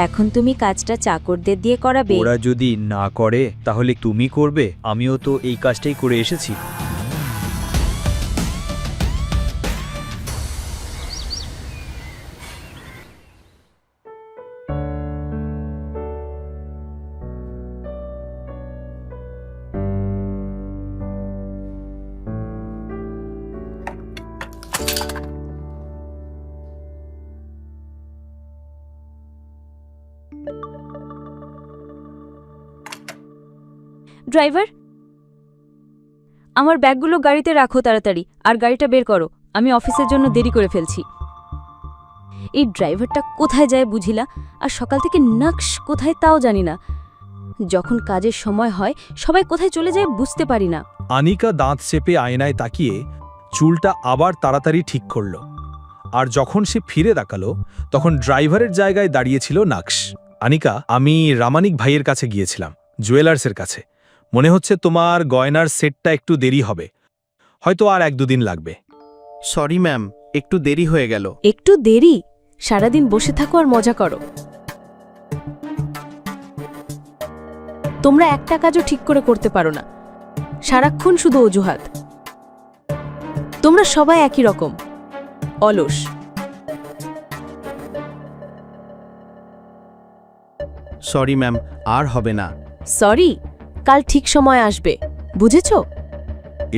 এখন তুমি কাজটা চাকরদের দিয়ে করাবে। ওরা যদি না করে তাহলে তুমি করবে? আমিও তো এই কাজটাই করে এসেছি। ড্রাইভার, আমার ব্যাগগুলো গাড়িতে রাখো তাড়াতাড়ি, আর গাড়িটা বের করো, আমি অফিসের জন্য দেরি করে ফেলছি। এই ড্রাইভারটা কোথায় যায় বুঝিলা, আর সকাল থেকে নকশ কোথায় তাও জানি না। যখন কাজের সময় হয় সবাই কোথায় চলে যায় বুঝতে পারি না। আনিকা দাঁত চেপে আয়নায় তাকিয়ে চুলটা আবার তাড়াতাড়ি ঠিক করল, আর যখন সে ফিরে তাকালো তখন ড্রাইভারের জায়গায় দাঁড়িয়েছিল নকশ। আনিকা, আমি রামানিক ভাইয়ের কাছে গিয়েছিলাম, জুয়েলার্সের কাছে। মনে হচ্ছে তোমার গয়নার সেটটা একটু দেরি হবে, হয়তো আর 1-2 দিন লাগবে। সরি ম্যাম, একটু দেরি হয়ে গেল। একটু দেরি? সারাদিন বসে থাকো আর মজা করো। তোমরা একটা কাজও ঠিক করে করতে পারো না, সারাক্ষণ শুধু অজুহাত। তোমরা সবাই একই রকম অলস। সরি ম্যাম, আর হবে না। সরি, কাল ঠিক সময় আসবে, বুঝেছো?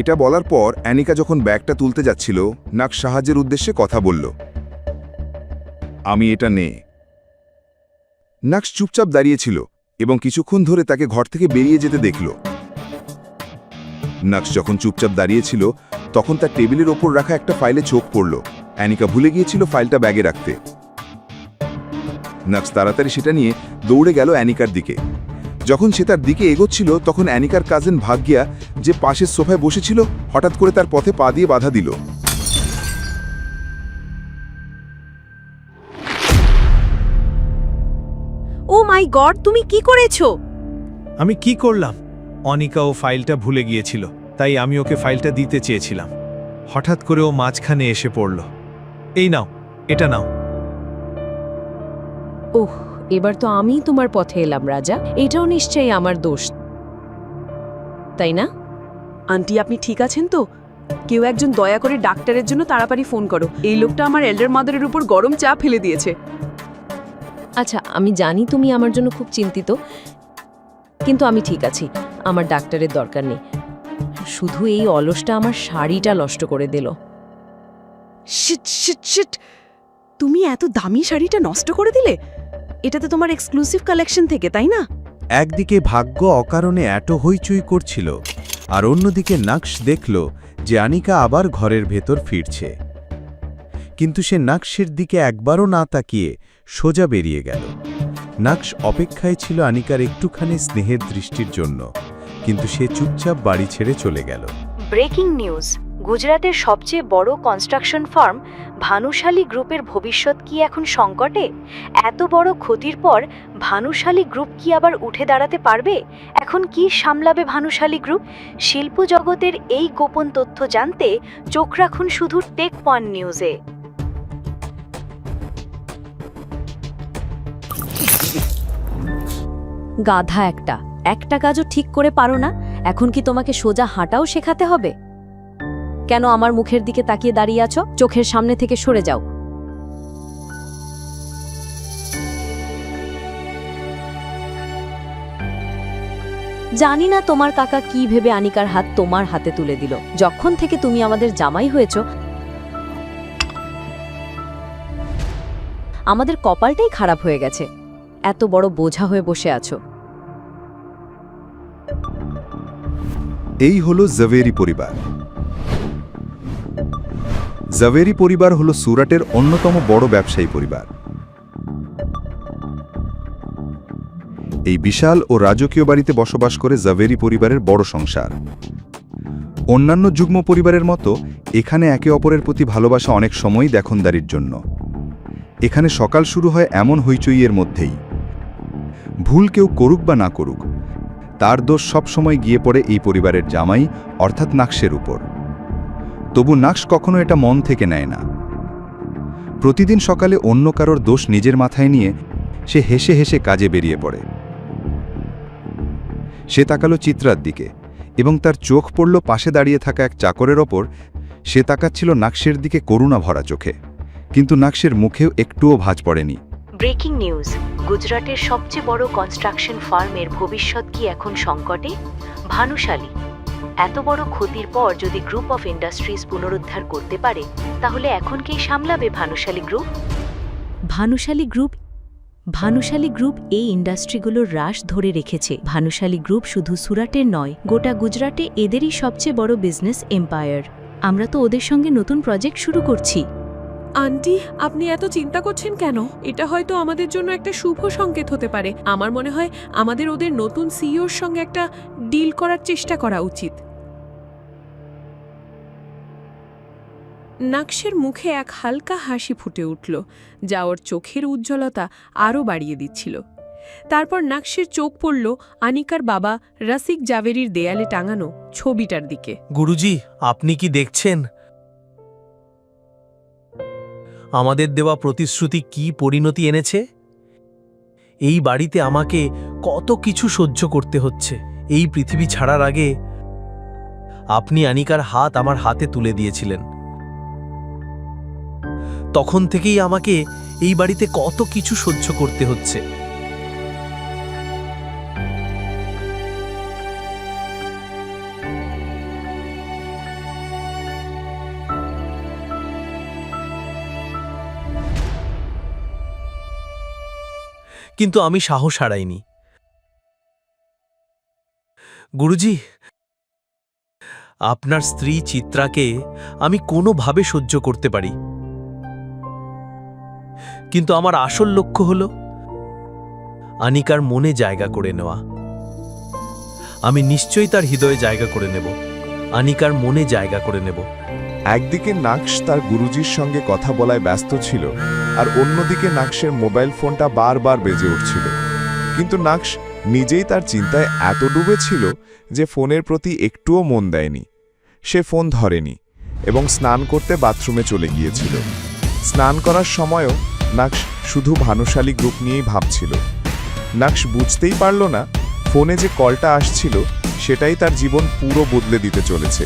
এটা বলার পর অ্যানিকা যখন ব্যাগটা তুলতে যাচ্ছিল, নকশ সাহায্যের উদ্দেশ্যে কথা বলল। আমি এটা নে। নকশ চুপচাপ দাঁড়িয়েছিল এবং কিছুক্ষণ ধরে তাকে ঘর থেকে বেরিয়ে যেতে দেখল। নকশ যখন চুপচাপ দাঁড়িয়েছিল তখন তার টেবিলের ওপর রাখা একটা ফাইলে চোখ পড়ল। অ্যানিকা ভুলে গিয়েছিল ফাইলটা ব্যাগে রাখতে। নকশ তাড়াতাড়ি সেটা নিয়ে দৌড়ে গেল অ্যানিকার দিকে। যখন সে তার দিকে এগোচ্ছিল তখন অ্যানিকার কাজিন ভাগ্যা, যে পাশের সোফায় বসেছিল, হঠাৎ করে তার পথে পা দিয়ে বাধা দিল। ও মাই গড, তুমি কি করেছো? আমি কি করলাম? অনিকা ও ফাইলটা ভুলে গিয়েছিল, তাই আমি ওকে ফাইলটা দিতে চেয়েছিলাম। হঠাৎ করে ও মাঝখানে এসে পড়ল। এই নাও, এটা নাও। ওহ, এবার তো আমি তোমার পথে এলাম রাজা। এটাও নিশ্চয়ই আমার দোষ, তাই না? আন্টি, আপনি ঠিক আছেন তো? কেউ একজন দয়া করে ডাক্তারের জন্য তাড়াতাড়ি ফোন করো। এই লোকটা আমার এল্ডার মাদারের উপর গরম চা ফেলে দিয়েছে। আচ্ছা, আমি জানি তুমি আমার জন্য খুব চিন্তিত, কিন্তু আমি ঠিক আছি, আমার ডাক্তারের দরকার নেই। শুধু এই অলসটা আমার শাড়িটা নষ্ট করে দিল। শিট শিট শিট, তুমি এত দামি শাড়িটা নষ্ট করে দিলে? এটা তো তোমার এক্সক্লুসিভ কালেকশন থেকে, তাই না? একদিকে ভাগ্য অকারণে এত হইচই করছিল, আর অন্যদিকে নকশ দেখল যে আনিকা আবার ঘরের ভেতর ফিরছে। কিন্তু সে নকশের দিকে একবারও না তাকিয়ে সোজা বেরিয়ে গেল। নকশ অপেক্ষায় ছিল আনিকার একটুখানি স্নেহের দৃষ্টির জন্য, কিন্তু সে চুপচাপ বাড়ি ছেড়ে চলে গেল। ব্রেকিং নিউজ, গুজরাতের সবচেয়ে বড় কনস্ট্রাকশন ফার্ম ভানুশালী গ্রুপের ভবিষ্যৎ কি এখন সংকটে? এত বড় ক্ষতির পর ভানুশালী গ্রুপ কি আবার উঠে দাঁড়াতে পারবে? এখন কি সামলাবে ভানুশালী গ্রুপ? শিল্প জগতের এই গোপন তথ্য জানতে চোখ রাখুন শুধু টেক ওয়ান নিউজে। গাধা একটা কাজও ঠিক করে পারো না, এখন কি তোমাকে সোজা হাঁটাও শেখাতে হবে? কেন আমার মুখের দিকে তাকিয়ে দাঁড়িয়ে আছো? চোখের সামনে থেকে সরে যাও। জানি না তোমার কাকা কি ভেবে আনিকার হাত তোমার হাতে তুলে দিল। যখন থেকে তুমি আমাদের জামাই হয়েছো, আমাদের কপালটাই খারাপ হয়ে গেছে। এত বড় বোঝা হয়ে বসে আছো। এই হলো জাভেরি পরিবার। জাভেরি পরিবার হলো সুরাটের অন্যতম বড় ব্যবসায়ী পরিবার। এই বিশাল ও রাজকীয় বাড়িতে বসবাস করে জাভেরি পরিবারের বড় সংসার। অন্যান্য যুগ্ম পরিবারের মতো এখানে একে অপরের প্রতি ভালোবাসা অনেক সময়ই দেখনদারির জন্য। এখানে সকাল শুরু হয় এমন হইচইয়ের মধ্যেই। ভুল কেউ করুক বা না করুক, তার দোষ সবসময় গিয়ে পড়ে এই পরিবারের জামাই অর্থাৎ নকশের উপর। তবু নকশ কখনো এটা মন থেকে নেয় না। প্রতিদিন সকালে অন্য কারোর দোষ নিজের মাথায় নিয়ে সে হেসে হেসে কাজে বেরিয়ে পড়ে। সে তাকালো চিত্রার দিকে এবং তার চোখ পড়ল পাশে দাঁড়িয়ে থাকা এক চাকরের ওপর। সে তাকাচ্ছিল নাকশের দিকে করুণা ভরা চোখে, কিন্তু নাকশের মুখেও একটুও ভাঁজ পড়েনি। ব্রেকিং নিউজ, গুজরাটের সবচেয়ে বড় কনস্ট্রাকশন ফার্মের ভবিষ্যৎ কি এখন সংকটে? ভানুশালী। এত বড় ক্ষতির পর যদি গ্রুপ অফ ইন্ডাস্ট্রিজ পুনরুদ্ধার করতে পারে, তাহলে এখন কে সামলাবে ভানুশালী গ্রুপ? ভানুশালী গ্রুপ এই ইন্ডাস্ট্রিগুলোর রাশ ধরে রেখেছে। ভানুশালী গ্রুপ শুধু সুরাটের নয়, গোটা গুজরাটে এদেরই সবচেয়ে বড় বিজনেস এম্পায়ার। আমরা তো ওদের সঙ্গে নতুন প্রজেক্ট শুরু করছি। আন্টি, আপনি এত চিন্তা করছেন কেন? এটা হয়তো আমাদের জন্য একটা শুভ সংকেত হতে পারে। আমার মনে হয় আমাদের ওদের নতুন সিইওর সঙ্গে একটা ডিল করার চেষ্টা করা উচিত। নাকশের মুখে এক হালকা হাসি ফুটে উঠল, যা ওর চোখের উজ্জ্বলতা আরও বাড়িয়ে দিচ্ছিল। তারপর নাকশের চোখ পড়ল আনিকার বাবা রসিক জাভেরির দেয়ালে টাঙানো ছবিটার দিকে। গুরুজি, আপনি কি দেখছেন আমাদের দেওয়া প্রতিশ্রুতি কি পরিণতি এনেছে? এই বাড়িতে আমাকে কত কিছু সহ্য করতে হচ্ছে। এই পৃথিবী ছাড়ার আগে আপনি আনিকার হাত আমার হাতে তুলে দিয়েছিলেন। তখন থেকেই আমাকে এই বাড়িতে কত কিছু সহ্য করতে হচ্ছে। কিন্তু আমি সাহস হারাইনি। গুরুজি, আপনার স্ত্রী চিত্রাকে আমি কোনোভাবে সহ্য করতে পারি, কিন্তু আমার আসল লক্ষ্য হল আনিকার মনে জায়গা করে নেওয়া। আমি নিশ্চয়ই তার হৃদয়ে জায়গা করে নেব, আনিকার মনে জায়গা করে নেব। একদিকে নাকশ তার গুরুজির সঙ্গে কথা বলায় ব্যস্ত ছিল, আর অন্যদিকে নাকশের মোবাইল ফোনটা বারবার বেজে উঠছিল। কিন্তু নাকশ নিজেই তার চিন্তায় এত ডুবে ছিল যে ফোনের প্রতি একটুও মন দেয়নি। সে ফোন ধরেনি এবং স্নান করতে বাথরুমে চলে গিয়েছিল। স্নান করার সময়ও নাকশ শুধু ভানুশালী গ্রুপ নিয়েই ভাবছিল। নাকশ বুঝতেই পারল না ফোনে যে কলটা আসছিল সেটাই তার জীবন পুরো বদলে দিতে চলেছে।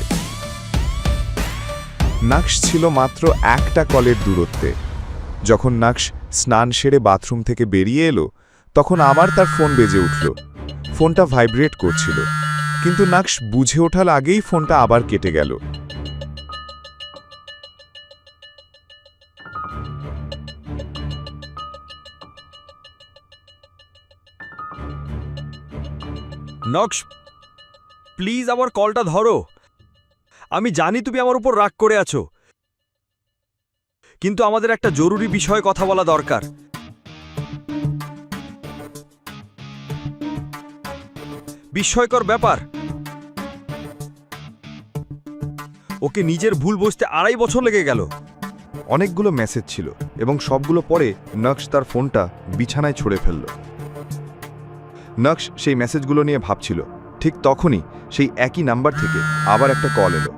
নাকশ ছিল মাত্র একটা কলের দূরত্বে। যখন নাকশ স্নান সেরে বাথরুম থেকে বেরিয়ে এলো, তখন আবার তার ফোন বেজে উঠল। ফোনটা ভাইব্রেট করছিল, কিন্তু নাকশ বুঝে ওঠার আগেই ফোনটা আবার কেটে গেল। নকশ, প্লিজ আমার কলটা ধরো। আমি জানি তুমি আমার উপর রাগ করে আছো, কিন্তু আমাদের একটা জরুরি বিষয়ে কথা বলা দরকার। বিস্ময়কর ব্যাপার, ওকে নিজের ভুল বুঝতে 2.5 বছর লেগে গেল। অনেকগুলো মেসেজ ছিল এবং সবগুলো পরে নকশ তার ফোনটা বিছানায় ছুঁড়ে ফেলল। নকশ সেই মেসেজগুলো নিয়ে ভাবছিল, ঠিক তখনই সেই একই নাম্বার থেকে আবার একটা কল এলো।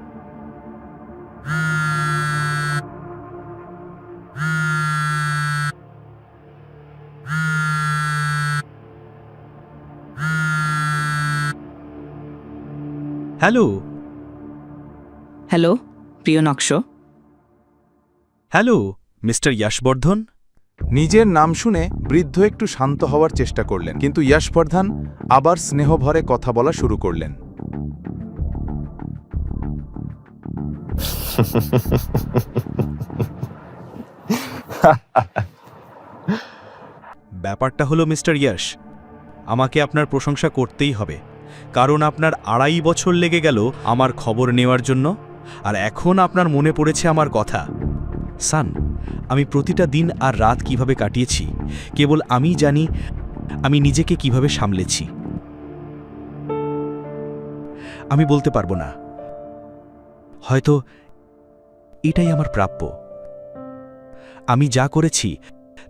হ্যালো। হ্যালো, প্রিয় নকশ। Hello, mister Yashvardhan. নিজের নাম শুনে বৃদ্ধ একটু শান্ত হওয়ার চেষ্টা করলেন, কিন্তু যশবর্ধন আবার স্নেহভরে কথা বলা শুরু করলেন। ব্যাপারটা হলো মিস্টার যশ, আমাকে আপনার প্রশংসা করতেই হবে, কারণ আপনার 2.5 বছর লেগে গেল আমার খবর নেওয়ার জন্য, আর এখন আপনার মনে পড়েছে আমার কথা। সান, আমি প্রতিটা দিন আর রাত কিভাবে কাটিয়েছি কেবল আমিই জানি। আমি নিজেকে কিভাবে সামলেছি আমি বলতে পারবো না। হয়তো এটাই আমার প্রাপ্য। আমি যা করেছি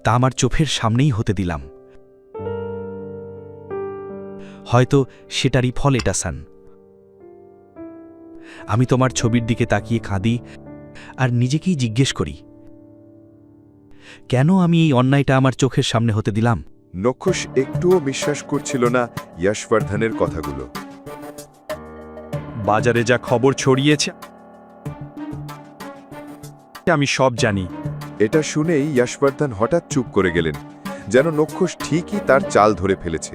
তা আমার চোখের সামনেই হতে দিলাম। হয়তো সেটারই ফল এটা সান। আমি তোমার ছবির দিকে তাকিয়ে কাঁদি আর নিজেকেই জিজ্ঞেস করি, কেন আমি এই অন্যায়টা আমার চোখের সামনে হতে দিলাম? নক্ষস একটুও বিশ্বাস করছিল না যশবর্ধনের কথাগুলো। বাজারে যা খবর ছড়িয়েছে আমি সব জানি। এটা শুনেই যশবর্ধন হঠাৎ চুপ করে গেলেন, যেন নক্ষস ঠিকই তার চাল ধরে ফেলেছে।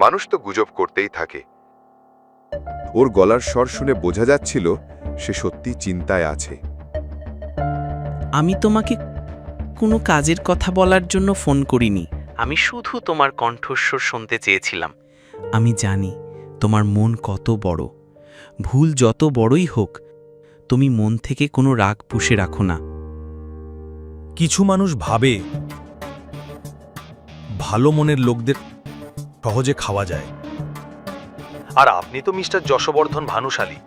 মানুষ তো গুজব করতেই থাকে। ওর গলার স্বর শুনে বোঝা যাচ্ছিল সে সত্যি চিন্তায় আছে। আমি তোমাকে কোনো কাজের কথা বলার জন্য ফোন করিনি, আমি শুধু তোমার কণ্ঠস্বর শুনতে চেয়েছিলাম। আমি জানি তোমার মন কত বড়। ভুল যত বড়ই হোক, তুমি মন থেকে কোনো রাগ পুষে রাখো না। কিছু মানুষ ভাবে ভালো মনের লোকদের সহজে খাওয়া যায়, আর আপনি তো মিস্টার যশবর্ধন ভানুশালী।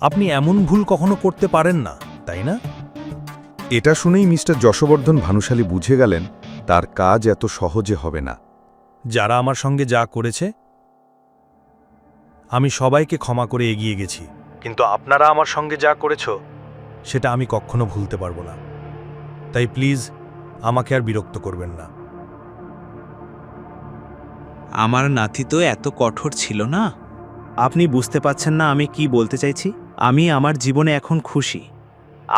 আপনি এমন ভুল কখনো করতে পারেন না, তাই না? এটা শুনেই মিস্টার যশবর্ধন ভানুশালী বুঝে গেলেন তার কাজ এত সহজে হবে না। যারা আমার সঙ্গে যা করেছে আমি সবাইকে ক্ষমা করে এগিয়ে গেছি, কিন্তু আপনারা আমার সঙ্গে যা করেছ সেটা আমি কখনো ভুলতে পারবো না। তাই প্লিজ আমাকে আর বিরক্ত করবেন না। আমার নাতি তো এত কঠোর ছিল না। আপনি বুঝতে পাচ্ছেন না আমি কি বলতে চাইছি? আমি আমার জীবনে এখন খুশি।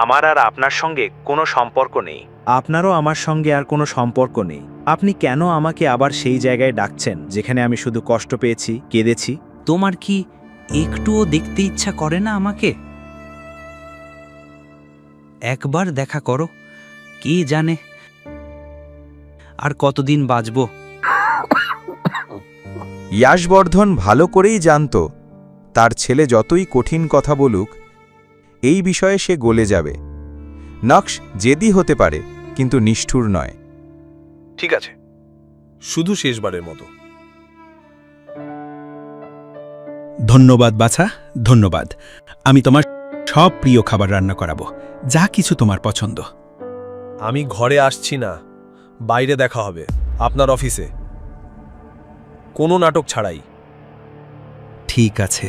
আমার আর আপনার সঙ্গে কোনো সম্পর্ক নেই। আপনারও আমার সঙ্গে আর কোনো সম্পর্ক নেই। আপনি কেন আমাকে আবার সেই জায়গায় ডাকছেন যেখানে আমি শুধু কষ্ট পেয়েছি, কেঁদেছি? তোমার কি একটুও দেখতে ইচ্ছা করে না আমাকে? একবার দেখা করো, কে জানে আর কতদিন বাঁচব। যশবর্ধন ভালো করেই জানত তার ছেলে যতই কঠিন কথা বলুক, এই বিষয়ে সে গলে যাবে। নকশ জেদি হতে পারে, কিন্তু নিষ্ঠুর নয়। ঠিক আছে, শুধু শেষবারের মতো। ধন্যবাদ বাছা, ধন্যবাদ। আমি তোমার সব প্রিয় খাবার রান্না করাবো, যা কিছু তোমার পছন্দ। আমি ঘরে আসছি না, বাইরে দেখা হবে, আপনার অফিসে, কোনো নাটক ছাড়াই। ঠিক আছে,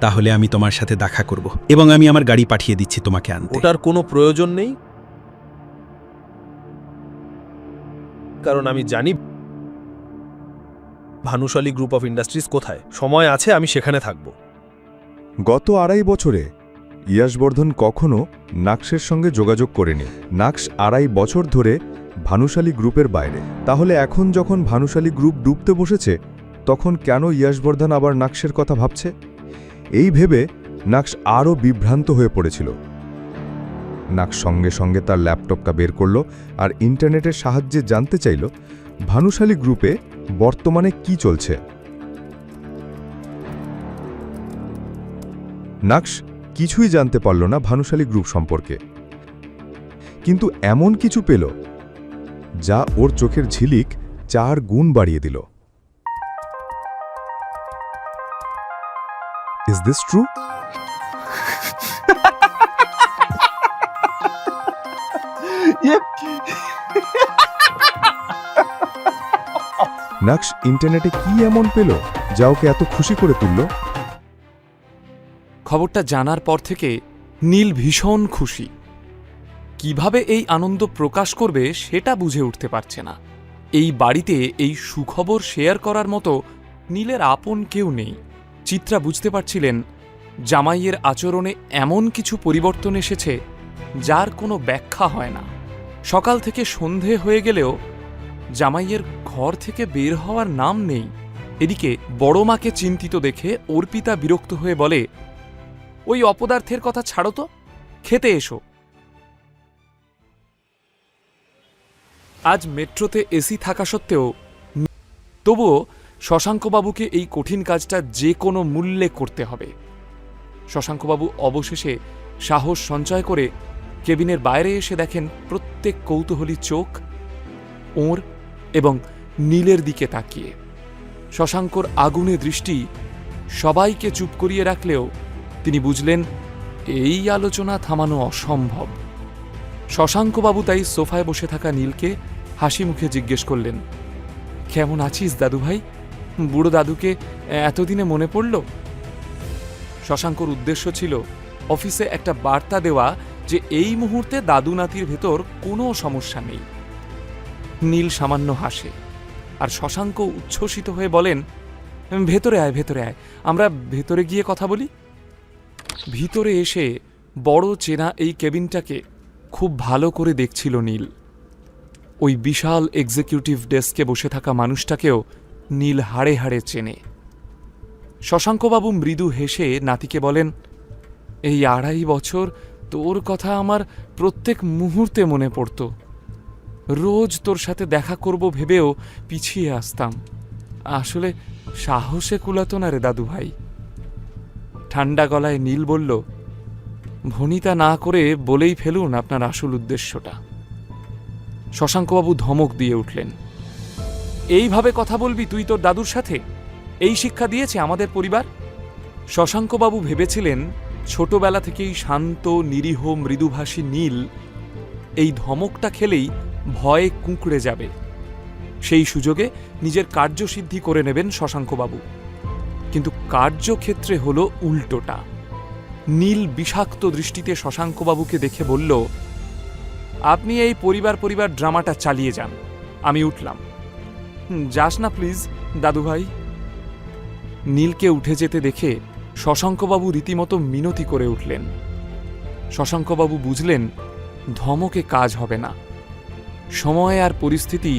তাহলে আমি তোমার সাথে দেখা করব এবং আমি আমার গাড়ি পাঠিয়ে দিচ্ছি তোমাকে আনতে। ওটার কোনো প্রয়োজন নেই, কারণ আমি জানি ভানুশালী গ্রুপ অফ ইন্ডাস্ট্রিজ কোথায়। সময় আছে, আমি সেখানে থাকব। গত 2.5 বছরে যশবর্ধন কখনো নাক্সের সঙ্গে যোগাযোগ করেনি। নাক্স 2.5 বছর ধরে ভানুশালী গ্রুপের বাইরে। তাহলে এখন যখন ভানুশালী গ্রুপ ডুবতে বসেছে, তখন কেন যশবর্ধন আবার নাক্সের কথা ভাবছে? এই ভেবে নাক্স আরও বিভ্রান্ত হয়ে পড়েছিল। নাক্স সঙ্গে সঙ্গে তার ল্যাপটপটা বের করল আর ইন্টারনেটের সাহায্যে জানতে চাইল ভানুশালী গ্রুপে বর্তমানে কি চলছে। নাক্স কিছুই জানতে পারল না ভানুশালী গ্রুপ সম্পর্কে, কিন্তু এমন কিছু পেল যা ওর চোখের ঝিলিক 4 গুণ বাড়িয়ে দিল। Is this true? নাক্স ইন্টারনেটে কি এমন পেল যা ওকে এত খুশি করে তুলল? খবরটা জানার পর থেকে নীল ভীষণ খুশি। কিভাবে এই আনন্দ প্রকাশ করবে সেটা বুঝে উঠতে পারছে না। এই বাড়িতে এই সুখবর শেয়ার করার মতো নীলের আপন কেউ নেই। চিত্রা বুঝতে পারছিলেন জামাইয়ের আচরণে এমন কিছু পরিবর্তন এসেছে যার কোনো ব্যাখ্যা হয় না। সকাল থেকে সন্ধে হয়ে গেলেও জামাইয়ের ঘর থেকে বের হওয়ার নাম নেই। এদিকে বড় মাকে চিন্তিত দেখে অর্পিতা বিরক্ত হয়ে বলে, ওই অপদার্থের কথা ছাড়ো তো, খেতে এসো। আজ মেট্রোতে এসি থাকা সত্ত্বেও তবুও শশাঙ্কবাবুকে এই কঠিন কাজটা যে কোনো মূল্যে করতে হবে। শশাঙ্কবাবু অবশেষে সাহস সঞ্চয় করে কেবিনের বাইরে এসে দেখেন প্রত্যেক কৌতূহলী চোখ ওর এবং নীলের দিকে তাকিয়ে। শশাঙ্কর আগুনে দৃষ্টি সবাইকে চুপ করিয়ে রাখলেও তিনি বুঝলেন এই আলোচনা থামানো অসম্ভব। শশাঙ্কবাবু তাই সোফায় বসে থাকা নীলকে হাসি মুখে জিজ্ঞেস করলেন, কেমন আছিস দাদু ভাই? বুড়ো দাদুকে এতদিনে মনে পড়ল? শশাঙ্কর উদ্দেশ্য ছিল অফিসে একটা বার্তা দেওয়া যে এই মুহূর্তে দাদু নাতির ভেতর কোনো সমস্যা নেই। নীল সামান্য হাসে, আর শশাঙ্ক উচ্ছ্বসিত হয়ে বলেন, ভেতরে আয়, ভেতরে আয়, আমরা ভেতরে গিয়ে কথা বলি। ভিতরে এসে বড় চেনা এই কেবিনটাকে খুব ভালো করে দেখছিল নীল। ওই বিশাল এক্সিকিউটিভ ডেস্কে বসে থাকা মানুষটাকেও নীল হাড়ে হাড়ে চেনে। শশাঙ্কবাবু মৃদু হেসে নাতিকে বলেন, এই 2.5 বছর তোর কথা আমার প্রত্যেক মুহূর্তে মনে পড়ত। রোজ তোর সাথে দেখা করব ভেবেও পিছিয়ে আসতাম। আসলে সাহসে কুলাতো না রে দাদু ভাই। ঠান্ডা গলায় নীল বলল, ভনিতা না করে বলেই ফেলুন আপনার আসল উদ্দেশ্যটা। শশাঙ্কবাবু ধমক দিয়ে উঠলেন, এইভাবে কথা বলবি তুই তোর দাদুর সাথে? এই শিক্ষা দিয়েছে আমাদের পরিবার? শশাঙ্কবাবু ভেবেছিলেন ছোটবেলা থেকেই শান্ত, নিরীহ, মৃদুভাষী নীল এই ধমকটা খেলেই ভয়ে কুঁকড়ে যাবে। সেই সুযোগে নিজের কার্যসিদ্ধি করে নেবেন শশাঙ্কবাবু। কিন্তু কার্যক্ষেত্রে হলো উল্টোটা। নীল বিষাক্ত দৃষ্টিতে শশাঙ্কবাবুকে দেখে বলল, আপনি এই পরিবার ড্রামাটা চালিয়ে যান, আমি উঠলাম। যাস না প্লিজ দাদুভাই। নীলকে উঠে যেতে দেখে শশাঙ্কবাবু রীতিমতো মিনতি করে উঠলেন। শশাঙ্কবাবু বুঝলেন ধমকে কাজ হবে না। সময় আর পরিস্থিতি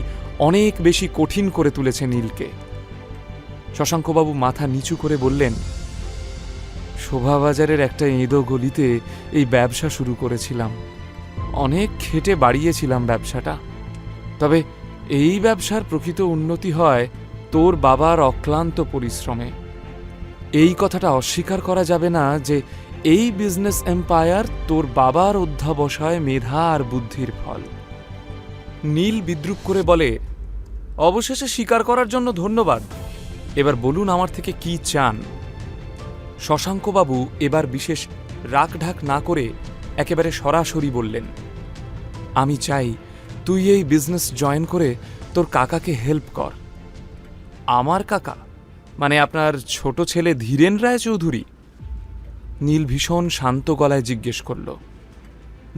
অনেক বেশি কঠিন করে তুলেছে নীলকে। শশাঙ্কবাবু মাথা নিচু করে বললেন, শোভাবাজারের একটা এঁদো গলিতে এই ব্যবসা শুরু করেছিলাম। অনেক খেটে বাড়িয়েছিলাম ব্যবসাটা। তবে এই ব্যবসার প্রকৃত উন্নতি হয় তোর বাবার অক্লান্ত পরিশ্রমে। এই কথাটা অস্বীকার করা যাবে না যে এই বিজনেস এম্পায়ার তোর বাবার অধ্যাবসায়, মেধা আর বুদ্ধির ফল। নীল বিদ্রুপ করে বলে, অবশেষে স্বীকার করার জন্য ধন্যবাদ। এবার বলুন আমার থেকে কি চান? শশাঙ্কবাবু এবার বিশেষ রাগঢাক না করে একেবারে সরাসরি বললেন, আমি চাই তুই এই বিজনেস জয়েন করে তোর কাকাকে হেল্প কর। আমার কাকা মানে আপনার ছোট ছেলে ধীরেন রায়চৌধুরী? নীল ভীষণ শান্ত গলায় জিজ্ঞেস করল,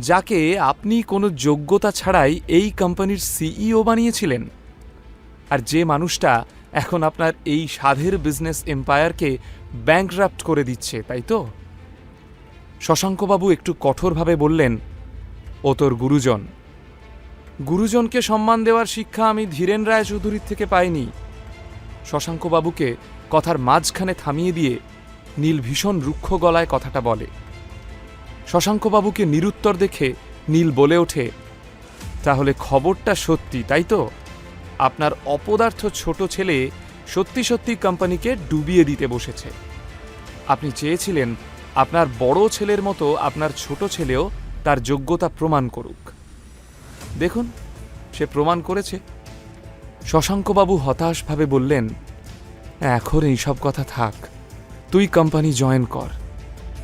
যাকে আপনি কোনো যোগ্যতা ছাড়াই এই কোম্পানির সিইও বানিয়েছিলেন, আর যে মানুষটা এখন আপনার এই সাধের বিজনেস এম্পায়ারকে ব্যাংকরাপ্ট করে দিচ্ছে, তাই তো? শশাঙ্কবাবু একটু কঠোরভাবে বললেন, ও তোর গুরুজন। গুরুজনকে সম্মান দেওয়ার শিক্ষা আমি ধীরেন রায়চৌধুরীর থেকে পাইনি। শশাঙ্কবাবুকে কথার মাঝখানে থামিয়ে দিয়ে নীল ভীষণ রুক্ষ গলায় কথাটা বলে। শশাঙ্কবাবুকে নিরুত্তর দেখে নীল বলে ওঠে, তাহলে খবরটা সত্যি, তাই তো? আপনার অপদার্থ ছোট ছেলে সত্যি সত্যি কোম্পানিকে ডুবিয়ে দিতে বসেছে। আপনি চেয়েছিলেন আপনার বড় ছেলের মতো আপনার ছোট ছেলেও তার যোগ্যতা প্রমাণ করুক। দেখুন, সে প্রমাণ করেছে। শশাঙ্কবাবু হতাশভাবে বললেন, এখন এইসব কথা থাক, তুই কোম্পানি জয়েন কর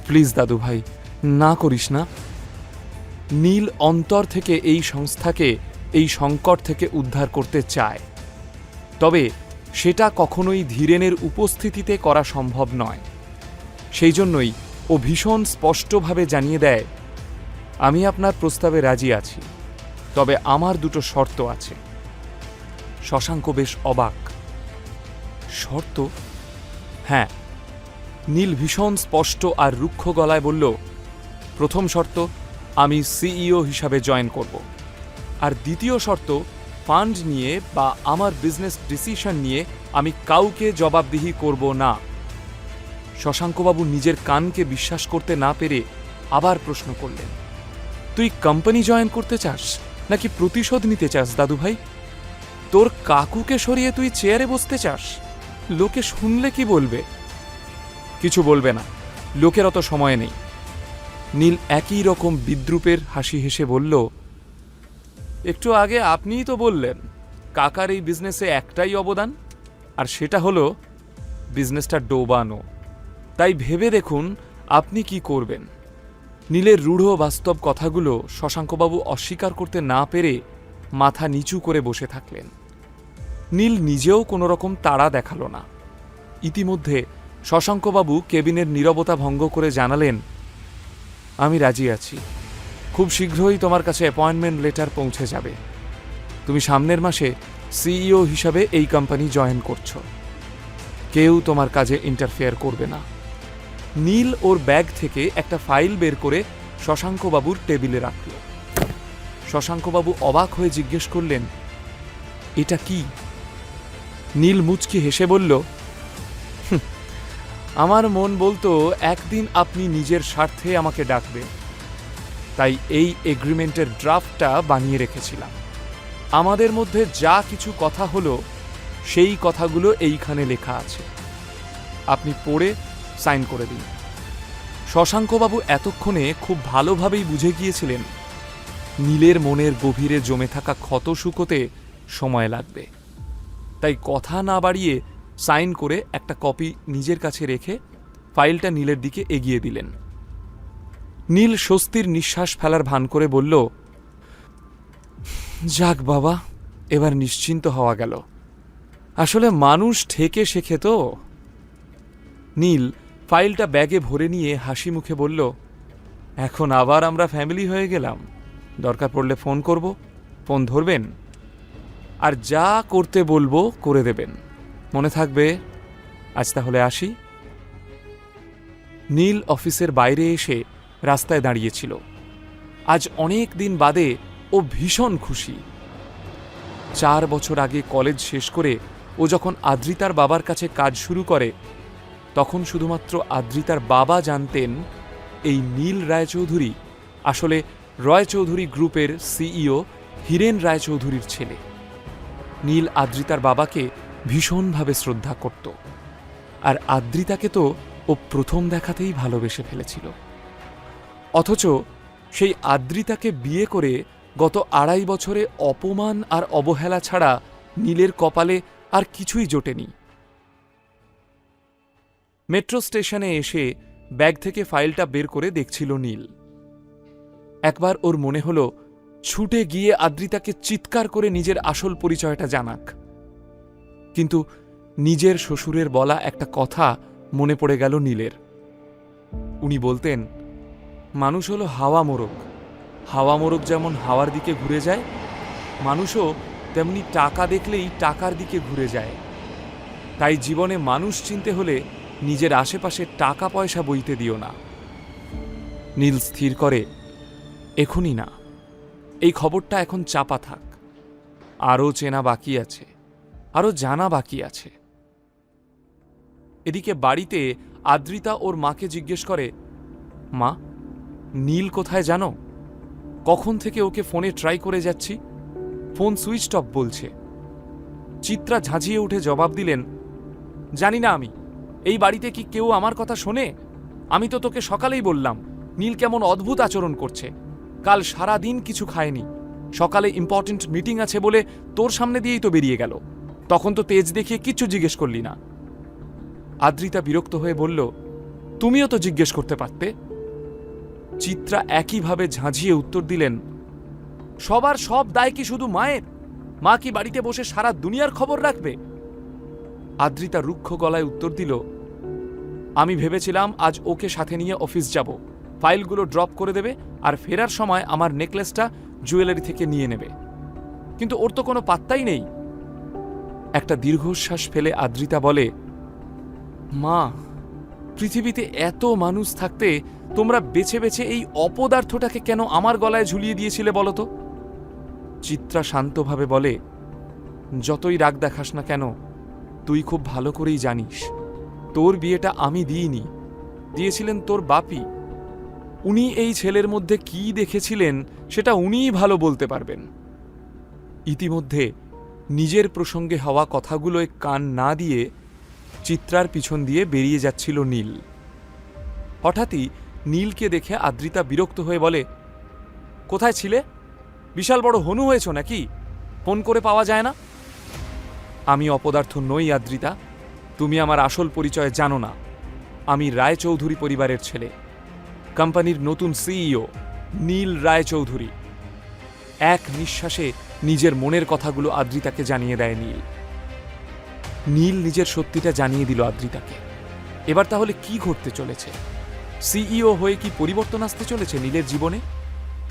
প্লিজ দাদু ভাই, না করিস না। নীল অন্তর থেকে এই সংস্থাকে এই সংকট থেকে উদ্ধার করতে চায়, তবে সেটা কখনোই ধীরেনের উপস্থিতিতে করা সম্ভব নয়। সেই জন্যই ও ভীষণ স্পষ্টভাবে জানিয়ে দেয়, আমি আপনার প্রস্তাবে রাজি আছি, তবে আমার দুটো শর্ত আছে। শশাঙ্ক বেশ অবাক। শর্ত? হ্যাঁ। নীল ভীষণ স্পষ্ট আর রুক্ষ গলায় বলল, প্রথম শর্ত, আমি সিইও হিসাবে জয়েন করব, আর দ্বিতীয় শর্ত, ফান্ড নিয়ে বা আমার বিজনেস ডিসিশন নিয়ে আমি কাউকে জবাবদিহি করব না। শশাঙ্কবাবু নিজের কানকে বিশ্বাস করতে না পেরে আবার প্রশ্ন করলেন, তুই কোম্পানি জয়েন করতে চাস নাকি প্রতিশোধ নিতে চাস দাদু ভাই? তোর কাকুকে সরিয়ে তুই চেয়ারে বসতে চাস? লোকে শুনলে কি বলবে? কিছু বলবে না, লোকের অত সময় নেই। নীল একই রকম বিদ্রুপের হাসি হেসে বলল, একটু আগে আপনিই তো বললেন কাকার এই বিজনেসে একটাই অবদান, আর সেটা হলো বিজনেসটা ডোবানো। তাই ভেবে দেখুন আপনি কি করবেন। নীলের রূঢ় বাস্তব কথাগুলো শশাঙ্কবাবু অস্বীকার করতে না পেরে মাথা নিচু করে বসে থাকলেন। নীল নিজেও কোনো রকম তাড়া দেখালো না। ইতিমধ্যে শশাঙ্কবাবু কেবিনের নীরবতা ভঙ্গ করে জানালেন, আমি রাজি আছি, খুব শীঘ্রই তোমার কাছে অ্যাপয়েন্টমেন্ট লেটার পৌঁছে যাবে। তুমি সামনের মাসে সিইও হিসাবে এই কোম্পানি জয়েন করছো। কেউ তোমার কাজে ইন্টারফেয়ার করবে না। নীল ওর ব্যাগ থেকে একটা ফাইল বের করে শশাঙ্কবাবুর টেবিলে রাখল। শশাঙ্কবাবু অবাক হয়ে জিজ্ঞেস করলেন, এটা কি? নীল মুচকি হেসে বলল, আমার মন বলতো একদিন আপনি নিজের স্বার্থে আমাকে ডাকবেন, তাই এই এগ্রিমেন্টের ড্রাফটটা বানিয়ে রেখেছিলাম। আমাদের মধ্যে যা কিছু কথা হলো সেই কথাগুলো এইখানে লেখা আছে, আপনি পড়ে সাইন করে দিন। শশাঙ্কবাবু এতক্ষণে খুব ভালোভাবেই বুঝে গিয়েছিলেন নীলের মনের গভীরে জমে থাকা ক্ষত শুকোতে সময় লাগবে, তাই কথা না বাড়িয়ে সাইন করে একটা কপি নিজের কাছে রেখে ফাইলটা নীলের দিকে এগিয়ে দিলেন। নীল স্বস্তির নিঃশ্বাস ফেলার ভান করে বলল, যাক বাবা, এবার নিশ্চিন্ত হওয়া গেল। আসলে মানুষ ঠেকে শেখে তো। নীল ফাইলটা ব্যাগে ভরে নিয়ে হাসি মুখে বলল, এখন আবার আমরা ফ্যামিলি হয়ে গেলাম। দরকার পড়লে ফোন করব, ফোন ধরবেন, আর যা করতে বলবো করে দেবেন, মনে থাকবে। আজ তাহলে আসি। নীল অফিসের বাইরে এসে রাস্তায় দাঁড়িয়েছিল। আজ অনেক দিন বাদে ও ভীষণ খুশি। 4 বছর আগে কলেজ শেষ করে ও যখন আদ্রিতার বাবার কাছে কাজ শুরু করে, তখন শুধুমাত্র আদ্রিতার বাবা জানতেন এই নীল রায়চৌধুরী আসলে রয়চৌধুরী গ্রুপের সিইও হীরেন রায়চৌধুরীর ছেলে। নীল আদ্রিতার বাবাকে ভীষণভাবে শ্রদ্ধা করত, আর আদ্রিতাকে তো ও প্রথম দেখাতেই ভালোবেসে ফেলেছিল। অথচ সেই আদ্রিতাকে বিয়ে করে গত 2.5 বছরে অপমান আর অবহেলা ছাড়া নীলের কপালে আর কিছুই জোটেনি। মেট্রো স্টেশনে এসে ব্যাগ থেকে ফাইলটা বের করে দেখছিল নীল। একবার ওর মনে হলো ছুটে গিয়ে আদ্রিতাকে চিৎকার করে নিজের আসল পরিচয়টা জানাক, কিন্তু নিজের শ্বশুরের বলা একটা কথা মনে পড়ে গেল নীলের। উনি বলতেন, মানুষ হলো হাওয়া মোরগ, হাওয়া মোরগ যেমন হাওয়ার দিকে ঘুরে যায়, মানুষও তেমনি টাকা দেখলেই টাকার দিকে ঘুরে যায়। তাই জীবনে মানুষ চিনতে হলে নিজের আশেপাশে টাকা পয়সা বইতে দিও না। নীল স্থির করে, এখনই না, এই খবরটা এখন চাপা থাক। আরও চেনা বাকি আছে, আরও জানা বাকি আছে। এদিকে বাড়িতে আদ্রিতা ওর মাকে জিজ্ঞেস করে, মা, নীল কোথায় জানো? কখন থেকে ওকে ফোনে ট্রাই করে যাচ্ছি, ফোন সুইচ অফ বলছে। চিত্রা ঝাঁঝিয়ে উঠে জবাব দিলেন, জানি না আমি, এই বাড়িতে কি কেউ আমার কথা শোনে? আমি তো তোকে সকালেই বললাম নীল কেমন অদ্ভুত আচরণ করছে। কাল সারা দিন কিছু খায়নি, সকালে ইম্পর্টেন্ট মিটিং আছে বলে তোর সামনে দিয়েই তো বেরিয়ে গেল। তখন তো তেজ দেখিয়ে কিচ্ছু জিজ্ঞেস করলি না। আদ্রিতা বিরক্ত হয়ে বলল, তুমিও তো জিজ্ঞেস করতে পারতে। চিত্রা একইভাবে ঝাঁঝিয়ে উত্তর দিলেন, সবার সব দায় কি শুধু মায়ের? মা কি বাড়িতে বসে সারা দুনিয়ার খবর রাখবে? আদ্রিতা রুক্ষ গলায় উত্তর দিল, আমি ভেবেছিলাম আজ ওকে সাথে নিয়ে অফিস যাব, ফাইলগুলো ড্রপ করে দেবে আর ফেরার সময় আমার নেকলেসটা জুয়েলারি থেকে নিয়ে নেবে, কিন্তু ওর তো কোনো পাত্তাই নেই। একটা দীর্ঘশ্বাস ফেলে আদ্রিতা বলে, মা, পৃথিবীতে এত মানুষ থাকতে তোমরা বেছে বেছে এই অপদার্থটাকে কেন আমার গলায় ঝুলিয়ে দিয়েছিলে বলো তো? চিত্রা শান্তভাবে বলে, যতই রাগ দেখাস না কেন, তুই খুব ভালো করেই জানিস তোর বিয়েটা আমি দিইনি, দিয়েছিলেন তোর বাপি। উনি এই ছেলের মধ্যে কি দেখেছিলেন সেটা উনিই ভালো বলতে পারবেন। ইতিমধ্যে নিজের প্রসঙ্গে হওয়া কথাগুলোয় কান না দিয়ে চিত্রার পিছন দিয়ে বেরিয়ে যাচ্ছিল নীল। হঠাৎই নীলকে দেখে আদ্রিতা বিরক্ত হয়ে বলে, কোথায় ছিলে? বিশাল বড় হনু হয়েছ নাকি? ফোন করে পাওয়া যায় না? আমি অপদার্থ নই আদ্রিতা, তুমি আমার আসল পরিচয় জানো না। আমি রায়চৌধুরী পরিবারের ছেলে, কোম্পানির নতুন সিইও নীল রায়চৌধুরী। এক নিঃশ্বাসে নিজের মনের কথাগুলো আদ্রিতাকে জানিয়ে দেয় নীল। নীল নিজের সত্যিটা জানিয়ে দিল আদ্রিতাকে। এবার তাহলে কি ঘটতে চলেছে? সিইও হয়ে কি পরিবর্তন আসতে চলেছে নীলের জীবনে?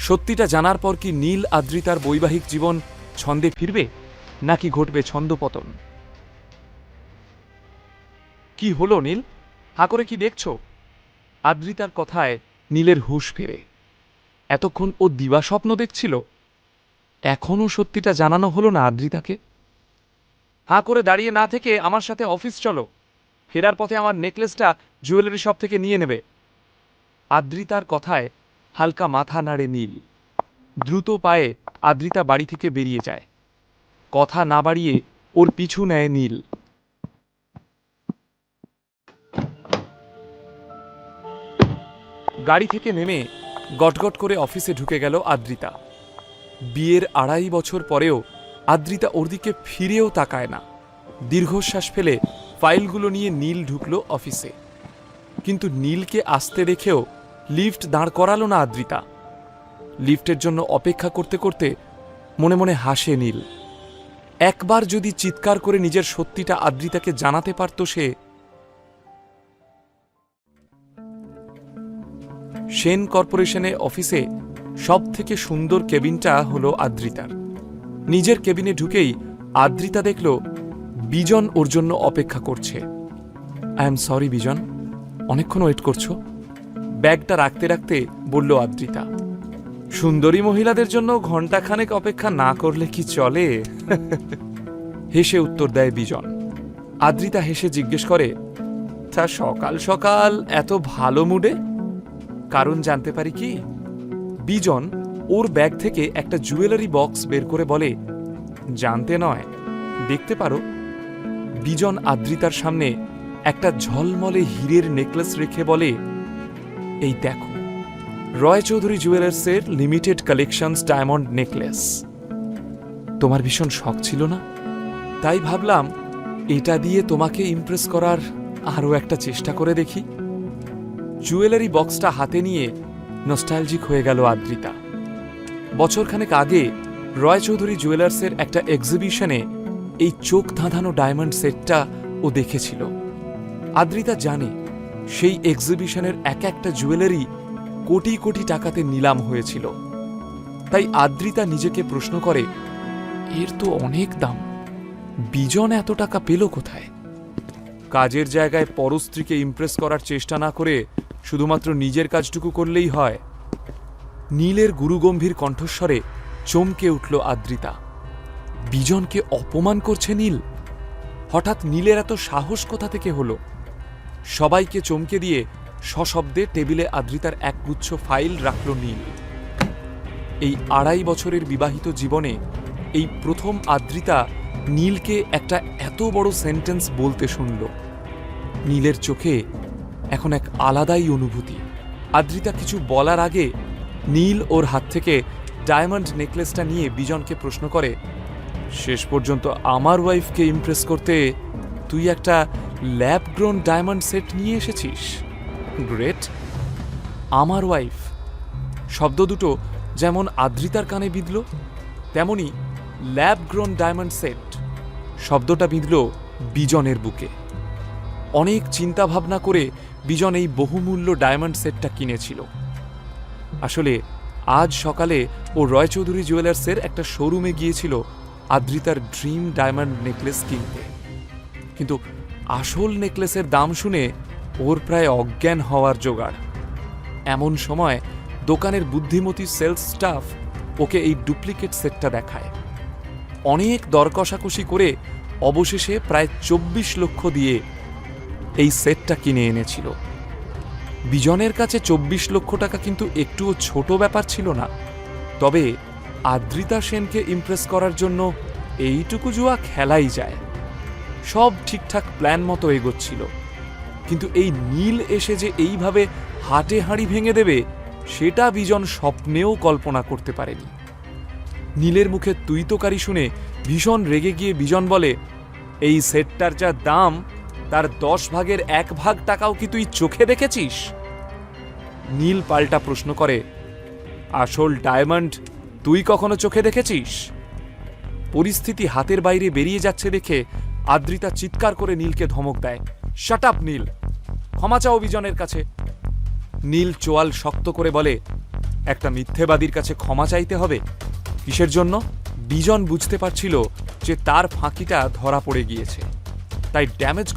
সত্যিটা জানার পর কি নীল আদ্রিতার বৈবাহিক জীবন ছন্দে ফিরবে নাকি ঘটবে ছন্দপতন? কি হলো নীল, হা করে কি দেখছো? আদ্রিতার কথায় নীলের হুঁশ ফেরে। এতক্ষণ ও দিবা স্বপ্ন দেখছিল, এখনও সত্যিটা জানানো হলো না আদ্রিতাকে। হা করে দাঁড়িয়ে না থেকে আমার সাথে অফিস চলো, ফেরার পথে আমার নেকলেসটা জুয়েলারি শপ থেকে নিয়ে নেবে। আদ্রিতার কথায় হালকা মাথা নাড়ে নীল। দ্রুত পায়ে আদ্রিতা বাড়ি থেকে বেরিয়ে যায়। কথা না বাড়িয়ে ওর পিছু নেয় নীল। গাড়ি থেকে নেমে গটগট করে অফিসে ঢুকে গেল আদ্রিতা। বিয়ের 2.5 বছর পরেও আদ্রিতা ওর দিকে ফিরেও তাকায় না। দীর্ঘশ্বাস ফেলে ফাইলগুলো নিয়ে নীল ঢুকলো অফিসে। কিন্তু নীলকে আসতে দেখেও লিফট দাঁড় করালো না আদ্রিতা। লিফটের জন্য অপেক্ষা করতে করতে মনে মনে হাসে নীল। একবার যদি চিৎকার করে নিজের সত্যিটা আদ্রিতাকে জানাতে পারত সে। সেন কর্পোরেশনে অফিসে সব থেকে সুন্দর কেবিনটা হলো আদ্রিতার। নিজের কেবিনে ঢুকেই আদ্রিতা দেখল বিজন ওর জন্য অপেক্ষা করছে। আই এম সরি বিজন, অনেকক্ষণ ওয়েট করছো। ব্যাগটা রাখতে রাখতে বলল আদ্রিতা। সুন্দরী মহিলাদের জন্য ঘণ্টাখানেক অপেক্ষা না করলে কি চলে? হেসে উত্তর দেয় বিজন। আদ্রিতা হেসে জিজ্ঞেস করে, তা সকাল সকাল এত ভালো মুডে? কারণ জানতে পারি কি? বিজন ওর ব্যাগ থেকে একটা জুয়েলারি বক্স বের করে বলে, জানতে নয়, দেখতে পারো। বিজন আদ্রিতার সামনে একটা ঝলমলে হীরের নেকলেস রেখে বলে, এই দেখো, রয় চৌধুরী জুয়েলার্সের লিমিটেড কালেকশনস ডায়মন্ড নেকলেস। তোমার ভীষণ শখ ছিল না? তাই ভাবলাম এটা দিয়ে তোমাকে ইমপ্রেস করার আরও একটা চেষ্টা করে দেখি। জুয়েলারি বক্সটা হাতে নিয়ে নস্টালজিক হয়ে গেল আদ্রিতা। বছরখানেক আগে রয় চৌধুরী জুয়েলার্সের একটা এক্সিবিশনে এই চোখ ধাঁধানো ডায়মন্ড সেটটা ও দেখেছিল। আদ্রিতা জানে সেই এক্সিবিশনের এক একটা জুয়েলারি কোটি কোটি টাকাতে নিলাম হয়েছিল। তাই আদ্রিতা নিজেকে প্রশ্ন করে, এর তো অনেক দাম, বিজন এত টাকা পেল কোথায়? কাজের জায়গায় পরস্ত্রীকে ইমপ্রেস করার চেষ্টা না করে শুধুমাত্র নিজের কাজটুকু করলেই হয়। নীলের গুরুগম্ভীর কণ্ঠস্বরে চমকে উঠল আদ্রিতা। বিজনকে অপমান করছে নীল? হঠাৎ নীলের এত সাহস কোথা থেকে হলো? সবাইকে চমকে দিয়ে সশব্দে টেবিলে আদ্রিতার একগুচ্ছ ফাইল রাখল নীল। এই 2.5 বছরের বিবাহিত জীবনে এই প্রথম আদ্রিতা নীলকে একটা এত বড় সেন্টেন্স বলতে শুনল। নীলের চোখে এখন এক আলাদাই অনুভূতি। আদ্রিতা কিছু বলার আগে নীল ওর হাত থেকে ডায়মন্ড নেকলেসটা নিয়ে বিজনকে প্রশ্ন করে, শেষ পর্যন্ত আমার ওয়াইফকে ইমপ্রেস করতে তুই একটা ল্যাব গ্রোন ডায়মন্ড সেট নিয়ে এসেছিস? গ্রেট। আমার ওয়াইফ শব্দ দুটো যেমন আদ্রিতার কানে বিঁধল, তেমনি ল্যাব গ্রোন ডায়মন্ড সেট শব্দটা বিঁধল বিজনের বুকে। অনেক চিন্তা ভাবনা করে বিজন এই বহুমূল্য ডায়মন্ড সেটটা কিনেছিল। আসলে আজ সকালে ও রয় চৌধুরী জুয়েলার্সের একটা শোরুমে গিয়েছিল আদ্রিতার ড্রিম ডায়মন্ড নেকলেস কিনতে। কিন্তু আসল নেকলেসের দাম শুনে ওর প্রায় অজ্ঞান হওয়ার জোগাড়। এমন সময় দোকানের বুদ্ধিমতী সেলস স্টাফ ওকে এই ডুপ্লিকেট সেটটা দেখায়। অনেক দর কষাকষি করে অবশেষে প্রায় 24 লক্ষ দিয়ে এই সেটটা কিনে এনেছিল। বিজনের কাছে 24 লক্ষ টাকা কিন্তু একটুও ছোট ব্যাপার ছিল না। তবে আদ্রিতা সেনকে ইমপ্রেস করার জন্য এইটুকু জুয়া খেলাই যায়। সব ঠিকঠাক প্ল্যান মতো এগোচ্ছিল, কিন্তু এই নীল এসে যে এইভাবে হাটে হাঁড়ি ভেঙে দেবে সেটা বিজন স্বপ্নেও কল্পনা করতে পারেনি। নীলের মুখে তুইতকারি শুনে ভীষণ রেগে গিয়ে বিজন বলে, এই সেটটার যা দাম তার 10 ভাগের 1 ভাগ টাকাও কি তুই চোখে দেখেছিস? নীল পাল্টা প্রশ্ন করে, আসল ডায়মন্ড তুই কখনো চোখে দেখেছিস? পরিস্থিতি হাতের বাইরে বেরিয়ে যাচ্ছে দেখে আদ্রিতা চিৎকার করে নীলকে ধমক দেয়, শাট আপ নীল, ক্ষমা চাও বিজনের কাছে। নীল চোয়াল শক্ত করে বলে, একটা মিথ্যেবাদীর কাছে ক্ষমা চাইতে হবে? কিসের জন্য? বিজন বুঝতে পারছিল যে তার ফাঁকিটা ধরা পড়ে গিয়েছে, তাই ড্যামেজ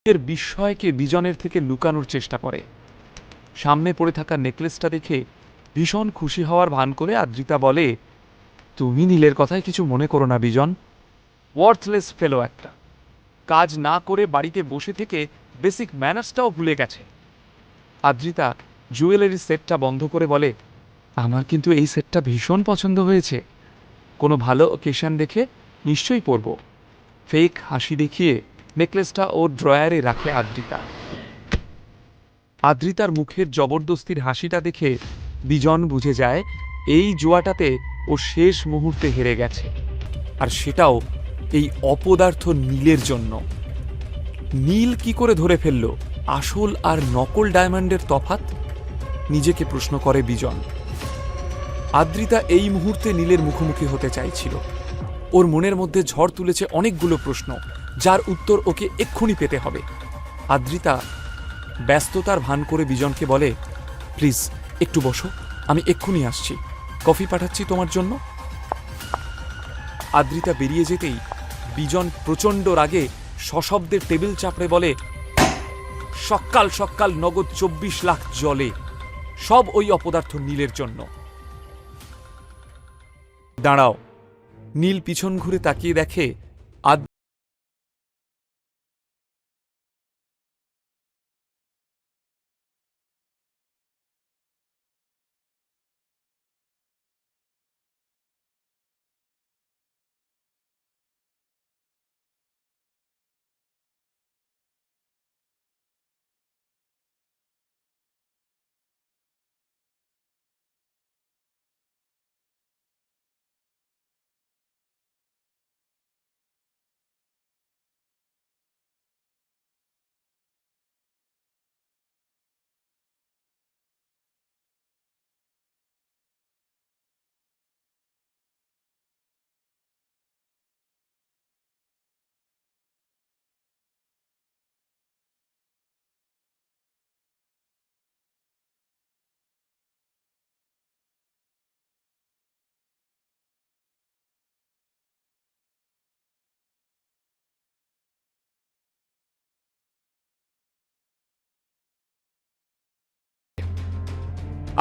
এর বিস্ময়কে বিজনের থেকে লুকানোর চেষ্টা করে। সামনে পড়ে থাকা নেকলেসটা দেখে ভীষণ খুশি হওয়ার ভান করে আদ্রিতা বলে, তুমি নীলের কথায় কিছু মনে করো না বিজন, ওয়ার্থলেস ফেলো একটা, কাজ না করে বাড়িতে বসে থেকে বেসিক ম্যানার্সটাও ভুলে গেছে। আদ্রিতা জুয়েলারি সেটটা বন্ধ করে বলে, আমার কিন্তু এই সেটটা ভীষণ পছন্দ হয়েছে, কোনো ভালো অকেশন দেখে নিশ্চয়ই পরব। ফেক হাসি দেখিয়ে নেকলেসটা ওর ড্রয়ারে রাখে আদ্রিতা। আদ্রিতার মুখের জবরদস্তির হাসিটা দেখে বিজন বুঝে যায় এই জুয়াটাতে ও শেষ মুহূর্তে হেরে গেছে, আর সেটাও এই অপদার্থ নীলের জন্য। নীল কি করে ধরে ফেলল আসল আর নকল ডায়মন্ডের তফাৎ, নিজেকে প্রশ্ন করে বিজন। আদ্রিতা এই মুহূর্তে নীলের মুখোমুখি হতে চাইছিল। ওর মনের মধ্যে ঝড় তুলেছে অনেকগুলো প্রশ্ন, যার উত্তর ওকে এক্ষুনি পেতে হবে। আদ্রিতা ব্যস্ততার ভান করে বিজনকে বলে, প্লিজ একটু বসো, আমি এক্ষুনি আসছি, কফি পাঠাচ্ছি তোমার জন্য। আদ্রিতা বেরিয়ে যেতেই বিজন প্রচণ্ড রাগে সশব্দে টেবিল চাপড়ে বলে, সকাল সকাল নগদ 24 লাখ জলে, সব ওই অপদার্থ নীলের জন্য। দাঁড়াও। নীল পিছন ঘুরে তাকিয়ে দেখে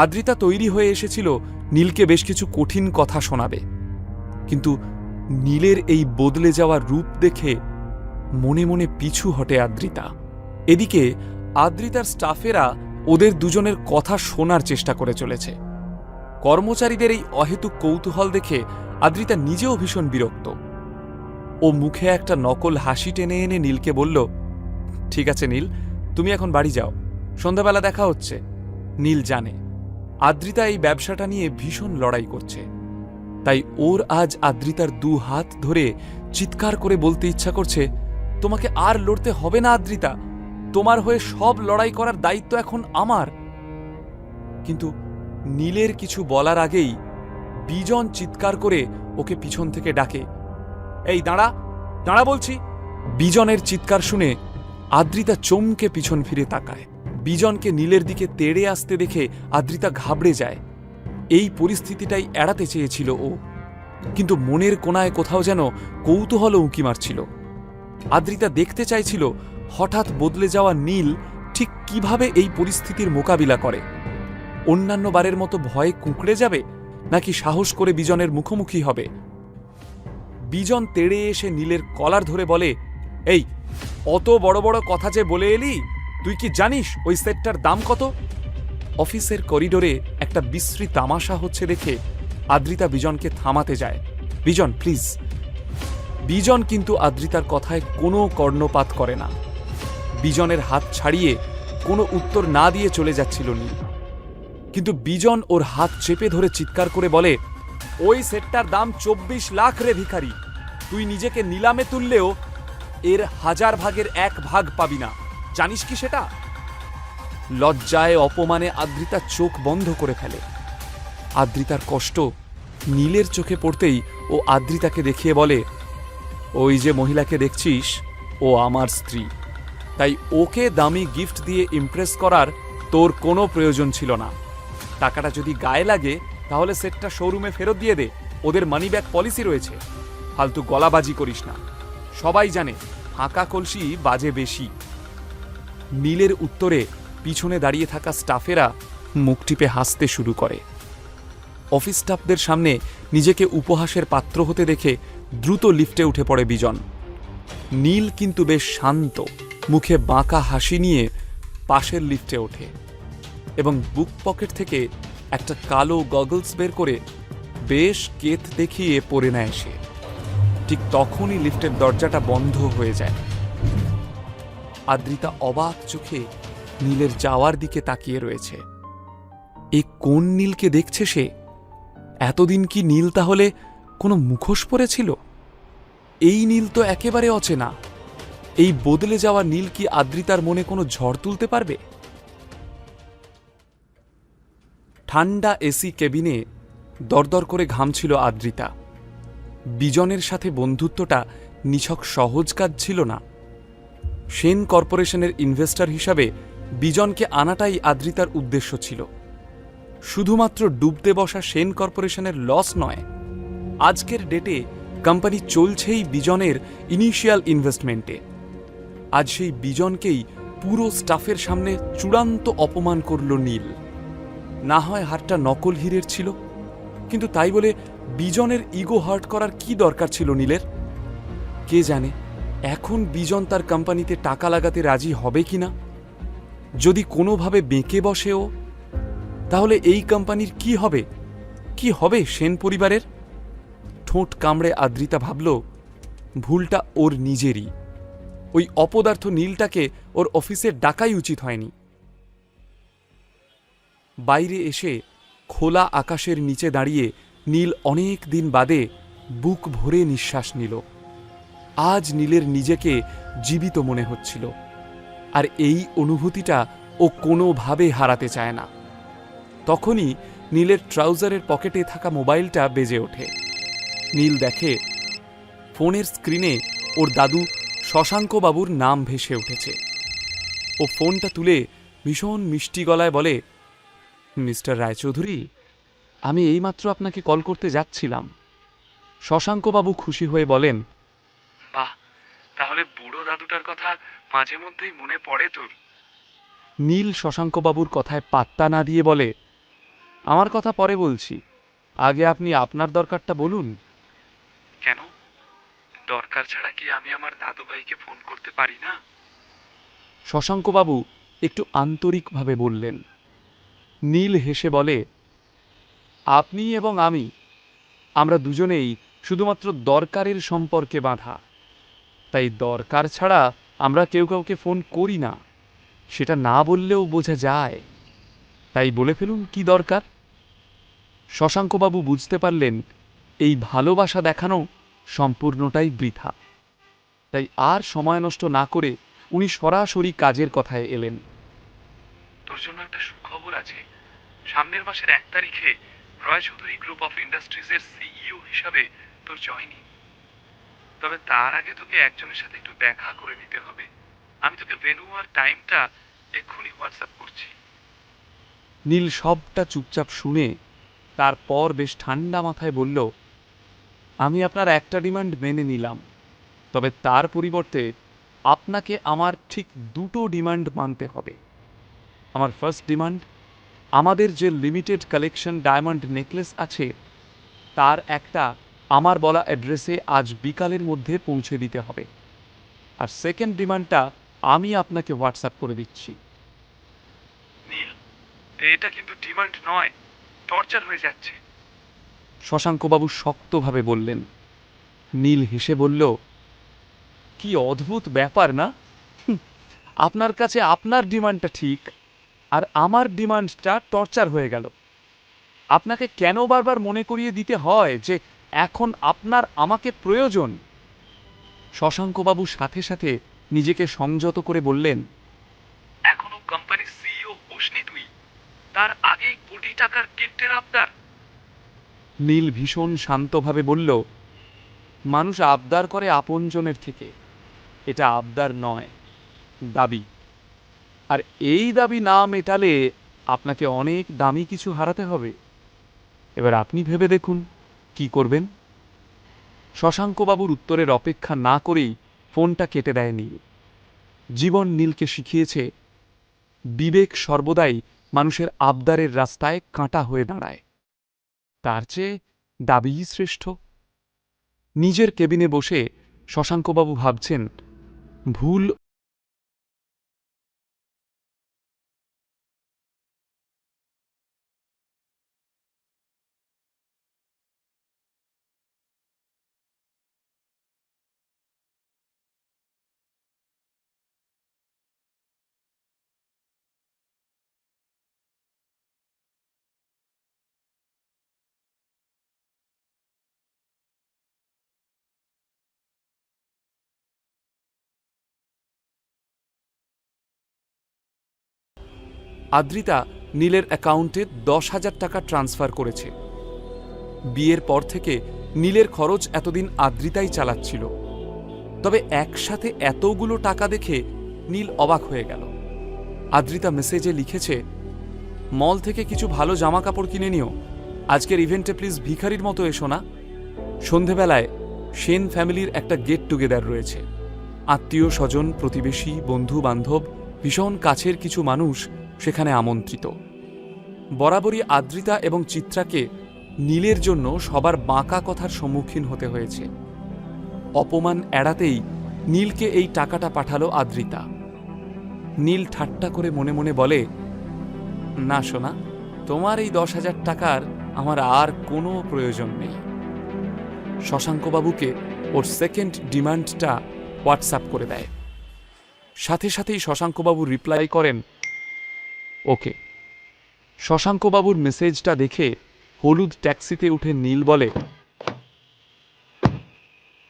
আদ্রিতা তৈরি হয়ে এসেছিল নীলকে বেশ কিছু কঠিন কথা শোনাবে, কিন্তু নীলের এই বদলে যাওয়ার রূপ দেখে মনে মনে পিছু হটে আদ্রিতা। এদিকে আদ্রিতার স্টাফেরা ওদের দুজনের কথা শোনার চেষ্টা করে চলেছে। কর্মচারীদের এই অহেতুক কৌতূহল দেখে আদ্রিতা নিজেও ভীষণ বিরক্ত। ও মুখে একটা নকল হাসি টেনে এনে নীলকে বলল, ঠিক আছে নীল, তুমি এখন বাড়ি যাও, সন্ধ্যাবেলা দেখা হচ্ছে। নীল জানে আদ্রিতা এই ব্যবসাটা নিয়ে ভীষণ লড়াই করছে, তাই ওর আজ আদ্রিতার 2 হাত ধরে চিৎকার করে বলতে ইচ্ছা করছে, তোমাকে আর লড়তে হবে না আদ্রিতা, তোমার হয়ে সব লড়াই করার দায়িত্ব এখন আমার। কিন্তু নীলের কিছু বলার আগেই বিজন চিৎকার করে ওকে পিছন থেকে ডাকে, এই দাঁড়া, দাঁড়া বলছি। বিজনের চিৎকার শুনে আদ্রিতা চমকে পিছন ফিরে তাকায়। বিজনকে নীলের দিকে তেড়ে আসতে দেখে আদ্রিতা ঘাবড়ে যায়। এই পরিস্থিতিটাই এড়াতে চেয়েছিল ও, কিন্তু মনের কোণায় কোথাও যেন কৌতূহল উঁকি মারছিল। আদ্রিতা দেখতে চাইছিল হঠাৎ বদলে যাওয়া নীল ঠিক কিভাবে এই পরিস্থিতির মোকাবিলা করে। অন্যান্য বারের মতো ভয়ে কুঁকড়ে যাবে, নাকি সাহস করে বিজনের মুখোমুখি হবে। বিজন তেড়ে এসে নীলের কলার ধরে বলে, এই অত বড় বড় কথা যে বলে এলি, তুই কি জানিস ওই সেটটার দাম কত? অফিসের করিডোরে একটা বিশ্রী তামাশা হচ্ছে দেখে আদ্রিতা বিজনকে থামাতে যায়। বিজন প্লিজ। বিজন কিন্তু আদ্রিতার কথায় কোনো কর্ণপাত করে না। বিজনের হাত ছাড়িয়ে কোনো উত্তর না দিয়ে চলে যাচ্ছিল নীল, কিন্তু বিজন ওর হাত চেপে ধরে চিৎকার করে বলে, ওই সেটটার দাম 24 লাখ রে ভিখারি। তুই নিজেকে নিলামে তুললেও এর 1000 ভাগের 1 ভাগ পাবি না, জানিস কি সেটা? লজ্জায় অপমানে আদ্রিতা চোখ বন্ধ করে ফেলে। আদ্রিতার কষ্ট নীলের চোখে পড়তেই ও আদ্রিতাকে দেখিয়ে বলে, ওই যে মহিলাকে দেখছিস, ও আমার স্ত্রী, তাই ওকে দামি গিফট দিয়ে ইমপ্রেস করার তোর কোনো প্রয়োজন ছিল না। টাকাটা যদি গায়ে লাগে তাহলে সেটটা শোরুমে ফেরত দিয়ে দে, ওদের মানি ব্যাক পলিসি রয়েছে। ফালতু গলাবাজি করিস না, সবাই জানে ফাঁকা কলসি বাজে বেশি। নীলের উত্তরে পিছনে দাঁড়িয়ে থাকা স্টাফেরা মুখ টিপে হাসতে শুরু করে। অফিস স্টাফদের সামনে নিজেকে উপহাসের পাত্র হতে দেখে দ্রুত লিফটে উঠে পড়ে বিজন। নীল কিন্তু বেশ শান্ত, মুখে বাঁকা হাসি নিয়ে পাশের লিফটে ওঠে এবং বুক পকেট থেকে একটা কালো গগলস বের করে বেশ কেত দেখিয়ে পরে নেয় সে। ঠিক তখনই লিফটের দরজাটা বন্ধ হয়ে যায়। আদ্রিতা অবাক চোখে নীলের যাওয়ার দিকে তাকিয়ে রয়েছে। এ কোন নীলকে দেখছে সে? এতদিন কি নীল তাহলে কোনো মুখোশ পরেছিল? এই নীল তো একেবারে অচেনা। এই বদলে যাওয়া নীল কি আদ্রিতার মনে কোনো ঝড় তুলতে পারবে? ঠান্ডা এসি কেবিনে দরদর করে ঘামছিল আদ্রিতা। বিজনের সাথে বন্ধুত্বটা নিছক সহজ কাজ ছিল না। সেন কর্পোরেশনের ইনভেস্টর হিসাবে বিজনকে আনাটাই আদ্রিতার উদ্দেশ্য ছিল। শুধুমাত্র ডুবতে বসা সেন কর্পোরেশনের লস নয়, আজকের ডেটে কোম্পানি চলছেই বিজনের ইনিশিয়াল ইনভেস্টমেন্টে। আজ সেই বিজনকেই পুরো স্টাফের সামনে চূড়ান্ত অপমান করল নীল। না হয় হারটা নকল হীরের ছিল, কিন্তু তাই বলে বিজনের ইগো হার্ট করার কি দরকার ছিল নীলের? কে জানে এখন বিজন তার কোম্পানিতে টাকা লাগাতে রাজি হবে কিনা। যদি কোনোভাবে বেঁকে বসেও, তাহলে এই কোম্পানির কি হবে? কি হবে সেন পরিবারের? ঠোঁট কামড়ে আদ্রিতা ভাবল, ভুলটা ওর নিজেরই। ওই অপদার্থ নীলটাকে ওর অফিসে ডাকাই উচিত হয়নি। বাইরে এসে খোলা আকাশের নিচে দাঁড়িয়ে নীল অনেক দিন বাদে বুক ভরে নিঃশ্বাস নিল। আজ নীলের নিজেকে জীবিত মনে হচ্ছিল, আর এই অনুভূতিটা ও কোনোভাবে হারাতে চায় না। তখনই নীলের ট্রাউজারের পকেটে থাকা মোবাইলটা বেজে ওঠে। নীল দেখে ফোনের স্ক্রিনে ওর দাদু শশাঙ্কবাবুর নাম ভেসে উঠেছে। ও ফোনটা তুলে ভীষণ মিষ্টি গলায় বলে, মিস্টার রায়চৌধুরী, আমি এইমাত্র আপনাকে কল করতে যাচ্ছিলাম। শশাঙ্কবাবু খুশি হয়ে বলেন, বাহ, তাহলে বুড়ো দাদুটার কথা মাঝে মধ্যেই মনে পড়ে তোর। নীল শশাঙ্কবাবুর কথায় পাত্তা না দিয়ে বলে, আমার কথা পরে বলছি, আগে আপনি আপনার দরকারটা বলুন। কেন, দরকার ছাড়া কি আমি আমার দাদুভাইকে ফোন করতে পারি না? শশাঙ্কবাবু একটু আন্তরিকভাবে বললেন। নীল হেসে বলে, আপনি এবং আমরা দুজনেই শুধুমাত্র দরকারের সম্পর্কে বাঁধা, তাই দরকার ছাড়া আমরা কেউ কাউকে ফোন করি না। সেটা না বললেও বোঝা যায়, তাই বলে ফেলুন কি দরকার। শশাঙ্কবাবু বুঝতে পারলেন এই ভালোবাসা দেখানো সম্পূর্ণটাই বৃথা, তাই আর সময় নষ্ট না করে উনি সরাসরি কাজের কথায় এলেন। তোর জন্য একটা সুখবর আছে। সামনের মাসের 1 তারিখে রয় চৌধুরী গ্রুপ অফ ইন্ডাস্ট্রিজের সিইও হিসাবে তোর জয়েনিং। তবে তার আগে তোকে একজনের সাথে একটু দেখা করে নিতে হবে। আমি তোকে ভেন্যু আর টাইমটা এক্ষুনি হোয়াটসঅ্যাপ করছি। নীল সবটা চুপচাপ শুনে তারপর বেশ ঠান্ডা মাথায় বলল, আমি আপনার একটা ডিমান্ড মেনে নিলাম, তবে তার পরিবর্তে আপনাকে আমার ঠিক দুটো ডিমান্ড মানতে হবে। আমার ফার্স্ট ডিমান্ড, আমাদের যে লিমিটেড কালেকশন ডায়মন্ড নেকলেস আছে তার একটা আমার বলা অ্যাড্রেসে আজ বিকালের মধ্যে পৌঁছে দিতে হবে। আর সেকেন্ড ডিমান্ডটা আমি আপনাকে হোয়াটসঅ্যাপ করে দিচ্ছি। নীল, এটা কিন্তু ডিমান্ড নয়, টর্চার হয়ে যাচ্ছে। শশাঙ্কবাবু শক্তভাবে বললেন। নীল হেসে বলল, কি অদ্ভুত ব্যাপার না? আপনার কাছে আপনার ডিমান্ডটা ঠিক, আর আমার ডিমান্ডটা টর্চার হয়ে গেল। আপনাকে কেন বারবার মনে করিয়ে দিতে হয় যে এখন আপনার আমাকে প্রয়োজন? শশাঙ্কবাবু সাথে সাথে নিজেকে সংযত করে বললেন, এখনো কোম্পানির সিইও হোসনি তুই, তার আগেই কোটি টাকার গিফটের আবদার। নীল ভীষণ শান্তভাবে বলল, মানুষ আবদার করে আপনজনের থেকে, এটা আবদার নয়, দাবি। আর এই দাবি না মেটালে আপনাকে অনেক দামি কিছু হারাতে হবে। এবার আপনি ভেবে দেখুন কি করবেন। শশাঙ্কবাবুর উত্তরের অপেক্ষা না করেই ফোনটা কেটে দেয় নীল। জীবন নীলকে শিখিয়েছে, বিবেক সর্বদাই মানুষের আবদারের রাস্তায় কাঁটা হয়ে দাঁড়ায়, তার চেয়ে দাবিই শ্রেষ্ঠ। নিজের কেবিনে বসে শশাঙ্কবাবু ভাবছেন, ভুল আদ্রিতা নীলের অ্যাকাউন্টে 10,000 টাকা ট্রান্সফার করেছে। বিয়ের পর থেকে নীলের খরচ এতদিন আদ্রিতাই চালাচ্ছিল। তবে একসাথে এতগুলো টাকা দেখে নীল অবাক হয়ে গেল। আদ্রিতা মেসেজে লিখেছে, মল থেকে কিছু ভালো জামা কাপড় কিনে নিও, আজকের ইভেন্টে প্লিজ ভিখারির মতো এসো না। সন্ধেবেলায় সেন ফ্যামিলির একটা গেট টুগেদার রয়েছে। আত্মীয় স্বজন, প্রতিবেশী, বন্ধু বান্ধব, ভীষণ কাছের কিছু মানুষ সেখানে আমন্ত্রিত। বরাবরই আদ্রিতা এবং চিত্রাকে নীলের জন্য সবার বাঁকা কথার সম্মুখীন হতে হয়েছে। অপমান এড়াতেই নীলকে এই টাকাটা পাঠালো আদ্রিতা। নীল ঠাট্টা করে মনে মনে বলে, না সোনা, তোমার এই 10,000 টাকার আমার আর কোনো প্রয়োজন নেই। শশাঙ্কবাবুকে ওর সেকেন্ড ডিমান্ডটা হোয়াটসঅ্যাপ করে দেয়। সাথে সাথেই শশাঙ্কবাবু রিপ্লাই করেন, ওকে। শশাঙ্কবাবুর মেসেজটা দেখে হলুদ ট্যাক্সিতে উঠে নীল বলে,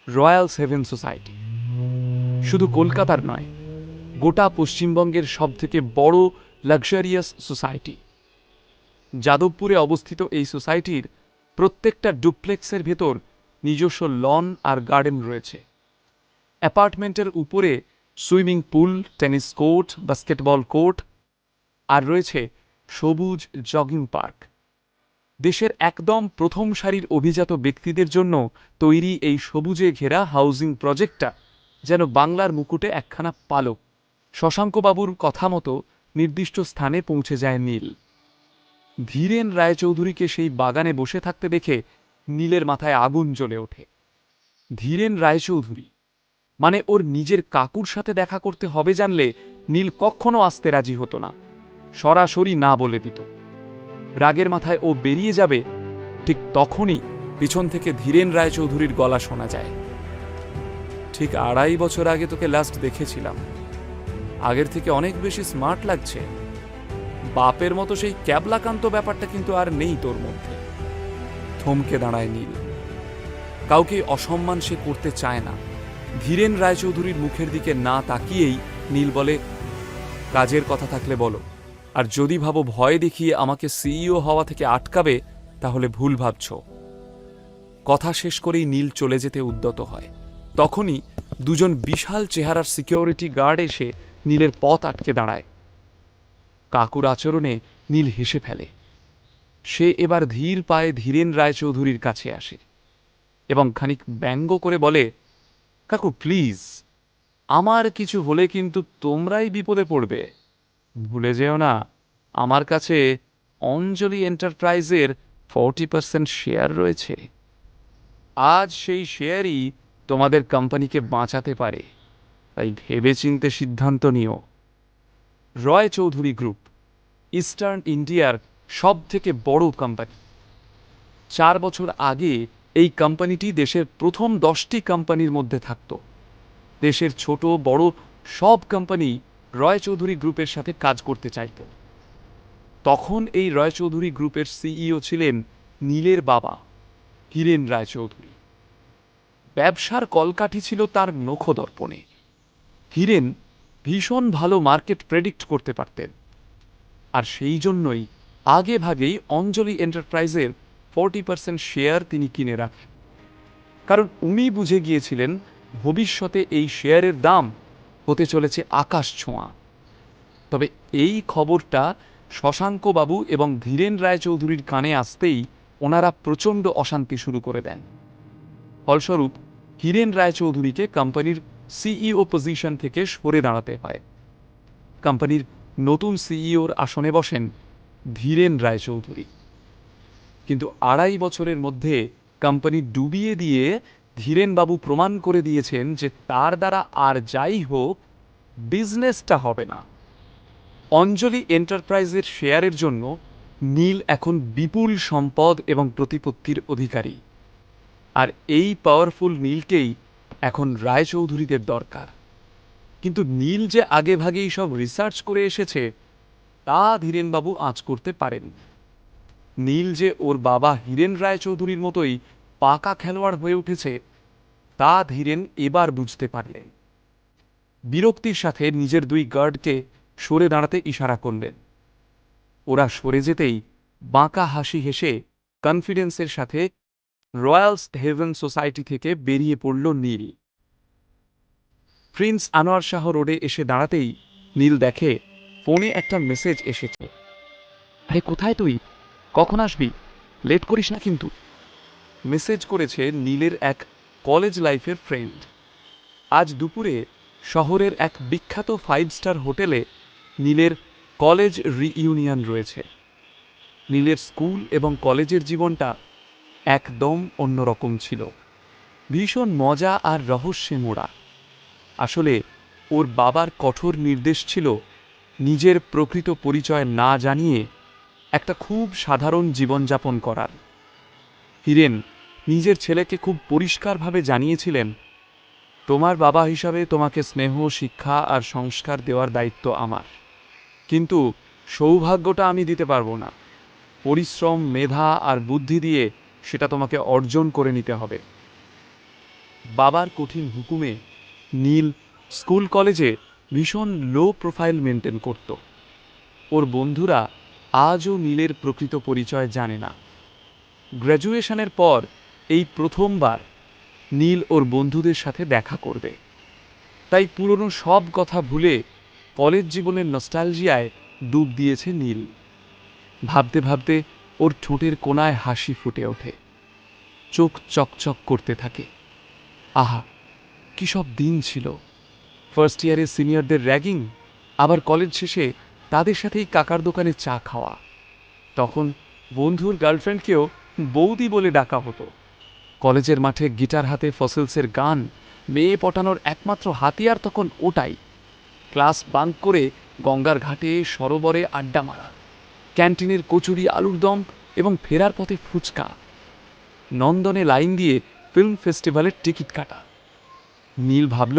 রয়্যাল সেভেন সোসাইটি শুধু কলকাতার নয়, গোটা পশ্চিমবঙ্গের সবথেকে বড় লাক্সারিয়াস সোসাইটি। যাদবপুরে অবস্থিত এই সোসাইটির প্রত্যেকটা ডুপ্লেক্সের ভেতর নিজস্ব লন আর গার্ডেন রয়েছে। অ্যাপার্টমেন্টের উপরে swimming pool, tennis court, basketball court, আর রয়েছে সবুজ জগিং পার্ক। দেশের একদম প্রথম সারির অভিজাত ব্যক্তিদের জন্য তৈরি এই সবুজে ঘেরা হাউজিং প্রজেক্টটা যেন বাংলার মুকুটে একখানা পালক। শশাঙ্কবাবুর কথা মতো নির্দিষ্ট স্থানে পৌঁছে যায় নীল। ধীরেন রায়চৌধুরীকে সেই বাগানে বসে থাকতে দেখে নীলের মাথায় আগুন জ্বলে ওঠে। ধীরেন রায়চৌধুরী মানে ওর নিজের কাকুর সাথে দেখা করতে হবে জানলে নীল কখনো আসতে রাজি হতো না, সরাসরি না বলে দিত। রাগের মাথায় ও বেরিয়ে যাবে, ঠিক তখনই পিছন থেকে ধীরেন রায়চৌধুরীর গলা শোনা যায়, ঠিক 2.5 বছর আগে তোকে লাস্ট দেখেছিলাম, আগের থেকে অনেক বেশি স্মার্ট লাগছে। বাপের মতো সেই ক্যাবলাকান্ত ব্যাপারটা কিন্তু আর নেই তোর মধ্যে। থমকে দাঁড়ায় নীল। কাউকে অসম্মান সে করতে চায় না। ধীরেন রায়চৌধুরীর মুখের দিকে না তাকিয়েই নীল বলে, কাজের কথা থাকলে বলো, আর যদি ভাবো ভয় দেখিয়ে আমাকে সিইও হওয়া থেকে আটকাবে তাহলে ভুল ভাবছ। কথা শেষ করেই নীল চলে যেতে উদ্যত হয়। তখনই দুজন বিশাল চেহারার সিকিউরিটি গার্ড এসে নীলের পথ আটকে দাঁড়ায়। কাকুর আচরণে নীল হেসে ফেলে। সে এবার ধীর পায়ে ধীরেন রায়চৌধুরীর কাছে আসে এবং খানিক ব্যঙ্গ করে বলে, কাকু প্লিজ, আমার কিছু হলে কিন্তু তোমরাই বিপদে পড়বে। ভুলে যেও না, আমার কাছে অঞ্জলি এন্টারপ্রাইজের 40% শেয়ার রয়েছে। আজ সেই শেয়ারই তোমাদের কোম্পানিকে বাঁচাতে পারে, তাই ভেবেচিন্তে সিদ্ধান্ত নিও। রয় চৌধুরী গ্রুপ ইস্টার্ন ইন্ডিয়ার সবথেকে বড় কোম্পানি। 4 বছর আগে এই কোম্পানিটি দেশের প্রথম 10টি কোম্পানির মধ্যে থাকত। দেশের ছোট বড় সব কোম্পানি রয় চৌধুরী গ্রুপের সাথে কাজ করতে চাইত। তখন এই রয় চৌধুরী গ্রুপের সিইও ছিলেন নীলের বাবা হীরেন রায়চৌধুরী। ব্যবসার কলকাঠি ছিল তার নখদর্পণে। হীরেন ভীষণ ভালো মার্কেট প্রেডিক্ট করতে পারতেন, আর সেই জন্যই আগে ভাগেই অঞ্জলি এন্টারপ্রাইজের 40% শেয়ার তিনি কিনে রাখেন। কারণ উনি বুঝে গিয়েছিলেন ভবিষ্যতে এই শেয়ারের দাম হতে চলেছে আকাশ ছোঁয়া। তবে এই খবরটা শশাঙ্কবাবু এবং ধীরেন রায়চৌধুরীর কানে আসতেই ওনারা প্রচণ্ড অশান্তি শুরু করে দেন। ফলস্বরূপ হীরেন রায়চৌধুরীকে কোম্পানির সিইও পজিশন থেকে সরে দাঁড়াতে হয়। কোম্পানির নতুন সিইওর আসনে বসেন ধীরেন রায়চৌধুরী। কিন্তু 2.5 বছরের মধ্যে কোম্পানি ডুবিয়ে দিয়ে ধীরেনবাবু প্রমাণ করে দিয়েছেন যে তার দ্বারা আর যাই হোক বিজনেসটা হবে না। অঞ্জলি এন্টারপ্রাইজের শেয়ারের জন্য নীল এখন বিপুল সম্পদ এবং প্রতিপত্তির অধিকারী, আর এই পাওয়ারফুল নীলকেই এখন রায়চৌধুরীদের দরকার। কিন্তু নীল যে আগে ভাগেই সব রিসার্চ করে এসেছে তা ধীরেনবাবু আঁচ করতে পারেন। নীল যে ওর বাবা হীরেন রায়চৌধুরীর মতোই পাকা খেলোয়াড় হয়ে উঠেছে তা ধীরেন এবার বুঝতে পারলেন। বিরক্তির সাথে নিজের 2 গার্ডকে সরে দাঁড়াতে ইশারা করলেন। ওরা সরে যেতেই বাঁকা হাসি হেসে কনফিডেন্সের সাথে রয়্যালস হেভেন সোসাইটি থেকে বেরিয়ে পড়ল নীল। প্রিন্স আনোয়ার শাহ রোডে এসে দাঁড়াতেই নীল দেখে ফোনে একটা মেসেজ এসেছে। আরে কোথায় তুই, কখন আসবি, লেট করিস না কিন্তু। মেসেজ করেছে নীলের এক কলেজ লাইফের ফ্রেন্ড। আজ দুপুরে শহরের এক বিখ্যাত 5 স্টার হোটেলে নীলের কলেজ রিইউনিয়ন রয়েছে। নীলের স্কুল এবং কলেজের জীবনটা একদম অন্যরকম ছিল, ভীষণ মজা আর রহস্যে মোড়া। আসলে ওর বাবার কঠোর নির্দেশ ছিল নিজের প্রকৃত পরিচয় না জানিয়ে একটা খুব সাধারণ জীবনযাপন করার। হীরেন নিজের ছেলেকে খুব পরিষ্কারভাবে জানিয়েছিলেন, তোমার বাবা হিসাবে তোমাকে স্নেহ, শিক্ষা আর সংস্কার দেওয়ার দায়িত্ব আমার, কিন্তু সৌভাগ্যটা আমি দিতে পারবো না। পরিশ্রম, মেধা আর বুদ্ধি দিয়ে সেটা তোমাকে অর্জন করে নিতে হবে। বাবার কঠিন হুকুমে নীল স্কুল কলেজে ভীষণ লো প্রোফাইল মেনটেন করত। ওর বন্ধুরা আজও নীলের প্রকৃত পরিচয় জানে না। গ্র্যাজুয়েশনের পর এই প্রথমবার নীল ওর বন্ধুদের সাথে দেখা করবে, তাই পুরনো সব কথা ভুলে কলেজ জীবনের নস্টালজিয়ায় ডুব দিয়েছে নীল। ভাবতে ভাবতে ওর ঠোঁটের কোণায় হাসি ফুটে ওঠে, চোখ চকচক করতে থাকে। আহা, কী সব দিন ছিল! ফার্স্ট ইয়ারের সিনিয়রদের র্যাগিং, আবার কলেজ শেষে তাদের সাথেই কাকার দোকানে চা খাওয়া। তখন বন্ধুর গার্লফ্রেন্ডকেও বৌদি বলে ডাকা হতো। কলেজের মাঠে গিটার হাতে ফসলসের গান, মেয়ে পটানোর একমাত্র হাতিয়ার তখন ওটাই। ক্লাস বাঙ্ক করে গঙ্গার ঘাটে সরোবরে আড্ডা মারা, ক্যান্টিনের কচুরি, আলুর দম এবং ফেরার পথে ফুচকা, নন্দনে লাইন দিয়ে ফিল্ম ফেস্টিভ্যালের টিকিট কাটা। নীল ভাবল,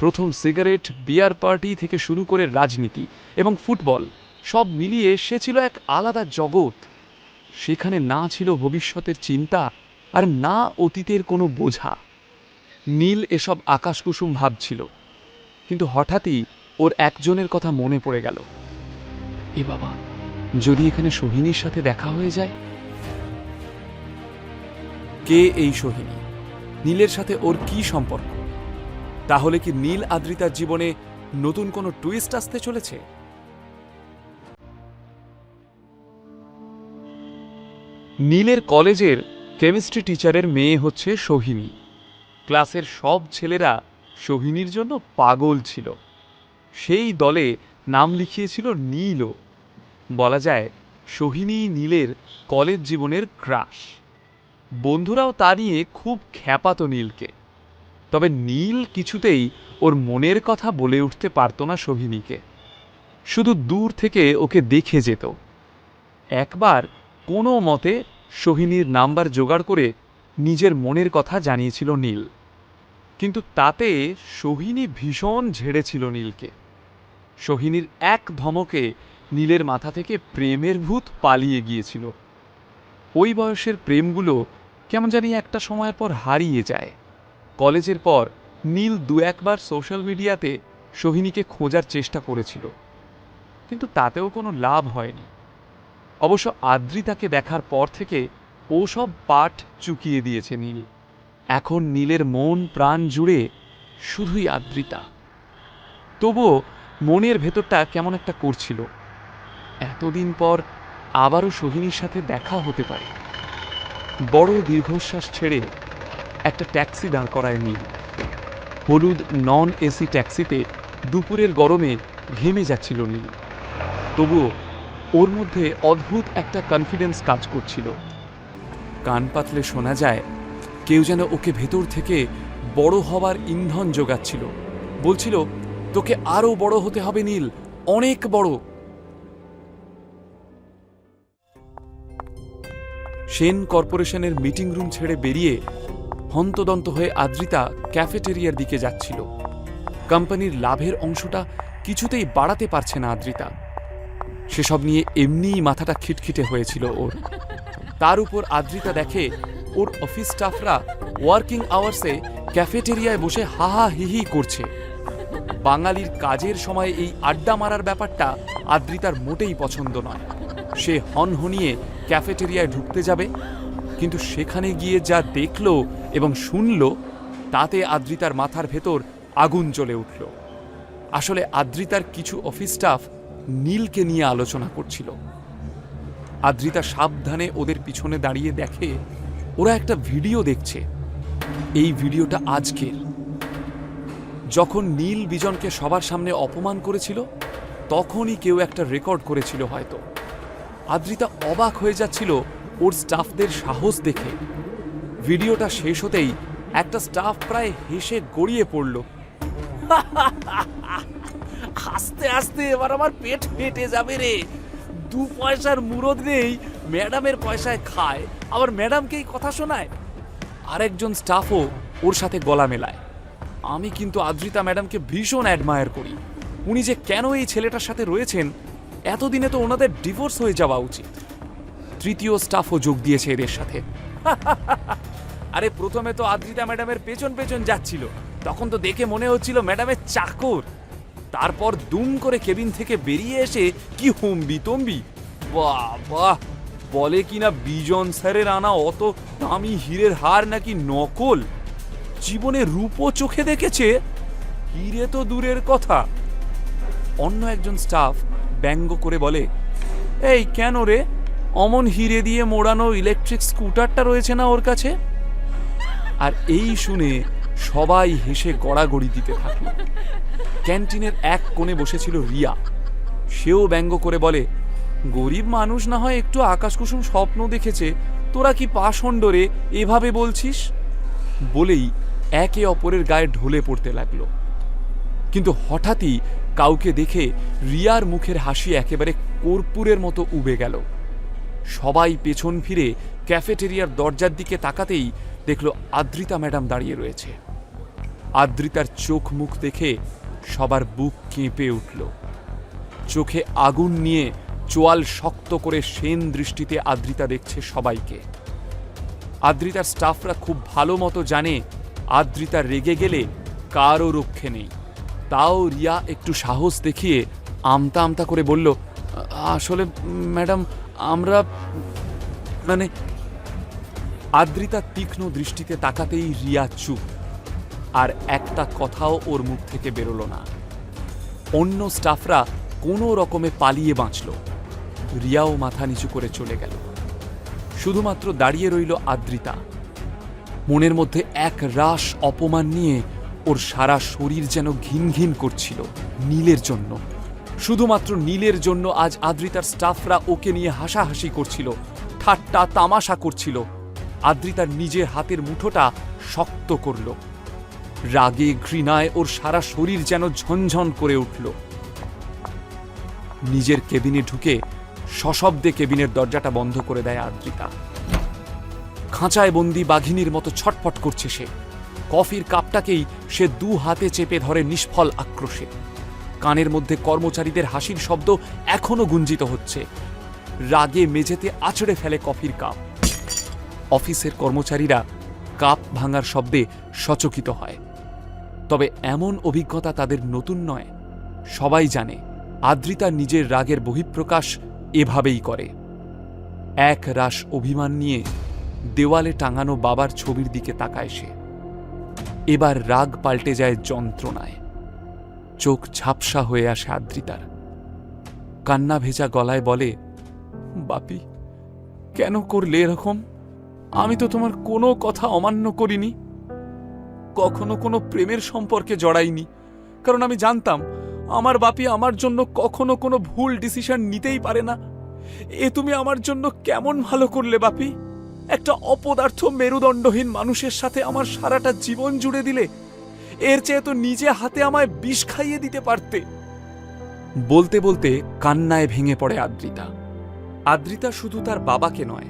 প্রথম সিগারেট, বিয়ার পার্টি থেকে শুরু করে রাজনীতি এবং ফুটবল সব মিলিয়ে সে ছিল এক আলাদা জগৎ। সেখানে না ছিল ভবিষ্যতের চিন্তা আর না অতীতের কোনো বোঝা। নীল এসব আকাশকুসুম ভাবছিল, কিন্তু হঠাৎই ওর একজনের কথা মনে পড়ে গেল। এ বাবা, যদি এখানে সোহিনীর সাথে দেখা হয়ে যায়? কে এই সোহিনী? নীলের সাথে ওর কি সম্পর্ক? তাহলে কি নীল আদ্রিতার জীবনে নতুন কোনো টুইস্ট আসতে চলেছে? নীলের কলেজের কেমিস্ট্রি টিচারের মেয়ে হচ্ছে সোহিনী। ক্লাসের সব ছেলেরা সোহিনীর জন্য পাগল ছিল। সেই দলে নাম লিখিয়েছিল নীলও। বলা যায় সোহিনী নীলের কলেজ জীবনের ক্রাশ। বন্ধুরাও তা নিয়ে খুব খ্যাপাতো নীলকে। তবে নীল কিছুতেই ওর মনের কথা বলে উঠতে পারত না সোহিনীকে, শুধু দূর থেকে ওকে দেখে যেত। একবার কোনো মতে সোহিনীর নাম্বার জোগাড় করে নিজের মনের কথা জানিয়েছিল নীল, কিন্তু তাতে সোহিনী ভীষণ ঝেড়েছিল নীলকে। সোহিনীর এক ধমকে নীলের মাথা থেকে প্রেমের ভূত পালিয়ে গিয়েছিল। ওই বয়সের প্রেমগুলো কেমন জানি একটা সময়ের পর হারিয়ে যায়। কলেজের পর নীল দু একবার সোশ্যাল মিডিয়াতে সোহিনীকে খোঁজার চেষ্টা করেছিল, কিন্তু তাতেও কোনো লাভ হয়নি। অবশ্য আদ্রিতাকে দেখার পর থেকে ও সব পাঠ চুকিয়ে দিয়েছে নীল। এখন নীলের মন প্রাণ জুড়ে শুধুই আদ্রিতা। তবুও মনের ভেতরটা কেমন একটা করছিল, এতদিন পর আবারও সোহিনীর সাথে দেখা হতে পারে। বড় দীর্ঘশ্বাস ছেড়ে একটা ট্যাক্সি দাঁড় করায় নীল। হলুদ নন এসি ট্যাক্সিতে দুপুরের গরমে ঘেমে যাচ্ছিল নীল। তবুও ওর মধ্যে অদ্ভুত একটা কনফিডেন্স কাজ করছিল। কান পাতলে শোনা যায় কেউ যেন ওকে ভেতর থেকে বড় হবার ইন্ধন যোগাচ্ছিল, বলছিল তোকে আরো বড় হতে হবে নীল, অনেক বড়। সেন কর্পোরেশনের মিটিং রুম ছেড়ে বেরিয়ে হন্তদন্ত হয়ে আদ্রিতা ক্যাফেটেরিয়ার দিকে যাচ্ছিল। কোম্পানির লাভের অংশটা কিছুতেই বাড়াতে পারছে না আদ্রিতা। সেসব নিয়ে এমনিই মাথাটা খিটখিটে হয়েছিল ওর। তার উপর আদ্রিতা দেখে ওর অফিস স্টাফরা ওয়ার্কিং আওয়ার্সে ক্যাফেটেরিয়ায় বসে হাহা হিহি করছে। বাঙালির কাজের সময় এই আড্ডা মারার ব্যাপারটা আদ্রিতার মোটেই পছন্দ নয়। সে হনহনিয়ে ক্যাফেটেরিয়ায় ঢুকতে যাবে, কিন্তু সেখানে গিয়ে যা দেখল এবং শুনল তাতে আদ্রিতার মাথার ভেতর আগুন জ্বলে উঠল। আসলে আদ্রিতার কিছু অফিস স্টাফ নীলকে নিয়ে আলোচনা করছিল। আদ্রিতা সাবধানে ওদের পিছনে দাঁড়িয়ে দেখে ওরা একটা ভিডিও দেখছে। এই ভিডিওটা আজকের, যখন নীল বিজনকে সবার সামনে অপমান করেছিল তখনই কেউ একটা রেকর্ড করেছিল হয়তো। আদ্রিতা অবাক হয়ে যাচ্ছিল ওর স্টাফদের সাহস দেখে। ভিডিওটা শেষ হতেই একটা স্টাফ প্রায় হেসে গড়িয়ে পড়ল। হাসতে হাসতে এবার আমার পেট ফেটে যাবে রে, 2 পয়সার মুরদ নেই, ম্যাডামের পয়সায় খায়, আবার ম্যাডামকেই কথা শোনায়। আরেকজন স্টাফও ওর সাথে গলা মেলায়। আমি কিন্তু আদ্রিতা ম্যাডামকে ভীষণ অ্যাডমায়ার করি। উনি যে কেন এই ছেলেটার সাথে রয়েছেন, এতদিনে তো ওনাদের ডিভোর্স হয়ে যাওয়া উচিত। তৃতীয় স্টাফও যোগ দিয়েছে এদের সাথে। আরে প্রথমে তো আদ্রিতা ম্যাডামের পেছন পেছন যাচ্ছিল, তখন তো দেখে মনে হচ্ছিল ম্যাডামের চাকর। তারপর দুম করে কেবিন থেকে বেরিয়ে এসে কি হুম্বি তম্বি, বাহ, বলে কিনা বিজন স্যারের আনা অত দামি হীরের হার নাকি নকল। জীবনে রূপো চোখে দেখেছে, হীরে তো দূরের কথা। অন্য একজন স্টাফ ব্যঙ্গ করে বলে, এই কেন রে, অমন হিরে দিয়ে মোড়ানো ইলেকট্রিক স্কুটারটা রয়েছে না ওর কাছে? আর এই শুনে সবাই হেসে গড়াগড়ি দিতে থাকলো। ক্যান্টিনের এক কোণে বসেছিল রিয়া। সেও ব্যঙ্গ করে বলে, গরিব মানুষ না হয় একটু আকাশকুসুম স্বপ্ন দেখেছে, তোরা কি পাষণ্ড রে, এভাবে বলছিস? বলেই একে অপরের গায়ে ঢলে পড়তে লাগলো। কিন্তু হঠাৎই কাউকে দেখে রিয়ার মুখের হাসি একেবারে কর্পূরের মতো উবে গেল। সবাই পেছন ফিরে ক্যাফেটেরিয়ার দরজার দিকে তাকাতেই দেখল আদ্রিতা ম্যাডাম দাঁড়িয়ে রয়েছে। আদ্রিতার চোখ মুখ দেখে সবার বুক কেঁপে উঠল। চোখে আগুন নিয়ে চোয়াল শক্ত করে সেন দৃষ্টিতে আদ্রিতা দেখছে সবাইকে। আদ্রিতার স্টাফরা খুব ভালো মতো জানে আদ্রিতা রেগে গেলে কারও রক্ষে নেই। তাও রিয়া একটু সাহস দেখিয়ে আমতা আমতা করে বলল, আসলে ম্যাডাম আমরা মানে। আদ্রিতা তীক্ষ্ণ দৃষ্টিতে তাকাতেই রিয়া চুপ, আর একটা কথাও ওর মুখ থেকে বেরোল না। অন্য স্টাফরা কোনো রকমে পালিয়ে বাঁচল। রিয়াও মাথা নিচু করে চলে গেল। শুধুমাত্র দাঁড়িয়ে রইল আদ্রিতা। মনের মধ্যে এক রাশ অপমান নিয়ে ওর সারা শরীর যেন ঘিন ঘিন করছিল। নীলের জন্য, শুধুমাত্র নীলের জন্য আজ আদ্রিতার স্টাফরা ওকে নিয়ে হাসাহাসি করছিল, ঠাট্টা তামাশা করছিল। আদ্রিতার নিজের হাতের মুঠোটা শক্ত করল। রাগে ঘৃণায় ওর সারা শরীর যেন ঝনঝন করে উঠল। নিজের কেবিনে ঢুকে সশব্দে কেবিনের দরজাটা বন্ধ করে দেয় আদ্রিতা। খাঁচায় বন্দি বাঘিনীর মতো ছটফট করছে সে। কফির কাপটাকেই সে দু হাতে চেপে ধরে নিষ্ফল আক্রোশে। কানের মধ্যে কর্মচারীদের হাসির শব্দ এখনো গুঞ্জিত হচ্ছে। রাগে মেঝেতে আছড়ে ফেলে কফির কাপ। অফিসের কর্মচারীরা কাপ ভাঙার শব্দে সচকিত হয়। তবে এমন অভিজ্ঞতা তাদের নতুন নয়। সবাই জানে আদ্রিতা নিজের রাগের বহিঃপ্রকাশ এভাবেই করে। এক রাশ অভিমান নিয়ে দেওয়ালে টাঙানো বাবার ছবির দিকে তাকায় সে। এবার রাগ পাল্টে যায় যন্ত্রণায়। চোখ ঝাপসা হয়ে আসে আদ্রিতার। কান্না ভেজা গলায় বলে, বাপি, কেন করলে এরকম? আমি তো তোমার কোনো কথা অমান্য করিনি, কখনো কোনো প্রেমের সম্পর্কে জড়াইনি, কারণ আমি জানতাম আমার বাপি আমার জন্য কখনো কোনো ভুল ডিসিশন নিতেই পারে না। এ তুমি আমার জন্য কেমন ভালো করলে বাপি? একটা অপদার্থ মেরুদণ্ডহীন মানুষের সাথে আমার সারাটা জীবন জুড়ে দিলে। এর চেয়ে তো নিজে হাতে আমায় বিষ খাইয়ে দিতে পারতে। বলতে বলতে কান্নায় ভেঙে পড়ে আদ্রিতা। আদ্রিতা শুধু তার বাবাকে নয়,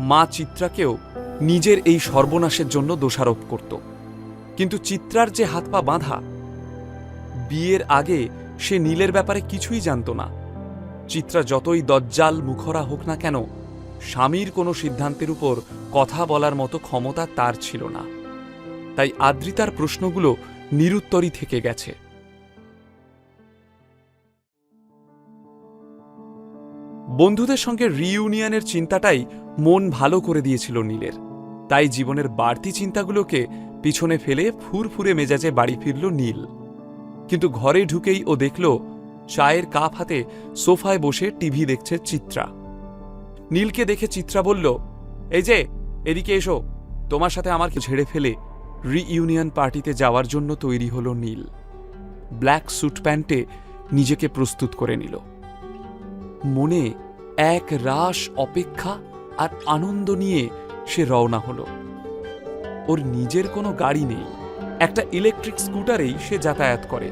মা চিত্রাকেও নিজের এই সর্বনাশের জন্য দোষারোপ করত। কিন্তু চিত্রার যে হাত পা বাঁধা, বিয়ের আগে সে নীলের ব্যাপারে কিছুই জানত না। চিত্রা যতই দজ্জাল মুখরা হোক না কেন, স্বামীর কোনো সিদ্ধান্তের উপর কথা বলার মতো ক্ষমতা তার ছিল না। তাই আদ্রিতার প্রশ্নগুলো নিরুত্তরই থেকে গেছে। বন্ধুদের সঙ্গে রিইউনিয়নের চিন্তাটাই মন ভালো করে দিয়েছিল নীলের। তাই জীবনের বাড়তি চিন্তাগুলোকে পিছনে ফেলে ফুরফুরে মেজাজে বাড়ি ফিরল নীল। কিন্তু ঘরে ঢুকেই ও দেখল চায়ের কাপ হাতে সোফায় বসে টিভি দেখছে চিত্রা। নীলকে দেখে চিত্রা বলল, এই যে, এদিকে এসো, তোমার সাথে আমার ঝেড়ে ফেলে রিইউনিয়ন পার্টিতে যাওয়ার জন্য তৈরি হলো নীল। ব্ল্যাক স্যুট প্যান্টে নিজেকে প্রস্তুত করে নিল। মনে এক রাশ অপেক্ষা আর আনন্দ নিয়ে সে রওনা হলো। ওর নিজের কোনো গাড়ি নেই, একটা ইলেকট্রিক স্কুটারেই সে যাতায়াত করে।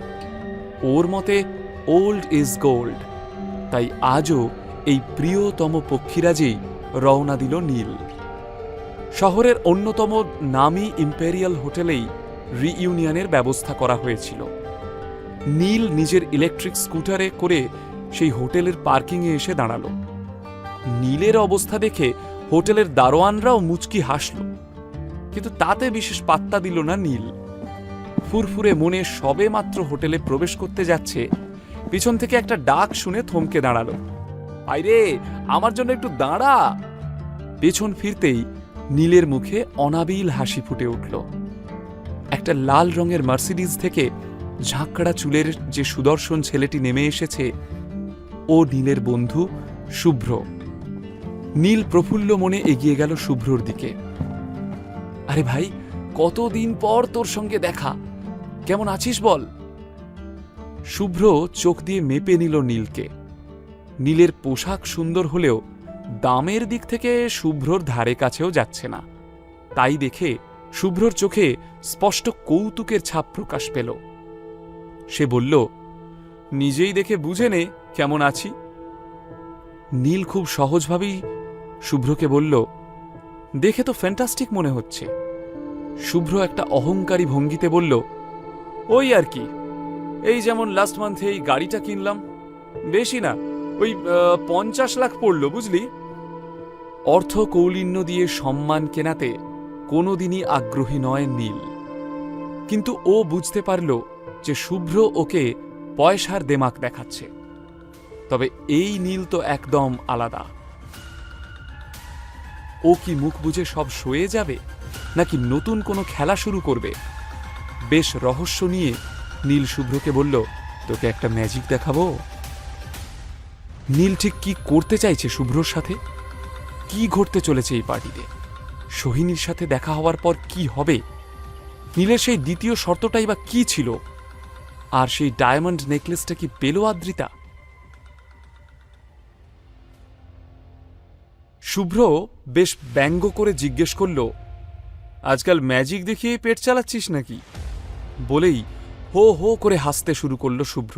ওর মতে ওল্ড ইজ গোল্ড। তাই আজও এই প্রিয়তম পক্ষীরাজেই রওনা দিল নীল। শহরের অন্যতম নামী ইম্পেরিয়াল হোটেলেই রিইউনিয়নের ব্যবস্থা করা হয়েছিল। নীল নিজের ইলেকট্রিক স্কুটারে করে সেই হোটেলের পার্কিংয়ে এসে দাঁড়াল। নীলের অবস্থা দেখে হোটেলের দারোয়ানরাও মুচকি হাসল, কিন্তু তাতে বিশেষ পাত্তা দিল না নীল। ফুরফুরে মনে সবে মাত্র হোটেলে প্রবেশ করতে যাচ্ছে, পিছন থেকে একটা ডাক শুনে থমকে দাঁড়ালো। আইরে, আমার জন্য একটু দাঁড়া। পেছন ফিরতেই নীলের মুখে অনাবিল হাসি ফুটে উঠল। একটা লাল রঙের মার্সিডিজ থেকে ঝাঁকড়া চুলের যে সুদর্শন ছেলেটি নেমে এসেছে, ও নীলের বন্ধু শুভ্র। নীল প্রফুল্ল মনে এগিয়ে গেল শুভ্রর দিকে। আরে ভাই, কতদিন পর তোর সঙ্গে দেখা, কেমন আছিস বল? শুভ্র চোখ দিয়ে মেপে নিল নীলকে। নীলের পোশাক সুন্দর হলেও দামের দিক থেকে শুভ্রর ধারে কাছেও যাচ্ছে না। তাই দেখে শুভ্রর চোখে স্পষ্ট কৌতুকের ছাপ প্রকাশ পেল। সে বলল, নিজেই দেখে বুঝে নে কেমন আছি। নীল খুব সহজভাবেই শুভ্রকে বলল, দেখে তো ফ্যান্টাস্টিক মনে হচ্ছে। শুভ্র একটা অহংকারী ভঙ্গিতে বলল, ওই আর কি, এই যেমন লাস্ট মান্থে এই গাড়িটা কিনলাম, বেশি না, ওই 50 লাখ পড়ল, বুঝলি। অর্থ কৌলিন্য দিয়ে সম্মান কেনাতে কোনোদিনই আগ্রহী নয় নীল। কিন্তু ও বুঝতে পারল যে শুভ্র ওকে পয়সার দেমাক দেখাচ্ছে। তবে এই নীল তো একদম আলাদা। ও কি মুখ বুঝে সব সয়ে যাবে, নাকি নতুন কোনো খেলা শুরু করবে? বেশ রহস্য নিয়ে নীল শুভ্রকে বলল, তোকে একটা ম্যাজিক দেখাবো। নীল ঠিক কি করতে চাইছে শুভ্রর সাথে? কি ঘটতে চলেছে এই পার্টিতে? সোহিনীর সাথে দেখা হওয়ার পর কি হবে? নীলের সেই দ্বিতীয় শর্তটাই বা কি ছিল? আর সেই ডায়মন্ড নেকলেসটা কি পেল আদ্রিতা? শুভ্র বেশ ব্যঙ্গ করে জিজ্ঞেস করল, আজকাল ম্যাজিক দেখিয়ে পেট চালাচ্ছিস নাকি? বলেই হো হো করে হাসতে শুরু করল শুভ্র।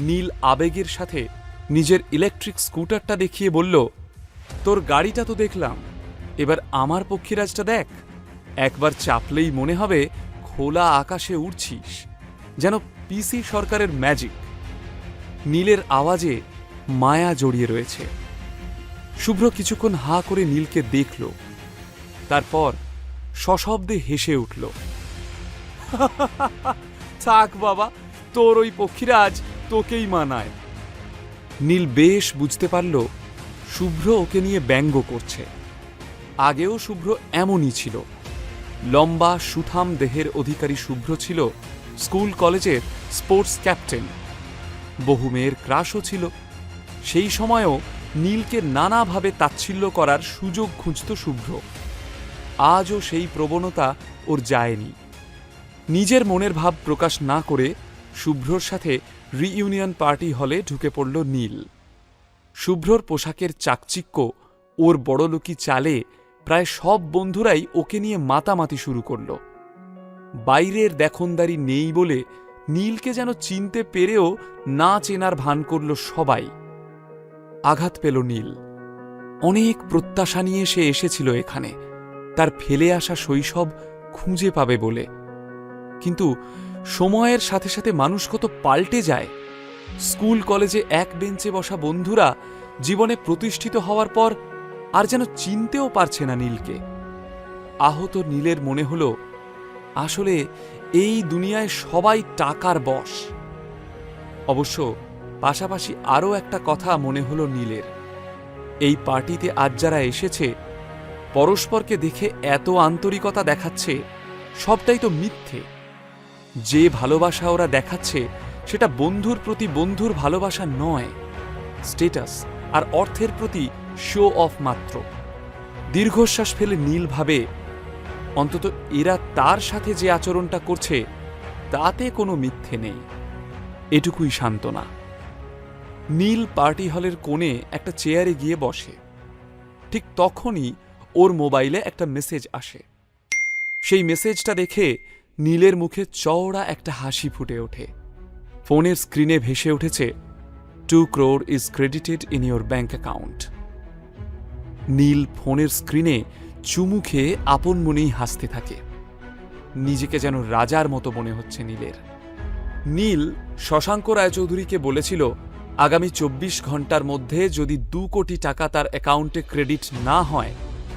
নীল আবেগের সাথে নিজের ইলেকট্রিক স্কুটারটা দেখিয়ে বলল, তোর গাড়িটা তো দেখলাম, এবার আমার পক্ষীরাজটা দেখ। একবার চাপলেই মনে হবে খোলা আকাশে উড়ছিস, যেন পিসি সরকারের ম্যাজিক। নীলের আওয়াজে মায়া জড়িয়ে রয়েছে। শুভ্র কিছুক্ষণ হা করে নীলকে দেখল, তারপর সশব্দে হেসে উঠল। থাক বাবা, তোর ওই পক্ষীরাজ তোকেই মানায়। নীল বেশ বুঝতে পারল শুভ্র ওকে নিয়ে ব্যঙ্গ করছে। আগেও শুভ্র এমনই ছিল। লম্বা সুঠাম দেহের অধিকারী শুভ্র ছিল স্কুল কলেজের স্পোর্টস ক্যাপ্টেন। বহু মেয়ের ক্রাশও ছিল। সেই সময়েও নীলকে নানাভাবে তাচ্ছিল্য করার সুযোগ খুঁজত শুভ্র। আজও সেই প্রবণতা ওর যায়নি। নিজের মনের ভাব প্রকাশ না করে শুভ্রর সাথে রিইউনিয়ন পার্টি হলে ঢুকে পড়ল নীল। শুভ্রর পোশাকের চাকচিক্য, ওর বড়লোকি চালে প্রায় সব বন্ধুরাই ওকে নিয়ে মাতামাতি শুরু করল। বাইরের দেখনদারি নেই বলে নীলকে যেন চিনতে পেরেও না চেনার ভান করল সবাই। আঘাত পেল নীল। অনেক প্রত্যাশা নিয়ে সে এসেছিল এখানে, তার ফেলে আসা শৈশব খুঁজে পাবে বলে। কিন্তু সময়ের সাথে সাথে মানুষ কত পাল্টে যায়। স্কুল কলেজে এক বেঞ্চে বসা বন্ধুরা জীবনে প্রতিষ্ঠিত হওয়ার পর আর যেন চিনতেও পারছে না নীলকে। আহত নীলের মনে হল, আসলে এই দুনিয়ায় সবাই টাকার বশ। অবশ্য পাশাপাশি আরও একটা কথা মনে হল নীলের, এই পার্টিতে আজ যারা এসেছে পরস্পরকে দেখে এত আন্তরিকতা দেখাচ্ছে, সবটাই তো মিথ্যে। যে ভালোবাসা ওরা দেখাচ্ছে সেটা বন্ধুর প্রতি বন্ধুর ভালোবাসা নয়, স্টেটাস আর অর্থের প্রতি শো অফ মাত্র। দীর্ঘশ্বাস ফেলে নীল ভাবে, অন্তত এরা তার সাথে যে আচরণটা করছে তাতে কোনো মিথ্যে নেই। এটুকুই সান্ত্বনা। নীল পার্টি হলের কোণে একটা চেয়ারে গিয়ে বসে। ঠিক তখনই ওর মোবাইলে একটা মেসেজ আসে। সেই মেসেজটা দেখে নীলের মুখে চওড়া একটা হাসি ফুটে ওঠে। ফোনের স্ক্রিনে ভেসে উঠেছে, 2 crore is credited in your bank account। নীল ফোনের স্ক্রিনে চুমু খেয়ে আপন মনেই হাসতে থাকে। নিজেকে যেন রাজার মতো মনে হচ্ছে নীলের। নীল শশাঙ্ক রায়চৌধুরীকে বলেছিল, আগামী 24 ঘন্টার মধ্যে যদি 2 কোটি টাকা তার অ্যাকাউন্টে ক্রেডিট না হয়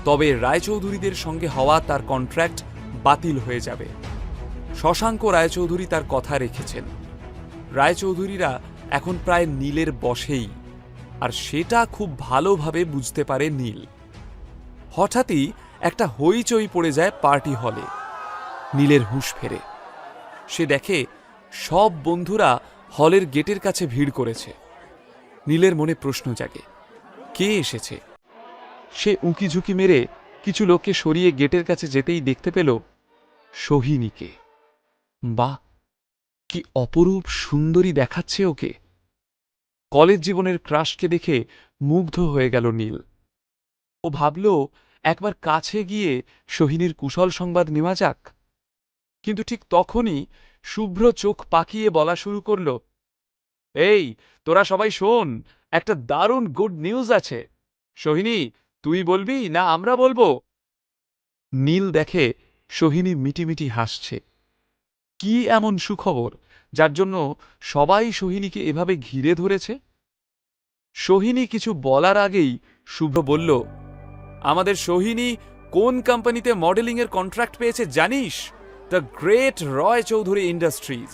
তবে রায়চৌধুরীদের সঙ্গে হওয়া তার কন্ট্রাক্ট বাতিল হয়ে যাবে। শশাঙ্ক রায়চৌধুরী তার কথা রেখেছেন। রায়চৌধুরীরা এখন প্রায় নীলের বশেই, আর সেটা খুব ভালোভাবে বুঝতে পারে নীল। হঠাৎই একটা হইচই পড়ে যায় পার্টি হলে। নীলের হুঁশ ফেরে। সে দেখে সব বন্ধুরা হলের গেটের কাছে ভিড় করেছে। নীলের মনে প্রশ্ন জাগে, কে এসেছে? সে উঁকি ঝুঁকি মেরে কিছু লোককে সরিয়ে গেটের কাছে যেতেই দেখতে পেল সোহিনীকে। বাহ, কি অপরূপ সুন্দরী দেখাচ্ছে ওকে! কলেজ জীবনের ক্রাশকে দেখে মুগ্ধ হয়ে গেল নীল। ও ভাবল একবার কাছে গিয়ে সোহিনীর কুশল সংবাদ নেওয়া যাক। কিন্তু ঠিক তখনই শুভ্র চোখ পাকিয়ে বলা শুরু করল, এই তোরা সবাই শোন, একটা দারুণ গুড নিউজ আছে। সোহিনী, তুই বলবি না আমরা বলবো? নীল দেখে সোহিনী মিটিমিটি হাসছে। কি এমন সুখবর যার জন্য সবাই সোহিনীকে এভাবে ঘিরে ধরেছে? সোহিনী কিছু বলার আগেই শুভ্র বলল, আমাদের সোহিনী কোন কোম্পানিতে মডেলিংয়ের কন্ট্রাক্ট পেয়েছে জানিস? The great Roy Chowdhury industries.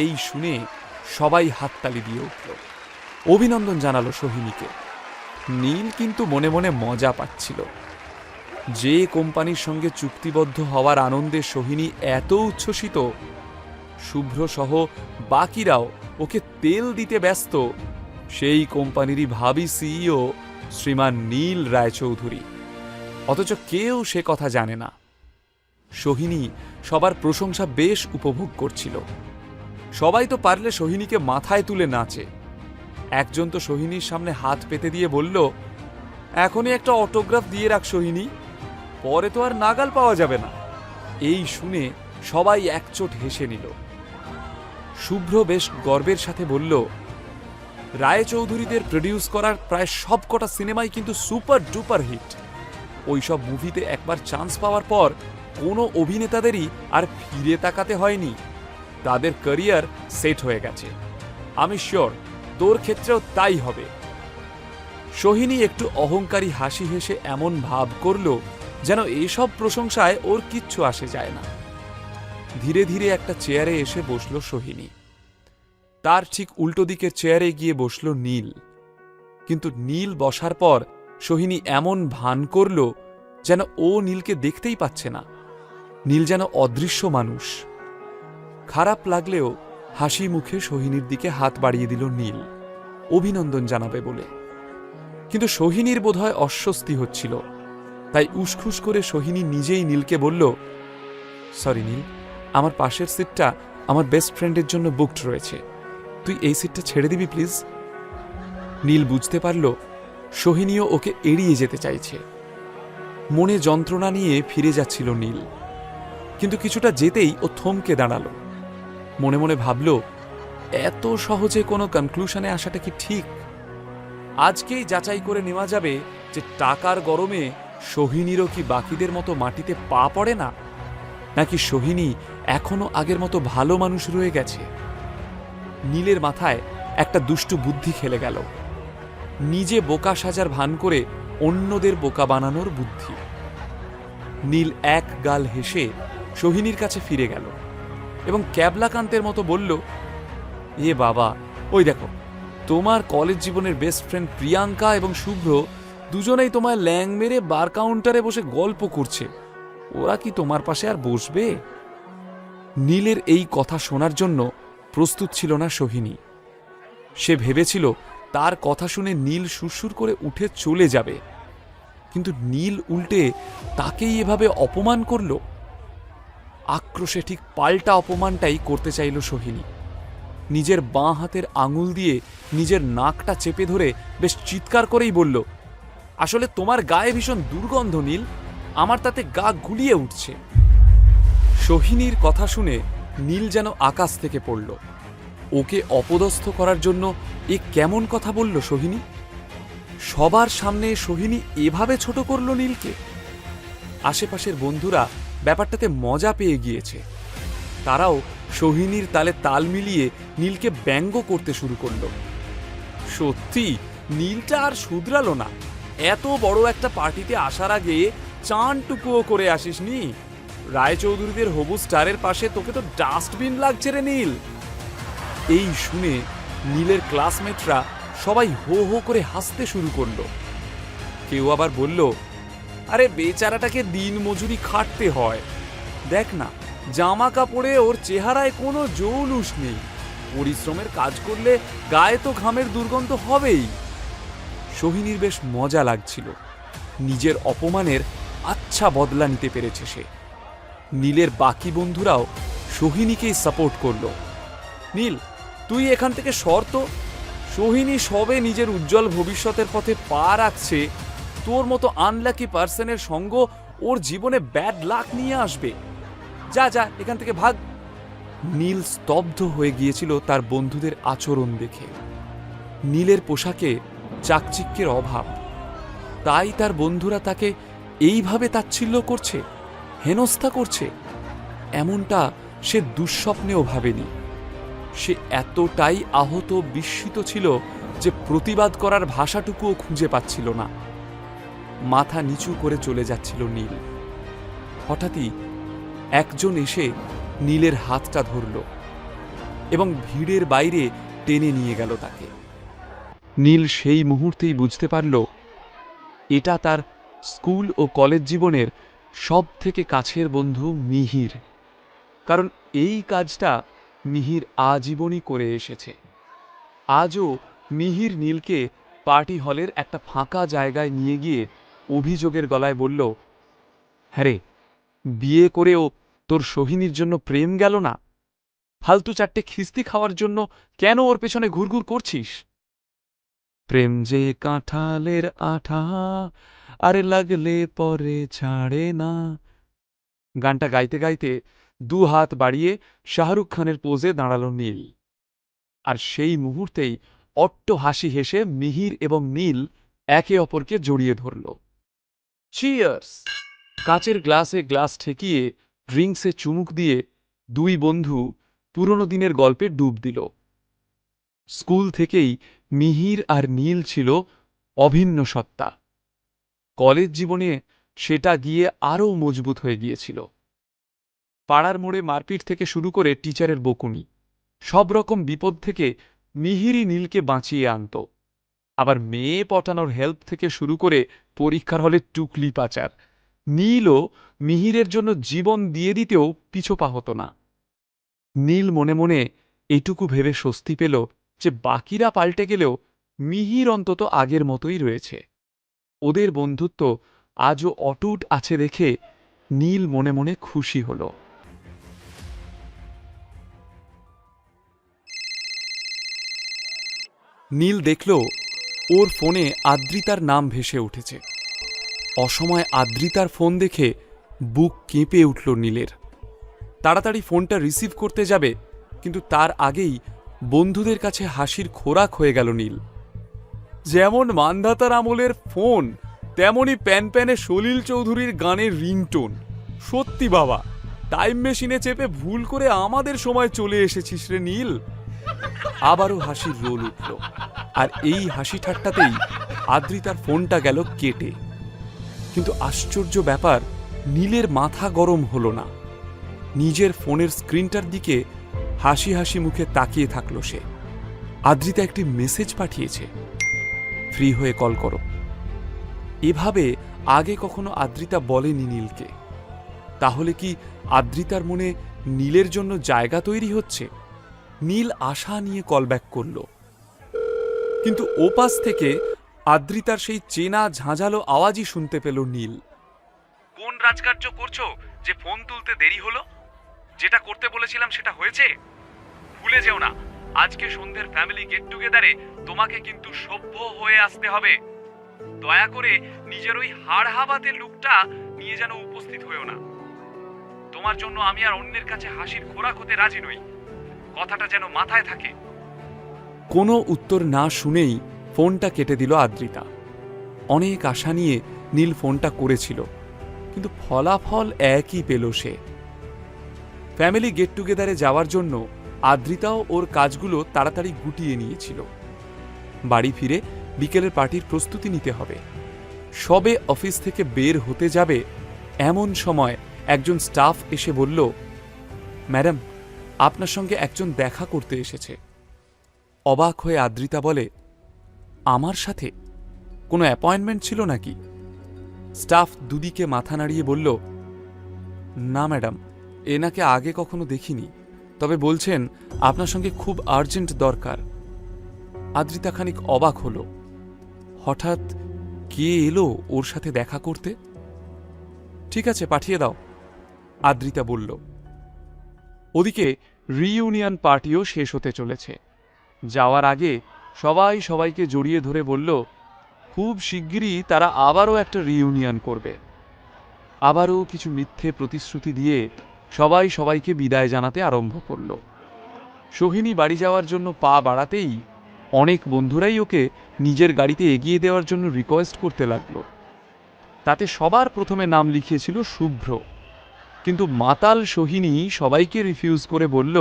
এই শুনে সবাই হাততালি দিয়ে উঠল, অভিনন্দন জানালো সোহিনীকে। নীল কিন্তু মনে মনে মজা পাচ্ছিল। যে কোম্পানির সঙ্গে চুক্তিবদ্ধ হওয়ার আনন্দে সোহিনী এত উচ্ছ্বসিত, শুভ্র সহ বাকিরাও ওকে তেল দিতে ব্যস্ত, সেই কোম্পানিরই ভাবি সিইও শ্রীমান নীল রায়চৌধুরী। অথচ কেউ সে কথা জানে না। সোহিনী সবার প্রশংসা বেশ উপভোগ করছিল। সবাই তো পারলে সোহিনীকে মাথায় তুলে নাচে। একজন তো সোহিনীর সামনে হাত পেতে দিয়ে বলল, এখনই একটা অটোগ্রাফ দিয়ে রাখ সোহিনী, পরে তো আর নাগাল পাওয়া যাবে না। এই শুনে সবাই একচোট হেসে নিল। শুভ্র বেশ গর্বের সাথে বলল, রায়চৌধুরীদের প্রডিউস করার প্রায় সবকটা সিনেমাই কিন্তু সুপার ডুপার হিট। ওইসব মুভিতে একবার চান্স পাওয়ার পর কোনো অভিনেতাদেরই আর ফিরে তাকাতে হয়নি। তাদের ক্যারিয়ার সেট হয়ে গেছে। আমি শিওর তোর ক্ষেত্রেও তাই হবে। সোহিনী একটু অহংকারী হাসি হেসে এমন ভাব করল যেন এইসব প্রশংসায় ওর কিচ্ছু আসে যায় না। ধীরে ধীরে একটা চেয়ারে এসে বসল সোহিনী। তার ঠিক উল্টো দিকের চেয়ারে গিয়ে বসল নীল। কিন্তু নীল বসার পর সোহিনী এমন ভান করল যেন ও নীলকে দেখতেই পাচ্ছে না। নীল যেন অদৃশ্য মানুষ। খারাপ লাগলেও হাসি মুখে সোহিনীর দিকে হাত বাড়িয়ে দিল নীল, অভিনন্দন জানাবে বলে। কিন্তু সোহিনীর বোধহয় অস্বস্তি হচ্ছিল, তাই উসখুস করে সোহিনী নিজেই নীলকে বলল, সরি নীল, আমার পাশের সিটটা আমার বেস্ট ফ্রেন্ডের জন্য বুকড রয়েছে, তুই এই সিটটা ছেড়ে দিবি প্লিজ। নীল বুঝতে পারল সোহিনীও ওকে এড়িয়ে যেতে চাইছে। মনে যন্ত্রণা নিয়ে ফিরে যাচ্ছিল নীল। কিন্তু কিছুটা যেতেই ও থমকে দাঁড়ালো। মনে মনে ভাবল, এত সহজে কোনো কনক্লুশনে আসাটা কি ঠিক? আজকেই যাচাই করে নেওয়া যাবে যে টাকার গরমে সোহিনীরও কি বাকিদের মতো মাটিতে পা পড়ে না, নাকি সোহিনী এখনো আগের মতো ভালো মানুষ রয়ে গেছে। নীলের মাথায় একটা দুষ্টু বুদ্ধি খেলে গেল। নিজে বোকা সাজার ভান করে অন্যদের বোকা বানানোর বুদ্ধি। নীল এক গাল হেসে সোহিনীর কাছে ফিরে গেল এবং ক্যাবলাকান্তের মতো বলল, এ বাবা, ওই দেখো, তোমার কলেজ জীবনের বেস্ট ফ্রেন্ড প্রিয়াঙ্কা এবং শুভ্র দুজনেই তোমার ল্যাং মেরে বার কাউন্টারে বসে গল্প করছে। ওরা কি তোমার পাশে আর বসবে? নীলের এই কথা শোনার জন্য প্রস্তুত ছিল না সোহিনী। সে ভেবেছিল তার কথা শুনে নীল সুরসুর করে উঠে চলে যাবে, কিন্তু নীল উল্টে তাকেই এভাবে অপমান করল। আক্রোশে ঠিক পাল্টা অপমানটাই করতে চাইল সোহিনী। নিজের বাঁ হাতের আঙুল দিয়ে নিজের নাকটা চেপে ধরে বেশ চিৎকার করেই বলল, আসলে তোমার গায়ে ভীষণ দুর্গন্ধ নীল, আমার তাতে গা গুলিয়ে উঠছে। সোহিনীর কথা শুনে নীল যেন আকাশ থেকে পড়ল। ওকে অপদস্থ করার জন্য এ কেমন কথা বলল সোহিনী? সবার সামনে সোহিনী এভাবে ছোট করল নীলকে। আশেপাশের বন্ধুরা ব্যাপারটাতে মজা পেয়ে গিয়েছে। তারাও সোহিনীর তালে তাল মিলিয়ে নীলকে ব্যঙ্গ করতে শুরু করল। সত্যি নীলটা আর শুধরালো না। এত বড় একটা পার্টিতে আসার আগে চানটুকুও করে আসিসনি? রায়চৌধুরীদের হবু স্টারের পাশে তোকে তো ডাস্টবিন লাগছে রে নীল। এই শুনে নীলের ক্লাসমেটরা সবাই হো হো করে হাসতে শুরু করল। কেউ আবার বলল, আরে বেচারাটাকে দিন মজুরি খাটতে হয়, দেখ না, জামা কাপড়ে ওর চেহারায় কোনো জৌলুস নেই। পরিশ্রমের কাজ করলে গায়ে তো ঘামের দুর্গন্ধ হবেই। সোহিনীর বেশ মজা লাগছিল। নিজের অপমানের আচ্ছা বদলা নিতে পেরেছে সে। নীলের বাকি বন্ধুরাও সোহিনীকেই সাপোর্ট করল। নীল, তুই এখান থেকে সর তো। সোহিনী সবে নিজের উজ্জ্বল ভবিষ্যতের পথে পা রাখছে, তোর মতো আনলাকি পার্সনের সঙ্গ ওর জীবনে ব্যাড লাক নিয়ে আসবে। যা যা, এখান থেকে ভাগ। নীল স্তব্ধ হয়ে গিয়েছিল তার বন্ধুদের আচরণ দেখে। নীলের পোশাকে চাকচিক্যের অভাব, তাই তার বন্ধুরা তাকে এইভাবে তাচ্ছিল্য করছে, হেনস্থা করছে, এমনটা সে দুঃস্বপ্নেও ভাবেনি। সে এতটাই আহত, বিস্মিত ছিল যে প্রতিবাদ করার ভাষাটুকুও খুঁজে পাচ্ছিল না। মাথা নিচু করে চলে যাচ্ছিল নীল। হঠাৎই একজন এসে নীলের হাতটা ধরল এবং ভিড়ের বাইরে টেনে নিয়ে গেল তাকে। নীল সেই মুহূর্তেই বুঝতে পারল এটা তার স্কুল ও কলেজ জীবনের সব থেকে কাছের বন্ধু মিহির। কারণ এই কাজটা মিহির আজীবনই করে এসেছে। আজও মিহির নীলকে পার্টি হলের একটা ফাঁকা জায়গায় নিয়ে গিয়ে অভিযোগের গলায় বলল, হ্যাঁ রে, বিয়ে করেও তোর সোহিনীর জন্য প্রেম গেল না? ফালতু চারটে খিস্তি খাওয়ার জন্য কেন ওর পেছনে ঘুরঘুর করছিস? প্রেম যে কাঁঠালের আঠা, আরে লাগলে পরে ছাড়ে না। গানটা গাইতে গাইতে 2 হাত বাড়িয়ে শাহরুখ খানের পোজে দাঁড়ালো নীল। আর সেই মুহূর্তেই অট্ট হাসি হেসে মিহির এবং নীল একে অপরকে জড়িয়ে ধরল। চিয়ার্স! কাচের গ্লাসে গ্লাস ঠেকিয়ে ড্রিঙ্কসে চুমুক দিয়ে 2 বন্ধু পুরনো দিনের গল্পে ডুব দিল। স্কুল থেকেই মিহির আর নীল ছিল অভিন্ন সত্তা। কলেজ জীবনে সেটা গিয়ে আরও মজবুত হয়ে গিয়েছিল। পাড়ার মোড়ে মারপিট থেকে শুরু করে টিচারের বকুনি, সব রকম বিপদ থেকে মিহিরই নীলকে বাঁচিয়ে আনত। আবার মেয়ে পটানোর হেল্প থেকে শুরু করে পরীক্ষার হলে টুকলি পাচার, নীলও মিহিরের জন্য জীবন দিয়ে দিতেও পিছপা হতো না। নীল মনে মনে এটুকু ভেবে স্বস্তি পেল যে বাকিরা পাল্টে গেলেও মিহির অন্তত আগের মতোই রয়েছে। ওদের বন্ধুত্ব আজও অটুট আছে দেখে নীল মনে মনে খুশি হল। নীল দেখল ওর ফোনে আদ্রিতার নাম ভেসে উঠেছে। অসময়ে আদ্রিতার ফোন দেখে বুক কেঁপে উঠল নীলের। তাড়াতাড়ি ফোনটা রিসিভ করতে যাবে, কিন্তু তার আগেই বন্ধুদের কাছে হাসির খোরাক হয়ে গেল নীল। যেমন মান্ধাতার আমলের ফোন, তেমনি প্যানপ্যানে সলিল চৌধুরীর গানের রিংটোন। সত্যি বাবা, টাইম মেশিনে চেপে ভুল করে আমাদের সময় চলে এসেছিস রে নীল। আবারও হাসির রোল উঠল, আর এই হাসি ঠাট্টাতেই আদ্রিতার ফোনটা গেল কেটে। কিন্তু আশ্চর্য ব্যাপার, নীলের মাথা গরম হলো না। নিজের ফোনের স্ক্রিনটার দিকে হাসি হাসি মুখে তাকিয়ে থাকল সে। আদ্রিতা একটি মেসেজ পাঠিয়েছে, ফ্রি হয়ে কল করো। এভাবে আগে কখনো আদ্রিতা বলেনি নীলকে। তাহলে কি আদ্রিতার মনে নীলের জন্য জায়গা তৈরি হচ্ছে? নীল আশা নিয়ে কলব্যাক করল, কিন্তু ওপাশ থেকে আদ্রিতার সেই চেনা ঝাঁঝালো আওয়াজই শুনতে পেল নীল। কোন রাজকার্য করছো যে ফোন তুলতে দেরি হলো? যেটা করতে বলেছিলাম সেটা হয়েছে? ভুলে যেও না, আজকে সন্ধ্যের ফ্যামিলি গেট টুগেদারে তোমাকে কিন্তু সভ্য হয়ে আসতে হবে। দয়া করে নিজের ওই হাড় হাবাতে লুকটা নিয়ে যেন উপস্থিত হয়েও না। তোমার জন্য আমি আর অন্যের কাছে হাসির খোরাক হতে রাজি নই, কথাটা যেন মাথায় থাকে। কোনো উত্তর না শুনেই ফোনটা কেটে দিল আদ্রিতা। অনেক আশা নিয়ে নীল ফোনটা করেছিল, কিন্তু ফলাফল একই পেল সে। ফ্যামিলি গেট টুগেদারে যাওয়ার জন্য আদ্রিতাও ওর কাজগুলো তাড়াতাড়ি গুটিয়ে নিয়েছিল। বাড়ি ফিরে বিকেলের পার্টির প্রস্তুতি নিতে হবে। সবে অফিস থেকে বের হতে যাবে এমন সময় একজন স্টাফ এসে বলল, ম্যাডাম, আপনার সঙ্গে একজন দেখা করতে এসেছে। অবাক হয়ে আদ্রিতা বলে, আমার সাথে? কোনো অ্যাপয়েন্টমেন্ট ছিল নাকি? স্টাফ দুদিকে মাথা নাড়িয়ে বলল, না ম্যাডাম, এনাকে আগে কখনো দেখিনি, তবে বলছেন আপনার সঙ্গে খুব আর্জেন্ট দরকার। আদ্রিতা খানিক অবাক হল। হঠাৎ কে এলো ওর সাথে দেখা করতে? ঠিক আছে, পাঠিয়ে দাও, আদ্রিতা বলল। ওদিকে রিইউনিয়ন পার্টিও শেষ হতে চলেছে। যাওয়ার আগে সবাই সবাইকে জড়িয়ে ধরে বলল, খুব শিগগিরই তারা আবারও একটা রিইউনিয়ন করবে। আবারও কিছু মিথ্যে প্রতিশ্রুতি দিয়ে সবাই সবাইকে বিদায় জানাতে আরম্ভ করল। সোহিনী বাড়ি যাওয়ার জন্য পা বাড়াতেই অনেক বন্ধুরাই ওকে নিজের গাড়িতে এগিয়ে দেওয়ার জন্য রিকোয়েস্ট করতে লাগলো। তাতে সবার প্রথমে নাম লিখিয়েছিল শুভ্র, কিন্তু মাতাল সোহিনী সবাইকে রিফিউজ করে বলল,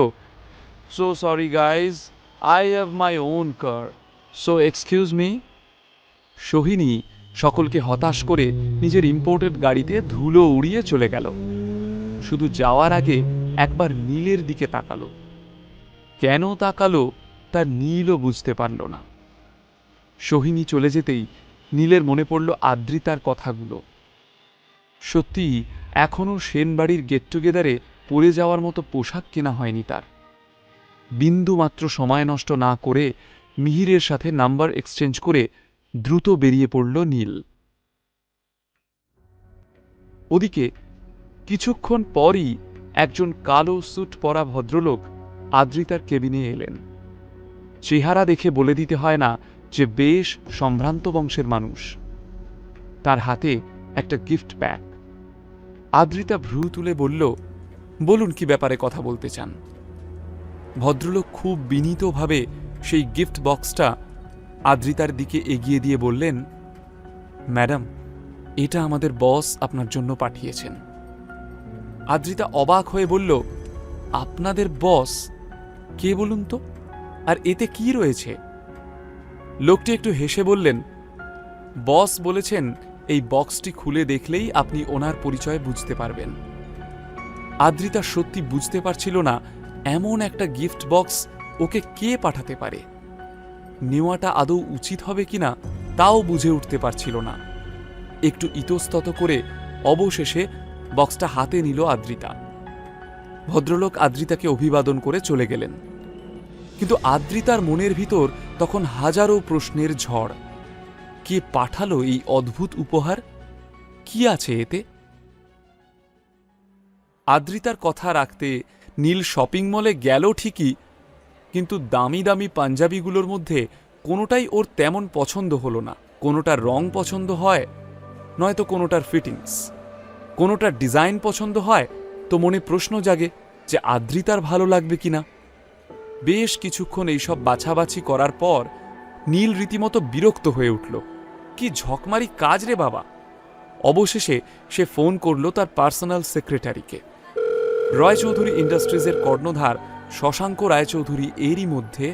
so sorry guys, I have my own car, so excuse me. Sohini সকলকে হতাশ করে নিজের ইম্পোর্টেড গাড়িতে ধুলো উড়িয়ে চলে গেল। শুধু যাওয়ার আগে একবার নীলের দিকে তাকালো। কেন তাকালো তা নীলও বুঝতে পারল না। সোহিনী চলে যেতেই নীলের মনে পড়ল আদ্রিতার কথাগুলো। সত্যি এখনও সেনবাড়ির গেট টুগেদারে পরে যাওয়ার মতো পোশাক কেনা হয়নি তার। বিন্দু মাত্র সময় নষ্ট না করে মিহিরের সাথে নাম্বার এক্সচেঞ্জ করে দ্রুত বেরিয়ে পড়ল নীল। ওদিকে কিছুক্ষণ পরই একজন কালো স্যুট পরা ভদ্রলোক আদ্রিতার কেবিনে এলেন। চেহারা দেখে বলে দিতে হয় না যে বেশ সম্ভ্রান্ত বংশের মানুষ। তার হাতে একটা গিফট প্যাক। আদ্রিতা ভ্রু তুলে বলল, বলুন কি ব্যাপারে কথা বলতে চান। ভদ্রলোক খুব বিনীতভাবে সেই গিফট বক্সটা আদ্রিতার দিকে এগিয়ে দিয়ে বললেন, ম্যাডাম, এটা আমাদের বস আপনার জন্য পাঠিয়েছেন। আদ্রিতা অবাক হয়ে বলল, আপনাদের বস কে বলুন তো, আর এতে কি রয়েছে? লোকটি একটু হেসে বললেন, বস বলেছেন এই বক্সটি খুলে দেখলেই আপনি ওনার পরিচয় বুঝতে পারবেন। আদ্রিতা সত্যি বুঝতে পারছিল না এমন একটা গিফট বক্স ওকে কে পাঠাতে পারে। নেওয়াটা আদৌ উচিত হবে কিনা তাও বুঝে উঠতে পারছিল না। একটু ইতস্তত করে অবশেষে বক্সটা হাতে নিল আদ্রিতা। ভদ্রলোক আদ্রিতাকে অভিবাদন করে চলে গেলেন। কিন্তু আদ্রিতার মনের ভিতর তখন হাজারো প্রশ্নের ঝড়। কে পাঠালো এই অদ্ভুত উপহার? কি আছে এতে? আদ্রিতার কথা রাখতে নীল শপিং মলে গেল ঠিকই, কিন্তু দামি দামি পাঞ্জাবিগুলোর মধ্যে কোনোটাই ওর তেমন পছন্দ হলো না। কোনোটার রং পছন্দ হয়, নয়তো কোনোটার ফিটিংস। কোনোটার ডিজাইন পছন্দ হয় তো মনে প্রশ্ন জাগে যে আদ্রিতার ভালো লাগবে কিনা। বেশ কিছুক্ষণ এইসব বাছাবাছি করার পর নীল রীতিমতো বিরক্ত হয়ে উঠল। কি ঝকমারি কাজ রে বাবা! অবশেষে সে ফোন করল তার পার্সোনাল সেক্রেটারিকে। রায়চৌধুরী ইন্ডাস্ট্রিজের কর্ণধার শশাঙ্ক রায়চৌধুরী এরই মধ্যে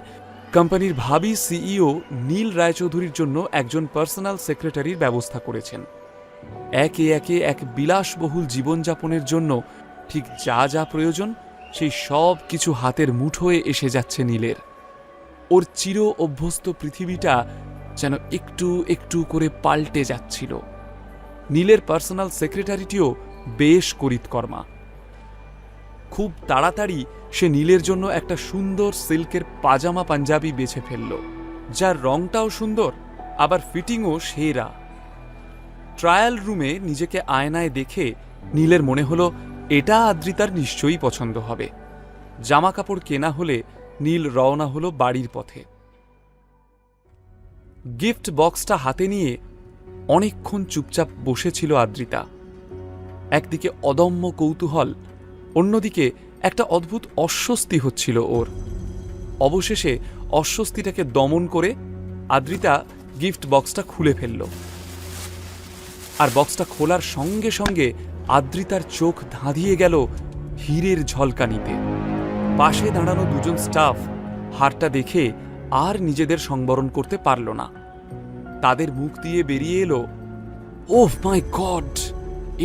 কোম্পানির ভাবি সিইও নীল রায়চৌধুরীর জন্য একজন পার্সোনাল সেক্রেটারির ব্যবস্থা করেছেন। একে একে এক বিলাসবহুল জীবনযাপনের জন্য ঠিক যা যা প্রয়োজন সেই সব কিছু হাতের মুঠোয় এসে যাচ্ছে নীলের। ওর চির অভ্যস্ত পৃথিবীটা যেন একটু একটু করে পাল্টে যাচ্ছিল। নীলের পার্সোনাল সেক্রেটারিটিও বেশ করিতকর্মা। খুব তাড়াতাড়ি সে নীলের জন্য একটা সুন্দর সিল্কের পাজামা পাঞ্জাবি বেছে ফেলল, যার রংটাও সুন্দর, আবার ফিটিংও সেরা। ট্রায়াল রুমে নিজেকে আয়নায় দেখে নীলের মনে হলো এটা আদ্রিতার নিশ্চয়ই পছন্দ হবে। জামা কাপড় কেনা হলে নীল রওনা হলো বাড়ির পথে। গিফট বক্সটা হাতে নিয়ে অনেকক্ষণ চুপচাপ বসেছিল আদ্রিতা। একদিকে অদম্য কৌতূহল, অন্যদিকে একটা অদ্ভুত অস্বস্তি হচ্ছিল ওর। অবশেষে অস্বস্তিটাকে দমন করে আদ্রিতা গিফট বক্সটা খুলে ফেলল। আর বক্সটা খোলার সঙ্গে সঙ্গে আদ্রিতার চোখ ধাঁধিয়ে গেল হীরের ঝলকানিতে। পাশে দাঁড়ানো দুজন স্টাফ হারটা দেখে আর নিজেদের সংবরণ করতে পারল না। তাদের মুখ দিয়ে বেরিয়ে এলো, ওহ মাই গড,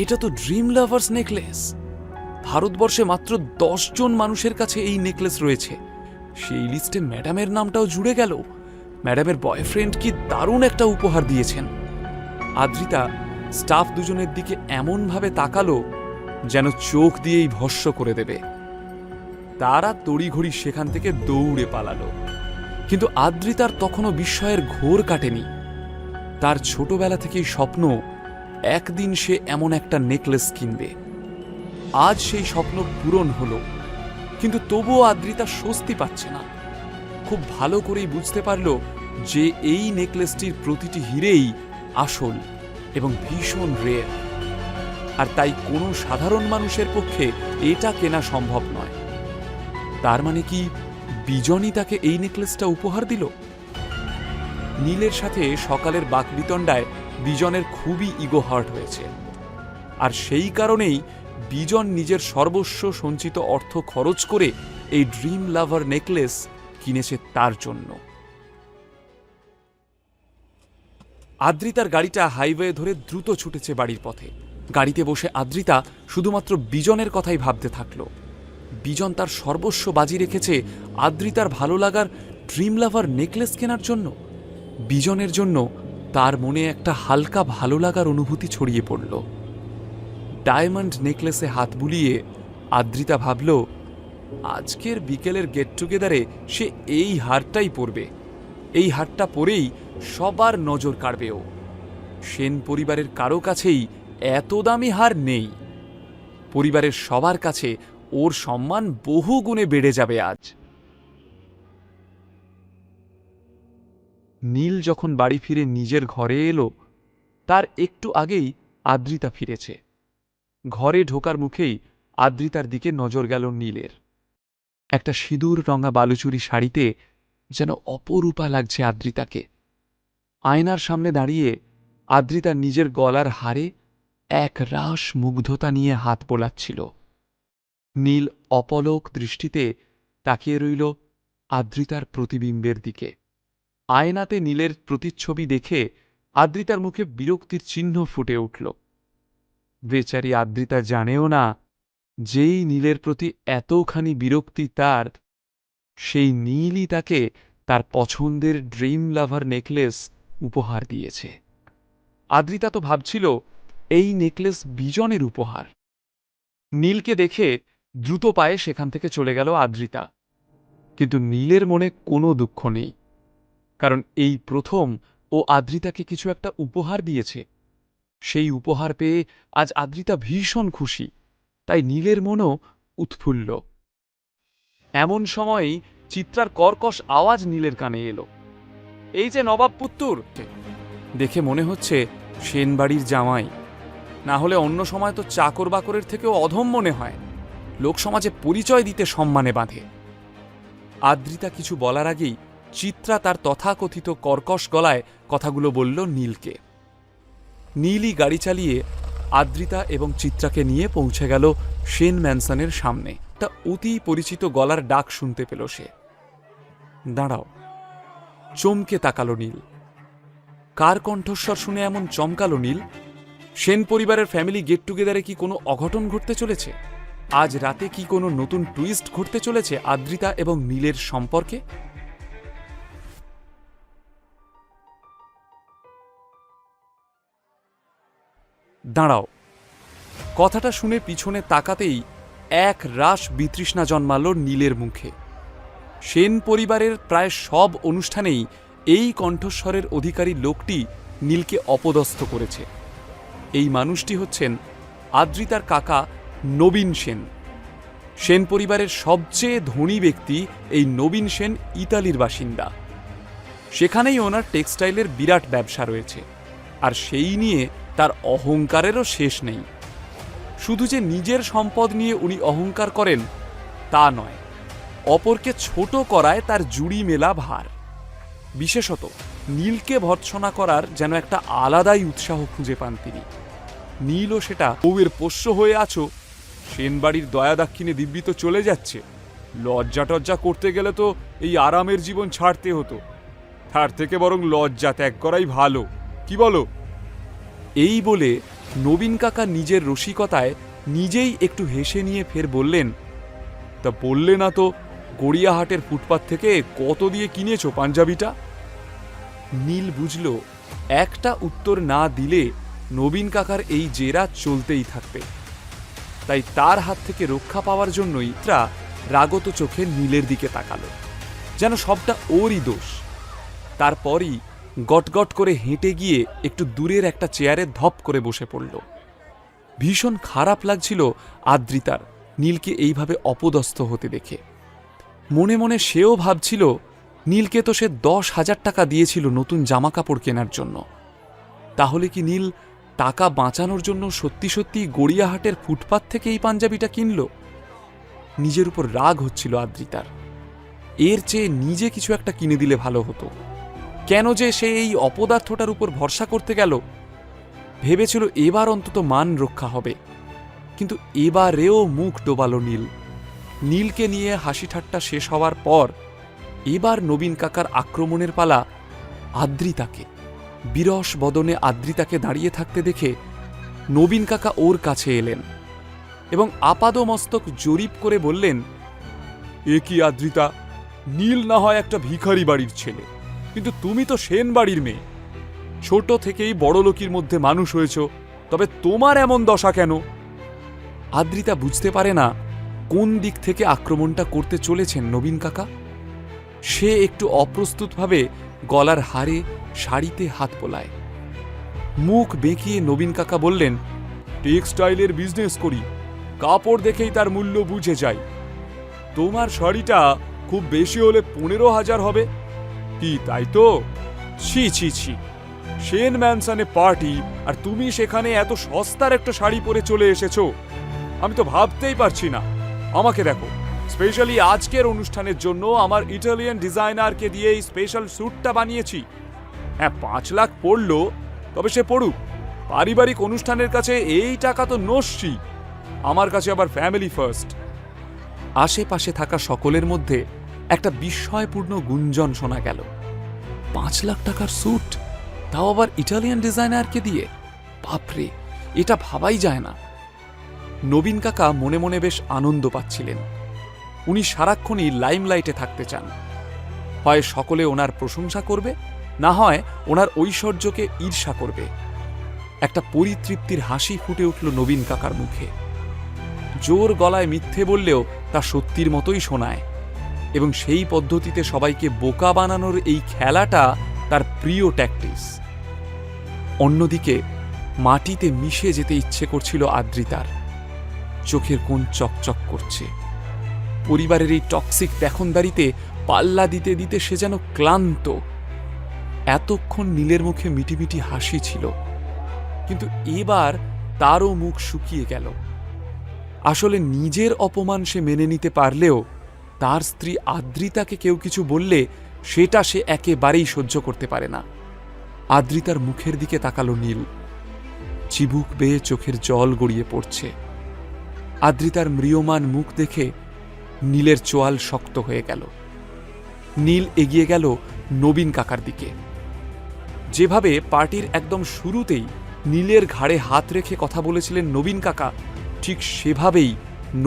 এটা তো ড্রিম লাভার্স নেকলেস। ভারতবর্ষে মাত্র 10 জন মানুষের কাছে এই নেকলেস রয়েছে। সেই লিস্টে ম্যাডামের নামটাও জুড়ে গেল। ম্যাডামের বয়ফ্রেন্ড কি দারুণ একটা উপহার দিয়েছেন। আদ্রিতা স্টাফ দুজনের দিকে এমনভাবে তাকালো যেন চোখ দিয়েই ভস্ম করে দেবে। তারা তড়িঘড়ি সেখান থেকে দৌড়ে পালালো। কিন্তু আদ্রিতার তখনও বিস্ময়ের ঘোর কাটেনি। তার ছোটবেলা থেকেই স্বপ্ন একদিন সে এমন একটা নেকলেস কিনবে। আজ সেই স্বপ্ন পূরণ হলো, কিন্তু তবুও আদ্রিতা স্বস্তি পাচ্ছে না। খুব ভালো করেই বুঝতে পারল যে এই নেকলেসটির প্রতিটি হীরেই আসল এবং ভীষণ রেয়ার, আর তাই কোনো সাধারণ মানুষের পক্ষে এটা কেনা সম্ভব নয়। তার মানে কি বিজনই তাকে এই নেকলেসটা উপহার দিল? নীলের সাথে সকালের বাকবিতণ্ডায় বিজনের খুবই ইগো হার্ট হয়েছে, আর সেই কারণেই বিজন নিজের সর্বস্ব সঞ্চিত অর্থ খরচ করে এই ড্রিম লাভার নেকলেস কিনেছে তার জন্য। আদ্রিতার গাড়িটা হাইওয়ে ধরে দ্রুত ছুটেছে বাড়ির পথে। গাড়িতে বসে আদ্রিতা শুধুমাত্র বিজনের কথাই ভাবতে থাকল। বিজন তার সর্বস্ব বাজি রেখেছে আদ্রিতার ভালো লাগার ড্রিম লাভার নেকলেস কেনার জন্য। বিজনের জন্য তার মনে একটা হালকা ভালো লাগার অনুভূতি ছড়িয়ে পড়ল। ডায়মন্ড নেকলেসে হাত বুলিয়ে আদ্রিতা ভাবল, আজকের বিকেলের গেট টুগেদারে সে এই হারটাই পরবে। এই হারটা পরেই সবার নজর কাড়বে ও। সেন পরিবারের কারো কাছেই এত দামি হার নেই। পরিবারের সবার কাছে ওর সম্মান বহু গুণে বেড়ে যাবে আজ। নীল যখন বাড়ি ফিরে নিজের ঘরে এলো, তার একটু আগেই আদ্রিতা ফিরেছে। ঘরে ঢোকার মুখেই আদ্রিতার দিকে নজর গেল নীলের। একটা সিঁদুর রঙা বালুচুরি শাড়িতে যেন অপরূপা লাগছে আদ্রিতাকে। আয়নার সামনে দাঁড়িয়ে আদ্রিতা নিজের গলার হারে এক রাস মুগ্ধতা নিয়ে হাত বোলাচ্ছিল। নীল অপলক দৃষ্টিতে তাকিয়ে রইল আদ্রিতার প্রতিবিম্বের দিকে। আয়নাতে নীলের প্রতিচ্ছবি দেখে আদ্রিতার মুখে বিরক্তির চিহ্ন ফুটে উঠল। বেচারি আদ্রিতা জানেও না, যেই নীলের প্রতি এতখানি বিরক্তি তার, সেই নীলই তাকে তার পছন্দের ড্রিম লাভার নেকলেস উপহার দিয়েছে। আদ্রিতা তো ভাবছিল এই নেকলেস বিজনের উপহার। নীলকে দেখে দ্রুত পায়ে সেখান থেকে চলে গেল আদ্রিতা। কিন্তু নীলের মনে কোনো দুঃখ নেই, কারণ এই প্রথম ও আদ্রিতাকে কিছু একটা উপহার দিয়েছে। সেই উপহার পেয়ে আজ আদ্রিতা ভীষণ খুশি, তাই নীলের মনও উৎফুল্ল। এমন সময়ই চিত্রার কর্কশ আওয়াজ নীলের কানে এলো। এই যে নবাব পুত্তুর। দেখে মনে হচ্ছে সেনবাড়ির জামাই, না হলে অন্য সময় তো চাকর বাকরের থেকেও অধম মনে হয়। লোকসমাজে পরিচয় দিতে সম্মানে বাঁধে। আদ্রিতা কিছু বলার আগেই চিত্রা তার তথাকথিত কর্কশ গলায় কথাগুলো বলল নীলকে। নীলই গাড়ি চালিয়ে আদ্রিতা এবং চিত্রাকে নিয়ে পৌঁছে গেল সেন ম্যানসনের সামনে। একটা অতি পরিচিত গলার ডাক শুনতে পেল সে। দাঁড়াও, চমকে তাকালো নীল। কার কণ্ঠস্বর শুনে এমন চমকালো নীল? সেন পরিবারের ফ্যামিলি গেট টুগেদারে কি কোনো অঘটন ঘটতে চলেছে? আজ রাতে কি কোনো নতুন টুইস্ট ঘটতে চলেছে আদ্রিতা এবং নীলের সম্পর্কে? দাঁড়াও, কথাটা শুনে পিছনে তাকাতেই এক রাস বিতৃষ্ণা জন্মালো নীলের মুখে। সেন পরিবারের প্রায় সব অনুষ্ঠানেই এই কণ্ঠস্বরের অধিকারী লোকটি নীলকে অপদস্থ করেছে। এই মানুষটি হচ্ছেন আদ্রিতার কাকা নবীন সেন। সেন পরিবারের সবচেয়ে ধনী ব্যক্তি এই নবীন সেন ইতালির বাসিন্দা। সেখানেই ওনার টেক্সটাইলের বিরাট ব্যবসা রয়েছে, আর সেই নিয়ে তার অহংকারেরও শেষ নেই। শুধু যে নিজের সম্পদ নিয়ে উনি অহংকার করেন তা নয়, অপরকে ছোট করায় তার জুড়ি মেলা ভার। বিশেষত নীলকে ভর্ৎসনা করার যেন একটা আলাদাই উৎসাহ খুঁজে পান তিনি। নীলও সেটা, বউয়ের পোষ্য হয়ে আছো, সেনবাড়ির দয়া দাক্ষিণে দিব্যি তো চলে যাচ্ছে, লজ্জা টজ্জা করতে গেলে তো এই আরামের জীবন ছাড়তে হতো, তার থেকে বরং লজ্জা ত্যাগ করাই ভালো, কি বলো? এই বলে নবীন কাকা নিজের রসিকতায় নিজেই একটু হেসে নিয়ে ফের বললেন, তা বললে না তো গড়িয়াহাটের ফুটপাত থেকে কত দিয়ে কিনেছো পাঞ্জাবিটা? নীল বুঝল একটা উত্তর না দিলে নবীন কাকার এই জেরা চলতেই থাকবে। তাই তার হাত থেকে রক্ষা পাওয়ার জন্যই তা রাগত চোখে নীলের দিকে তাকালো, যেন সবটা ওরই দোষ। তারপরই গটগট করে হেঁটে গিয়ে একটু দূরের একটা চেয়ারে ধপ করে বসে পড়ল। ভীষণ খারাপ লাগছিল আদ্রিতার নীলকে এইভাবে অপদস্থ হতে দেখে। মনে মনে সেও ভাবছিল, নীলকে তো সে 10,000 টাকা দিয়েছিল নতুন জামা কাপড় কেনার জন্য। তাহলে কি নীল টাকা বাঁচানোর জন্য সত্যি সত্যি গড়িয়াহাটের ফুটপাত থেকে এই পাঞ্জাবিটা কিনল? নিজের উপর রাগ হচ্ছিল আদ্রিতার। এর চেয়ে নিজে কিছু একটা কিনে দিলে ভালো হতো। কেন যে সে এই অপদার্থটার উপর ভরসা করতে গেল? ভেবেছিল এবার অন্তত মান রক্ষা হবে, কিন্তু এবারেও মুখ ডোবালো নীল। নীলকে নিয়ে হাসি ঠাট্টা শেষ হওয়ার পর এবার নবীন কাকার আক্রমণের পালা আদ্রিতাকে। বিরস বদনে আদ্রিতাকে দাঁড়িয়ে থাকতে দেখে নবীন কাকা ওর কাছে এলেন এবং আপাদমস্তক জরিপ করে বললেন, এ কি আদ্রিতা, নীল না হয় একটা ভিখারি বাড়ির ছেলে, কিন্তু তুমি তো সেন বাড়ির মেয়ে। ছোট থেকেই বড়লোকির মধ্যে মানুষ হয়েছ, তবে তোমার এমন দশা কেন? আদ্রিতা বুঝতে পারে না কোন দিক থেকে আক্রমণটা করতে চলেছেন নবীন কাকা। সে একটু অপ্রস্তুতভাবে গলার হারে, শাড়িতে হাত বোলায়। মুখ বেঁকিয়ে নবীন কাকা বললেন, টেক্সটাইলের বিজনেস করি, কাপড় দেখেই তার মূল্য বুঝে যাই। তোমার শাড়িটা খুব বেশি হলে 15,000 হবে কি, তাই তো? ছি ছি ছি, সেন ম্যানসনে পার্টি আর তুমি সেখানে এত সস্তার একটা শাড়ি পরে চলে এসেছো, আমি তো ভাবতেই পারছি না। আমাকে দেখো, স্পেশালি আজকের অনুষ্ঠানের জন্য আমার ইটালিয়ান ডিজাইনারকে দিয়ে এই স্পেশাল স্যুটটা বানিয়েছি। হ্যাঁ, 5 লাখ পড়লো, তবে সে পড়ুক, পারিবারিক অনুষ্ঠানের কাছে এই টাকা তো নস্যি, আমার কাছে আবার ফ্যামিলি ফার্স্ট। আশেপাশে থাকা সকলের মধ্যে একটা বিস্ময়পূর্ণ গুঞ্জন শোনা গেল। 5 লাখ টাকার স্যুট, তাও আবার ইটালিয়ান ডিজাইনারকে দিয়ে, বাপরে, এটা ভাবাই যায় না। নবীন কাকা মনে মনে বেশ আনন্দ পাচ্ছিলেন। উনি সারাক্ষণই লাইমলাইটে থাকতে চান। হয় সকলে ওনার প্রশংসা করবে, না হয় ওনার ঐশ্বর্যকে ঈর্ষা করবে। একটা পরিতৃপ্তির হাসি ফুটে উঠল নবীন কাকার মুখে। জোর গলায় মিথ্যে বললেও তা সত্যির মতোই শোনায়, এবং সেই পদ্ধতিতে সবাইকে বোকা বানানোর এই খেলাটা তার প্রিয় ট্যাকটিস। অন্যদিকে মাটিতে মিশে যেতে ইচ্ছে করছিল আদ্রিতার। চোখের কোণ চকচক করছে। পরিবারের এই টক্সিক দেখনদারিতে পাল্লা দিতে দিতে সে যেন ক্লান্ত। এতক্ষণ নীলের মুখে মিটিমিটি হাসি ছিল, কিন্তু এবার তারও মুখ শুকিয়ে গেল। আসলে নিজের অপমান সে মেনে নিতে পারলেও তার স্ত্রী আদ্রিতাকে কেউ কিছু বললে সেটা সে একেবারেই সহ্য করতে পারে না। আদ্রিতার মুখের দিকে তাকালো নীল। চিবুক বেয়ে চোখের জল গড়িয়ে পড়ছে। আদ্রিতার ম্রিয়মান মুখ দেখে নীলের চোয়াল শক্ত হয়ে গেল। নীল এগিয়ে গেল নবীন কাকার দিকে। যেভাবে পার্টির একদম শুরুতেই নীলের ঘাড়ে হাত রেখে কথা বলেছিলেন নবীন কাকা, ঠিক সেভাবেই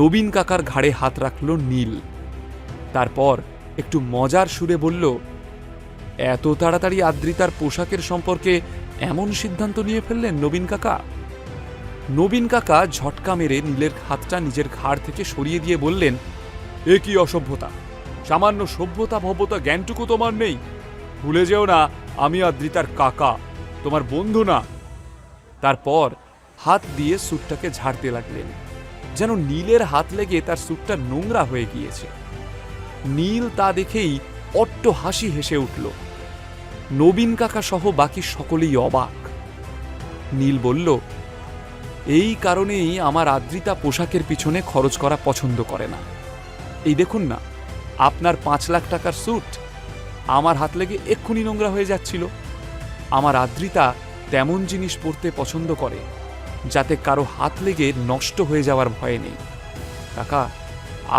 নবীন কাকার ঘাড়ে হাত রাখল নীল। তারপর একটু মজার সুরে বলল, এত তাড়াতাড়ি আদ্রিতার পোশাকের সম্পর্কে এমন সিদ্ধান্ত নিয়ে ফেললেন নবীন কাকা? নবীন কাকা ঝটকা মেরে নীলের হাতটা নিজের ঘাড় থেকে সরিয়ে দিয়ে বললেন, এ কি অসভ্যতা! সামান্য সভ্যতা ভব্যতা জ্ঞানটুকু তোমার নেই? ভুলে যেও না, আমি আদ্রিতার কাকা, তোমার বন্ধু না। তারপর হাত দিয়ে স্যুটটাকে ঝাড়তে লাগলেন, যেন নীলের হাত লেগে তার স্যুটটা নোংরা হয়ে গিয়েছে। নীল তা দেখেই অট্ট হাসি হেসে উঠল। নবীন কাকা সহ বাকি সকলেই অবাক। নীল বলল, এই কারণেই আমার আদ্রিতা পোশাকের পিছনে খরচ করা পছন্দ করে না। এই দেখুন না, আপনার 5 লাখ টাকার স্যুট আমার হাত লেগে এক্ষুনি নোংরা হয়ে যাচ্ছিল। আমার আদ্রিতা তেমন জিনিস পরতে পছন্দ করে যাতে কারো হাত লেগে নষ্ট হয়ে যাওয়ার ভয় নেই। কাকা,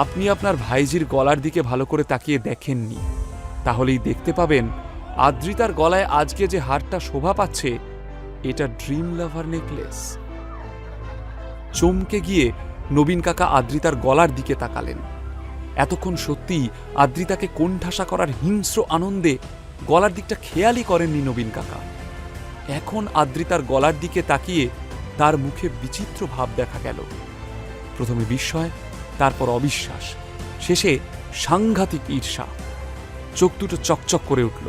আপনি আপনার ভাইজির গলার দিকে ভালো করে তাকিয়ে দেখেননি, তাহলেই দেখতে পাবেন আদ্রিতার গলায় আজকে যে হারটা শোভা পাচ্ছে এটা ড্রিম লাভার নেকলেস। চমকে গিয়ে নবীন কাকা আদ্রিতার গলার দিকে তাকালেন। এতক্ষণ সত্যি আদ্রিতাকে কোণঠাসা করার হিংস্র আনন্দে গলার দিকটা খেয়ালই করেননি নবীন কাকা। এখন আদ্রিতার গলার দিকে তাকিয়ে তার মুখে বিচিত্র ভাব দেখা গেল। প্রথমে বিস্ময়, তারপর অবিশ্বাস, শেষে সাংঘাতিক ঈর্ষা। চোখ দুটো চকচক করে উঠল।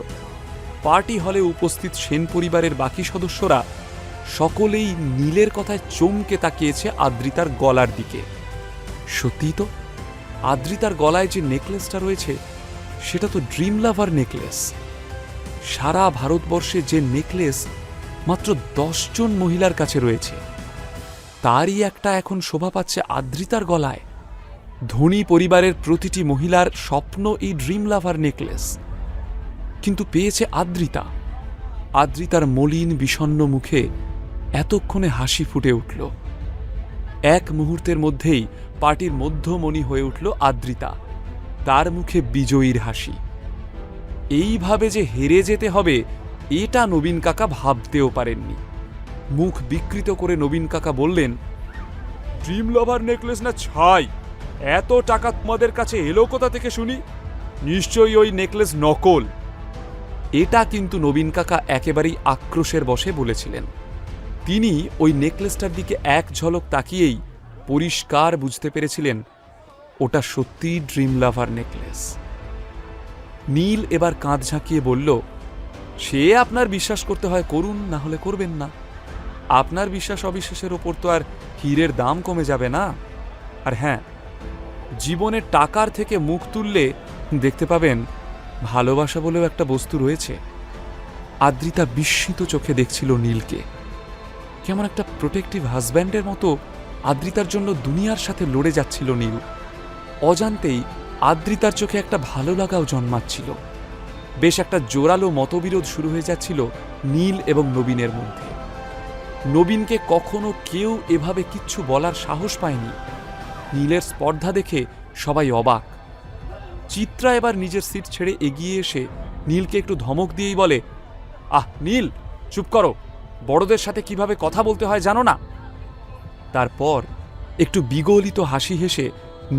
পার্টি হলে উপস্থিত সেন পরিবারের বাকি সদস্যরা সকলেই নীলের কথায় চমকে তাকিয়েছে আদ্রিতার গলার দিকে। সত্যিই তো, আদ্রিতার গলায় যে নেকলেসটা রয়েছে সেটা তো ড্রিম লাভার নেকলেস। সারা ভারতবর্ষে যে নেকলেস মাত্র 10 জন মহিলার কাছে রয়েছে, তারই একটা এখন শোভা পাচ্ছে আদ্রিতার গলায়। ধনী পরিবারের প্রতিটি মহিলার স্বপ্ন এই ড্রিম লাভার নেকলেস, কিন্তু পেয়েছে আদ্রিতা। আদ্রিতার মলিন বিষণ্ণ মুখে এতক্ষণে হাসি ফুটে উঠল। এক মুহূর্তের মধ্যেই পার্টির মধ্যমণি হয়ে উঠল আদ্রিতা, তার মুখে বিজয়ীর হাসি। এইভাবে যে হেরে যেতে হবে এটা নবীন কাকা ভাবতেও পারেননি। মুখ বিকৃত করে নবীন কাকা বললেন, ড্রিম লাভার নেকলেস না ছাই, এত টাকা তোমাদের কাছে এলো কোথা থেকে শুনি? নিশ্চয়ই ওই নেকলেস নকল। এটা কিন্তু নবীন কাকা একেবারেই আক্রোশের বশে বলেছিলেন। তিনি ওই নেকলেসটার দিকে এক ঝলক তাকিয়েই পরিষ্কার বুঝতে পেরেছিলেন ওটা সত্যিই ড্রিম লাভার নেকলেস। নীল এবার কাঁধ ঝাঁকিয়ে বলল, সে আপনার বিশ্বাস করতে হয় করুন, না হলে করবেন না। আপনার বিশ্বাস অবিশ্বাসের ওপর তো আর হীরের দাম কমে যাবে না। আর হ্যাঁ, জীবনের টাকার থেকে মুখ তুললে দেখতে পাবেন ভালোবাসা বলেও একটা বস্তু রয়েছে। আদ্রিতা বিস্মিত চোখে দেখছিল নীলকে। কেমন একটা প্রোটেক্টিভ হাজব্যান্ডের মতো আদ্রিতার জন্য দুনিয়ার সাথে লড়ে যাচ্ছিল নীল। অজান্তেই আদ্রিতার চোখে একটা ভালো লাগাও জন্মাচ্ছিল। বেশ একটা জোরালো মতবিরোধ শুরু হয়ে যাচ্ছিল নীল এবং নবীনের মধ্যে। নবীনকে কখনো কেউ এভাবে কিচ্ছু বলার সাহস পায়নি। নীলের স্পর্ধা দেখে সবাই অবাক। চিত্রা এবার নিজের সিট ছেড়ে এগিয়ে এসে নীলকে একটু ধমক দিয়েই বলে, আহ নীল, চুপ করো, বড়দের সাথে কিভাবে কথা বলতে হয় জানো না? তারপর একটু বিগলিত হাসি হেসে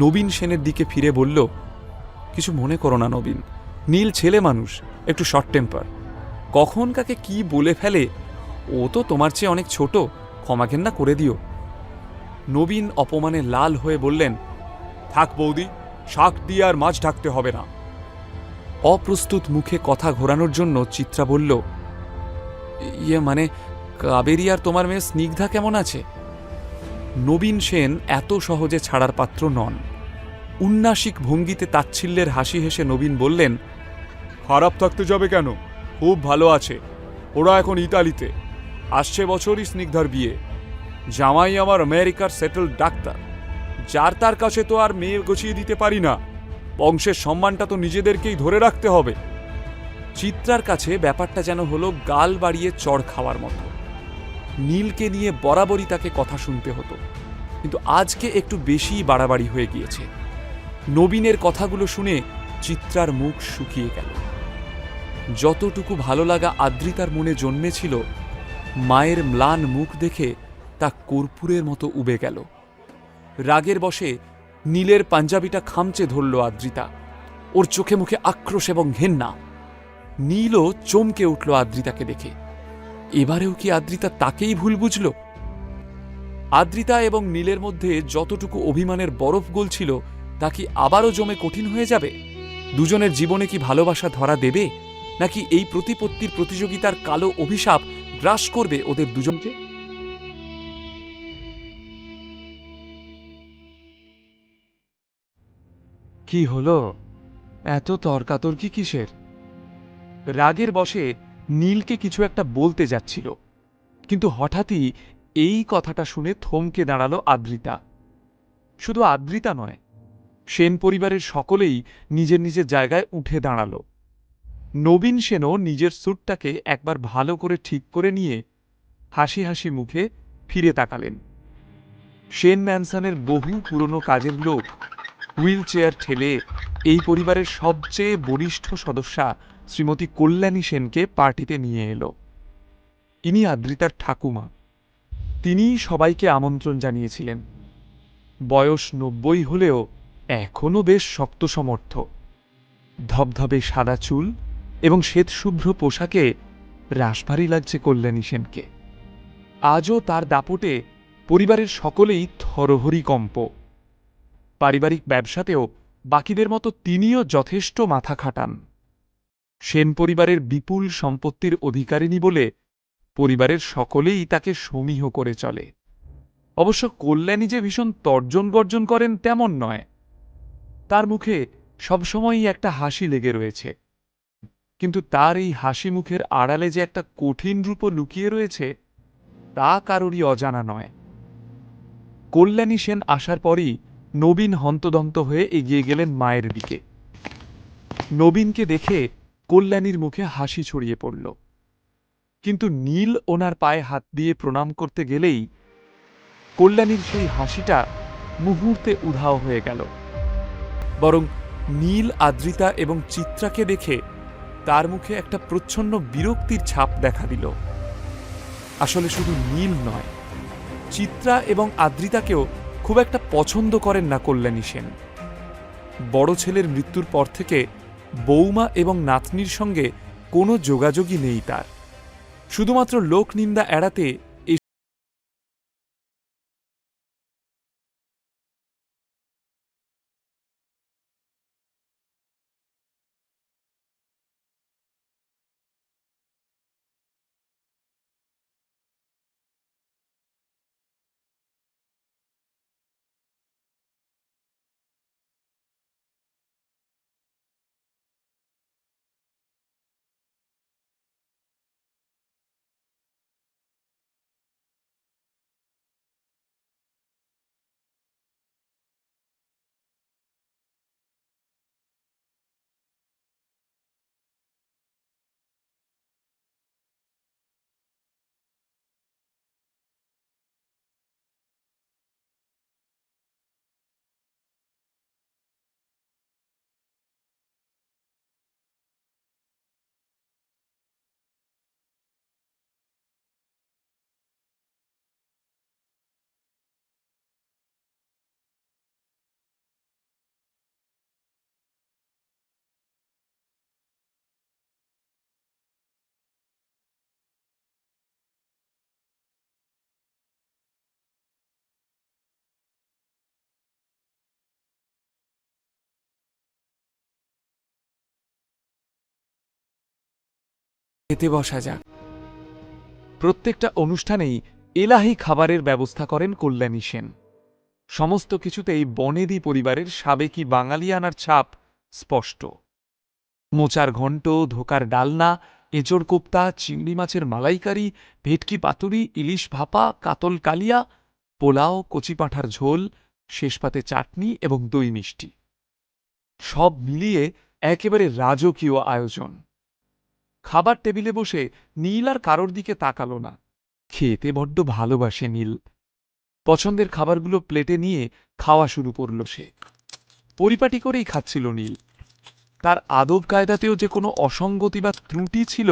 নবীন সেনের দিকে ফিরে বলল, কিছু মনে করো না নবীন, নীল ছেলে মানুষ, একটু শর্ট টেম্পার, কখন কাকে কি বলে ফেলে, ও তো তোমার চেয়ে অনেক ছোট, ক্ষমাঘেন্না করে দিও। নবীন অপমানে লাল হয়ে বললেন, থাক বৌদি, শাক দিয়ে আর মাছ ঢাকতে হবে না। অপ্রস্তুত মুখে কথা ঘোরানোর জন্য চিত্রা বলল, ইয়ে মানে কাবেরী আর তোমার মেয়ে স্নিগ্ধা কেমন আছে? নবীন সেন এত সহজে ছাড়ার পাত্র নন। উন্নাসিক ভঙ্গিতে তাচ্ছিল্যের হাসি হেসে নবীন বললেন, খারাপ থাকতে যাবে কেন, খুব ভালো আছে। ওরা এখন ইতালিতে, আসছে বছরই স্নিগ্ধার বিয়ে। জামাই আমার আমেরিকার সেটেলড ডাক্তার, যার তার কাছে তো আর মেয়ে গছিয়ে দিতে পারি না, বংশের সম্মানটা তো নিজেদেরকেই ধরে রাখতে হবে। চিত্রার কাছে ব্যাপারটা যেন হলো গাল বাড়িয়ে চড় খাওয়ার মতো। নীলকে নিয়ে বরাবরই তাকে কথা শুনতে হতো, কিন্তু আজকে একটু বেশি বাড়াবাড়ি হয়ে গিয়েছে। নবীনের কথাগুলো শুনে চিত্রার মুখ শুকিয়ে গেল। যতটুকু ভালো লাগা আদ্রিতার মনে জন্মেছিল, মায়ের ম্লান মুখ দেখে তা কর্পূরের মতো উবে গেল। রাগের বশে নীলের পাঞ্জাবিটা খামচে ধরল আদ্রিতা। ওর চোখে মুখে আক্রোশ এবং ঘেন্না। নীলও চমকে উঠল আদ্রিতাকে দেখে। এবারেও কি আদ্রিতা তাকেই ভুল বুঝল? আদ্রিতা এবং নীলের মধ্যে যতটুকু অভিমানের বরফ গলছিল তা কি আবারও জমে কঠিন হয়ে যাবে? দুজনের জীবনে কি ভালোবাসা ধরা দেবে, নাকি এই প্রতিপত্তির প্রতিযোগিতার কালো অভিশাপ গ্রাস করবে ওদের দুজনকে? কি হলো, এত তর্কাতর্কি কিসের? রাগের বশে নীলকে কিছু একটা বলতে যাচ্ছিল, কিন্তু হঠাৎই এই কথাটা শুনে থমকে দাঁড়ালো আদ্রিতা। শুধু আদ্রিতা নয়, সেন পরিবারের সকলেই নিজের নিজের জায়গায় উঠে দাঁড়ালো। নবীন সেনও নিজের স্যুটটাকে একবার ভালো করে ঠিক করে নিয়ে হাসি হাসি মুখে ফিরে তাকালেন। সেন ম্যানসনের বহু পুরনো কাজের লোক হুইল চেয়ার ঠেলে এই পরিবারের সবচেয়ে বরিষ্ঠ সদস্যা শ্রীমতী কল্যাণী সেনকে পার্টিতে নিয়ে এলো। ইনি আদ্রিতার ঠাকুমা। তিনিই সবাইকে আমন্ত্রণ জানিয়েছিলেন। বয়স ৯০ হলেও এখনও বেশ শক্ত সমর্থ। ধবধবে সাদা চুল এবং শ্বেতশুভ্র পোশাকে রাশভারী লাগছে কল্যাণী সেনকে। আজও তার দাপটে পরিবারের সকলেই থরহরিকম্প। পারিবারিক ব্যবসাতেও বাকিদের মতো তিনিও যথেষ্ট মাথা খাটান। সেন পরিবারের বিপুল সম্পত্তির অধিকারিণী বলে পরিবারের সকলেই তাকে সমীহ করে চলে। অবশ্য কল্যাণী যে ভীষণ তর্জন গর্জন করেন তেমন নয়। তার মুখে সবসময়ই একটা হাসি লেগে রয়েছে, কিন্তু তার এই হাসি মুখের আড়ালে যে একটা কঠিন রূপ লুকিয়ে রয়েছে তা কারোরই অজানা নয়। কল্যাণী সেন আসার পরই নবীন হন্তদন্ত হয়ে এগিয়ে গেলেন মায়ের দিকে। নবীনকে দেখে কল্যাণীর মুখে হাসি ছড়িয়ে পড়ল, কিন্তু নীল ওনার পায়ে হাত দিয়ে প্রণাম করতে গেলেই কল্যাণীর সেই হাসিটা মুহূর্তে উধাও হয়ে গেল। বরং নীল আদ্রিতা এবং চিত্রাকে দেখে তার মুখে একটা প্রচ্ছন্ন বিরক্তির ছাপ দেখা দিল। আসলে শুধু নীল নয়, চিত্রা এবং আদ্রিতাকেও খুব একটা পছন্দ করেন না কল্যাণী সেন। বড় ছেলের মৃত্যুর পর থেকে বৌমা এবং নাতনির সঙ্গে কোনো যোগাযোগই নেই তার। শুধুমাত্র লোকনিন্দা এড়াতে খেতে বসা যাক। প্রত্যেকটা অনুষ্ঠানেই এলাহি খাবারের ব্যবস্থা করেন কল্যাণী সেন। সমস্ত কিছুতেই বনেদি পরিবারের সাবেকি বাঙালিয়ানার ছাপ স্পষ্ট। মোচার ঘণ্ট, ধোকার ডালনা, এঁচড় কোপ্তা, চিংড়ি মাছের মালাইকারি, ভেটকি পাতুরি, ইলিশ ভাপা, কাতল কালিয়া, পোলাও, কচি পাঁঠার ঝোল, শেষ পাতে চাটনি এবং দই মিষ্টি, সব মিলিয়ে একেবারে রাজকীয় আয়োজন। খাবার টেবিলে বসে নীল আর কারোর দিকে তাকালো না। খেতে বড্ড ভালোবাসে নীল। পছন্দের খাবারগুলো প্লেটে নিয়ে খাওয়া শুরু করল সে। পরিপাটি করেই খাচ্ছিল নীল। তার আদব কায়দাতেও যে কোনো অসঙ্গতি বা ত্রুটি ছিল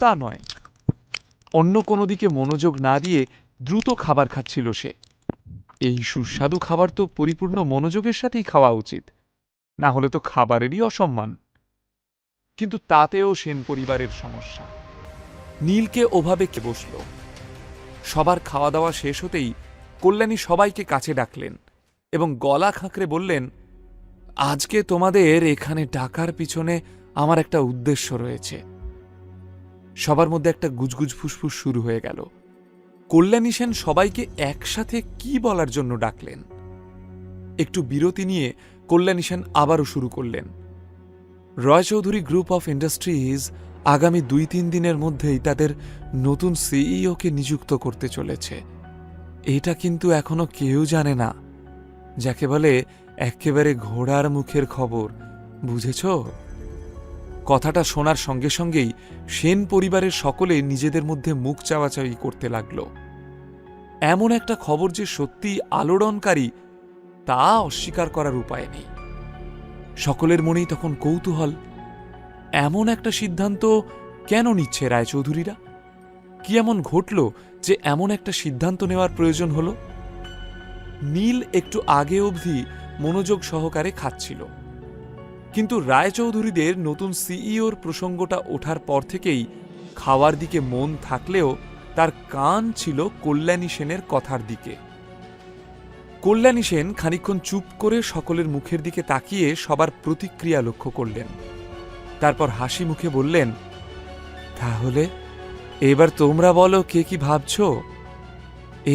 তা নয়। অন্য কোনো দিকে মনোযোগ না দিয়ে দ্রুত খাবার খাচ্ছিল সে। এই সুস্বাদু খাবার তো পরিপূর্ণ মনোযোগের সাথেই খাওয়া উচিত, না হলে তো খাবারেরই অসম্মান। কিন্তু তাতেও সেন পরিবারের সমস্যা। নীলকে ওভাবে কে বসল। সবার খাওয়া দাওয়া শেষ হতেই কল্যাণী সবাইকে কাছে ডাকলেন এবং গলা খাঁকড়ে বললেন, আজকে তোমাদের এখানে ডাকার পিছনে আমার একটা উদ্দেশ্য রয়েছে। সবার মধ্যে একটা গুজগুজ ফুসফুস শুরু হয়ে গেল। কল্যাণী সেন সবাইকে একসাথে কি বলার জন্য ডাকলেন? একটু বিরতি নিয়ে কল্যাণী সেন আবারও শুরু করলেন। রয়চৌধুরী গ্রুপ অফ ইন্ডাস্ট্রিজ আগামী 2-3 দিনের মধ্যেই তাদের নতুন সিইওকে নিযুক্ত করতে চলেছে। এটা কিন্তু এখনো কেউ জানে না, যাকে বলে একেবারে ঘোড়ার মুখের খবর, বুঝেছ? কথাটা শোনার সঙ্গে সঙ্গেই সেন পরিবারের সকলে নিজেদের মধ্যে মুখ চাওয়াচাওয়ি করতে লাগল। এমন একটা খবর যে সত্যি আলোড়নকারী তা অস্বীকার করার উপায় নেই। সকলের মনেই তখন কৌতূহল, এমন একটা সিদ্ধান্ত কেন নিচ্ছে রায়চৌধুরীরা? কি এমন ঘটল যে এমন একটা সিদ্ধান্ত নেওয়ার প্রয়োজন হল? নীল একটু আগে অবধি মনোযোগ সহকারে খাচ্ছিল, কিন্তু রায়চৌধুরীদের নতুন সিইওর প্রসঙ্গটা ওঠার পর থেকেই খাওয়ার দিকে মন থাকলেও তার কান ছিল কল্যাণী সেনের কথার দিকে। কল্যাণী সেন খানিকক্ষণ চুপ করে সকলের মুখের দিকে তাকিয়ে সবার প্রতিক্রিয়া লক্ষ্য করলেন। তারপর হাসি মুখে বললেন, তাহলে এবার তোমরা বলো কে কি ভাবছ?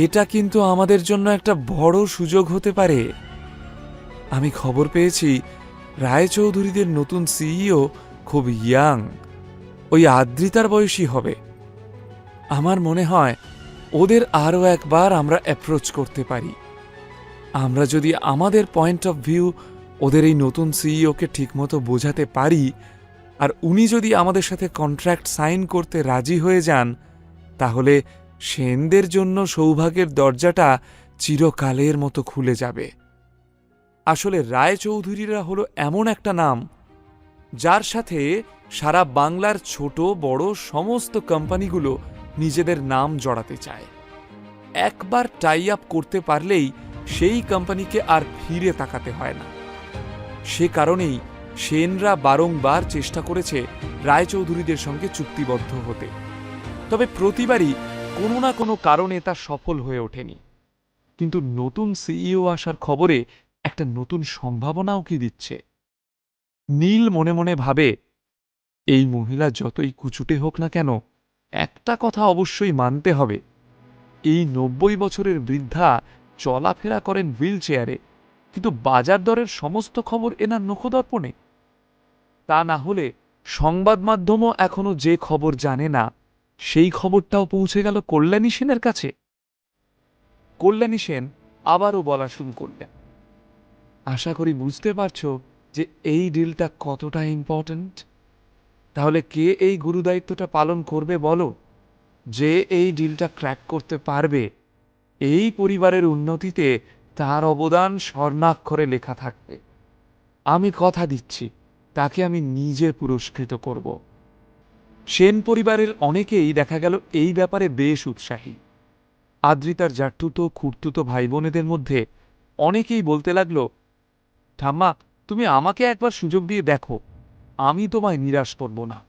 এটা কিন্তু আমাদের জন্য একটা বড় সুযোগ হতে পারে। আমি খবর পেয়েছি রায়চৌধুরীদের নতুন সিইও খুব ইয়াং, ওই আদ্রিতার বয়সী হবে। আমার মনে হয় ওদের আরও একবার আমরা অ্যাপ্রোচ করতে পারি। আমরা যদি আমাদের পয়েন্ট অফ ভিউ ওদের এই নতুন সিইওকে ঠিকমতো বোঝাতে পারি, আর উনি যদি আমাদের সাথে কন্ট্রাক্ট সাইন করতে রাজি হয়ে যান, তাহলে সেনদের জন্য সৌভাগ্যের দরজাটা চিরকালের মতো খুলে যাবে। আসলে রায়চৌধুরীরা হলো এমন একটা নাম যার সাথে সারা বাংলার ছোট বড় সমস্ত কোম্পানিগুলো নিজেদের নাম জড়াতে চায়। একবার টাই আপ করতে পারলেই সেই কোম্পানিকে আর ফিরে তাকাতে হয় না। সে কারণেই সেনরা বারংবার চেষ্টা করেছে রায়চৌধুরীদের সঙ্গে চুক্তিবদ্ধ হতে, তবে প্রতিবারই কোনো না কোনো কারণে তা সফল হয়ে ওঠেনি। কিন্তু নতুন সিইও আসার খবরে একটা নতুন সম্ভাবনাও কি দিচ্ছে। নীল মনে মনে ভাবে, এই মহিলা যতই কুচুটে হোক না কেন, একটা কথা অবশ্যই মানতে হবে, এই 90 বছরের বৃদ্ধা চলাফেরা করেন হুইল চেয়ারে, কিন্তু বাজার দরের সমস্ত খবর এনার নখদর্পণে। তা না হলে সংবাদ মাধ্যমও এখনো যে খবর জানে না, সেই খবরটাও পৌঁছে গেল কল্যাণী সেনের কাছে। কল্যাণী সেন আবারও বলা শুরু করলেন, আশা করি বুঝতে পারছ যে এই ডিলটা কতটা ইম্পর্ট্যান্ট। তাহলে কে এই গুরুদায়িত্বটা পালন করবে বলো? যে এই ডিলটা ক্র্যাক করতে পারবে, এই পরিবারের উন্নতিতে তার অবদান স্বর্ণাক্ষরে লেখা থাকবে। আমি কথা দিচ্ছি, তাকে আমি নিজে পুরস্কৃত করব। সেন পরিবারের অনেকেই দেখা গেল এই ব্যাপারে বেশ উৎসাহী। আদ্রিতার জাট্টুতো খুঁড়তুতো ভাই বোনেদের মধ্যে অনেকেই বলতে লাগলো, ঠাম্মা তুমি আমাকে একবার সুযোগ দিয়ে দেখো, আমি তোমায় নিরাশ করব না।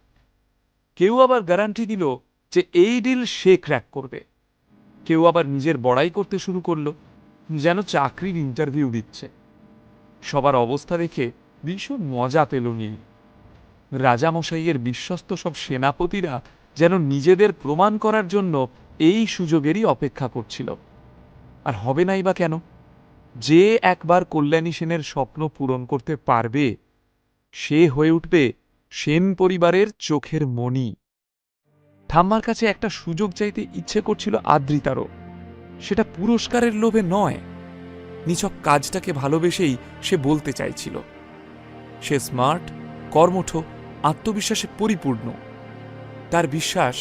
কেউ আবার গ্যারান্টি দিল যে এই ডিল সে ক্র্যাক করবে। কেউ আবার নিজের বড়াই করতে শুরু করলো, যেন চাকরির ইন্টারভিউ দিচ্ছে। সবার অবস্থা দেখে ভীষণ মজা পেল নীল। রাজামশাইয়ের বিশ্বস্ত সব সেনাপতিরা যেন নিজেদের প্রমাণ করার জন্য এই সুযোগেরই অপেক্ষা করছিল। আর হবে নাই বা কেন? যে একবার কল্যাণী সেনের স্বপ্ন পূরণ করতে পারবে, সে হয়ে উঠবে সেন পরিবারের চোখের মণি। ঠাম্মার কাছে একটা সুযোগ চাইতে ইচ্ছে করছিল আদ্রিতারও। সেটা পুরস্কারের লোভে নয়, নিছক কাজটাকে ভালোবেসেই সে বলতে চাইছিল। সে স্মার্ট, কর্মঠ, আত্মবিশ্বাসে পরিপূর্ণ। তার বিশ্বাস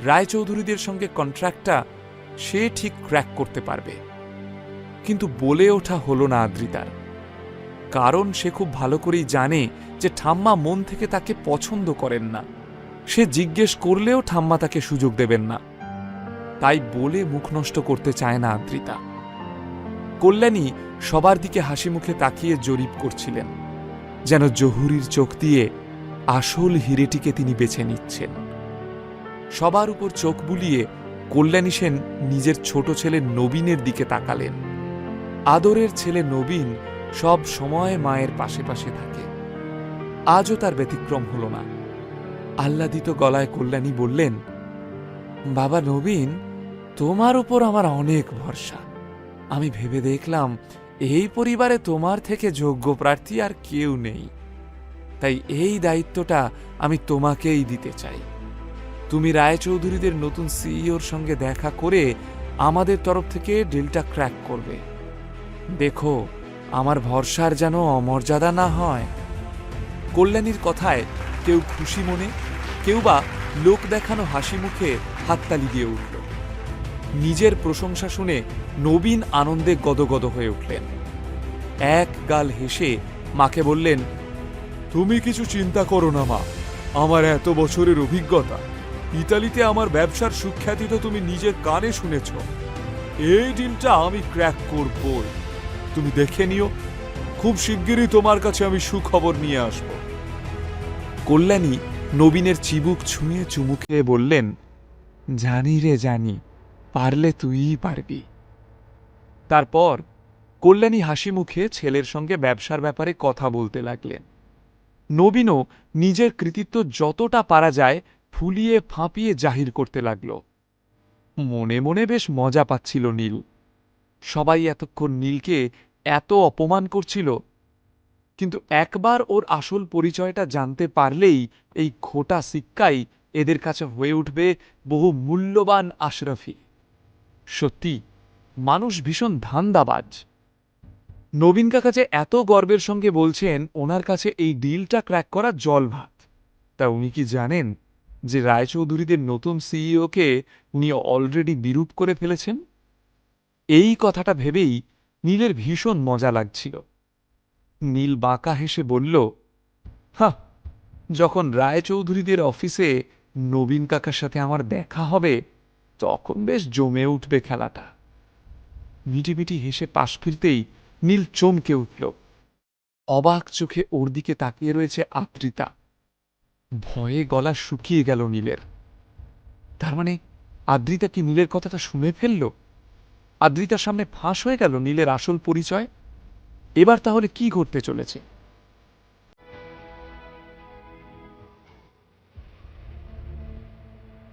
রায়চৌধুরীদের সঙ্গে কন্ট্রাক্টটা সে ঠিক ক্র্যাক করতে পারবে। কিন্তু বলে ওঠা হলো না আদ্রিতার, কারণ সে খুব ভালো করেই জানে যে ঠাম্মা মন থেকে তাকে পছন্দ করেন না। সে জিজ্ঞেস করলেও ঠাম্মা তাকে সুযোগ দেবেন না, তাই বলে মুখ নষ্ট করতে চায় না আদ্রিতা। কল্যাণী সবার দিকে হাসি মুখে তাকিয়ে জরিপ করছিলেন, যেন জহুরির চোখ দিয়ে আসল হিরেটিকে তিনি বেছে নিচ্ছেন। সবার উপর চোখ বুলিয়ে কল্যাণী সেন নিজের ছোট ছেলে নবীনের দিকে তাকালেন। আদরের ছেলে নবীন সব সময় মায়ের পাশে পাশে থাকে, আজও তার ব্যতিক্রম হল না। আহ্লাদিত গলায় কল্যাণী বললেন, বাবা নবীন, তোমার উপর আমার অনেক ভরসা। আমি ভেবে দেখলাম এই পরিবারে তোমার থেকে যোগ্য প্রার্থী আর কেউ নেই, তাই এই দায়িত্বটা আমি তোমাকেই দিতে চাই। তুমি রায়চৌধুরীদের নতুন সিইওর সঙ্গে দেখা করে আমাদের তরফ থেকে ডিলটা ক্র্যাক করবে। দেখো, আমার ভরসার যেন অমর্যাদা না হয়। কল্যাণীর কথায় কেউ খুশি মনে, কেউ বা লোক দেখানো হাসি মুখে হাততালি দিয়ে উঠল। নিজের প্রশংসা শুনে নবীন আনন্দে গদগদ হয়ে উঠলেন। এক গাল হেসে মাকে বললেন, তুমি কিছু চিন্তা করো না মা, আমার এত বছরের অভিজ্ঞতা, ইতালিতে আমার ব্যবসার সুখ্যাতি তো তুমি নিজের কানে শুনেছ। এই ডিলটা আমি ক্র্যাক করবই, তুমি দেখে নিও। খুব শিগগিরই তোমার কাছে আমি সুখবর নিয়ে আসব। কল্যাণী নবীনের চিবুক ছুঁয়ে চুমু খেয়ে বললেন, জানি রে জানি, পারলে তুইই পারবি। তারপর কল্যাণী হাসি মুখে ছেলের সঙ্গে ব্যবসার ব্যাপারে কথা বলতে লাগলেন। নবীনও নিজের কৃতিত্ব যতটা পারা যায় ফুলিয়ে ফাঁপিয়ে জাহির করতে লাগল। মনে মনে বেশ মজা পাচ্ছিল নীল। সবাই এতক্ষণ নীলকে এত অপমান করছিল, কিন্তু একবার ওর আসল পরিচয়টা জানতে পারলেই এই খোটা সিক্কাই এদের কাছে হয়ে উঠবে বহু মূল্যবান আশরাফি। সত্যি, মানুষ ভীষণ ধান্দাবাজ। নবীন কাকা যে এত গর্বের সঙ্গে বলছেন ওনার কাছে এই ডিলটা ক্র্যাক করা জল ভাত, তা উনি কি জানেন যে রায়চৌধুরীদের নতুন সিইওকে উনি অলরেডি বিরূপ করে ফেলেছেন? এই কথাটা ভেবেই নীলের ভীষণ মজা লাগছিল। নীল বাঁকা হেসে বলল, হ্যাঁ, যখন রায়চৌধুরীদের অফিসে নবীন কাকার সাথে আমার দেখা হবে তখন বেশ জমে উঠবে খেলাটা। মিটিমিটি হেসে পাশ ফিরতেই নীল চমকে উঠল। অবাক চোখে ওর দিকে তাকিয়ে রয়েছে আদ্রিতা। ভয়ে গলা শুকিয়ে গেল নীলের। তার মানে আদ্রিতা কি নীলের কথাটা শুনে ফেলল? আদ্রিতার সামনে ফাঁস হয়ে গেল নীলের আসল পরিচয়। এবার তাহলে কি ঘটতে চলেছে?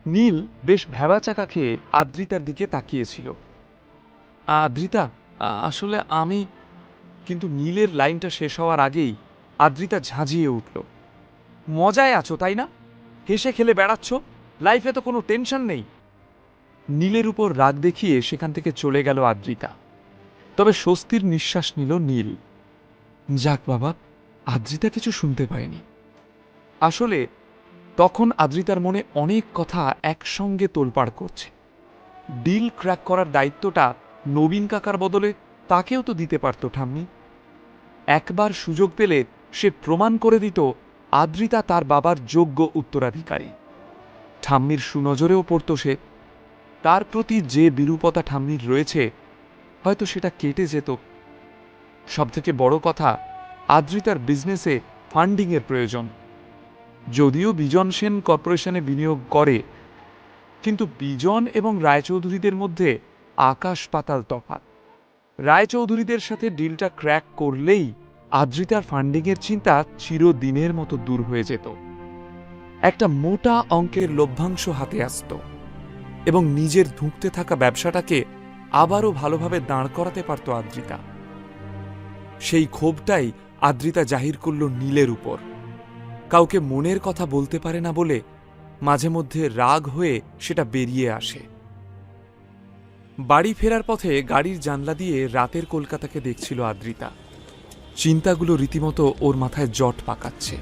নীল বেশ ভ্যাবাচাকা খেয়ে আদ্রিতার দিকে তাকিয়েছিল। আদ্রিতা, আসলে আমি... কিন্তু নীলের লাইনটা শেষ হওয়ার আগেই আদ্রিতা ঝাঁঝিয়ে উঠল। মজায় আছো তাই না? হেসে খেলে বেড়াচ্ছ, লাইফে তো কোনো টেনশন নেই। নীলের উপর রাগ দেখিয়ে সেখান থেকে চলে গেল আদ্রিতা। তবে স্বস্তির নিঃশ্বাস নিল নীল। যাক বাবা, আদ্রিতা কিছু শুনতে পায়নি। আসলে তখন আদ্রিতার মনে অনেক কথা একসঙ্গে তোলপাড় করছে। ডিল ক্র্যাক করার দায়িত্বটা নবীন কাকার বদলে তাকেও তো দিতে পারত ঠাম্মি। একবার সুযোগ পেলে সে প্রমাণ করে দিত আদ্রিতা তার বাবার যোগ্য উত্তরাধিকারী। ঠাম্মির সুনজরেও পড়ত সে। তার প্রতি যে বিরূপতা ঠাম্মির রয়েছে হয়তো সেটা কেটে যেত। সবথেকে বড় কথা, আদ্রিতার বিজনেসে ফান্ডিংয়ের প্রয়োজন। যদিও বিজন সেন কর্পোরেশনে বিনিয়োগ করে, কিন্তু বিজন এবং রায়চৌধুরীদের মধ্যে আকাশ পাতাল তফাৎ। রায়চৌধুরীদের সাথে ডিলটা ক্র্যাক করলেই আদ্রিতার ফান্ডিংয়ের চিন্তা চিরদিনের মতো দূর হয়ে যেত। একটা মোটা অঙ্কের লভ্যাংশ হাতে আসত এবং নিজের ধুঁকতে থাকা ব্যবসাটাকে আবারও ভালোভাবে দাঁড় করাতে পারত আদ্রিতা। সেই ক্ষোভটাই আদ্রিতা জাহির করল নীলের উপর। কাউকে মনের কথা বলতে পারে না বলে মাঝে মধ্যে রাগ হয়ে সেটা বেরিয়ে আসে। বাড়ি ফেরার পথে গাড়ির জানলা দিয়ে রাতের কলকাতাকে দেখছিল আদ্রিতা। চিন্তাগুলো রীতিমতো ওর মাথায় জট পাকাচ্ছে।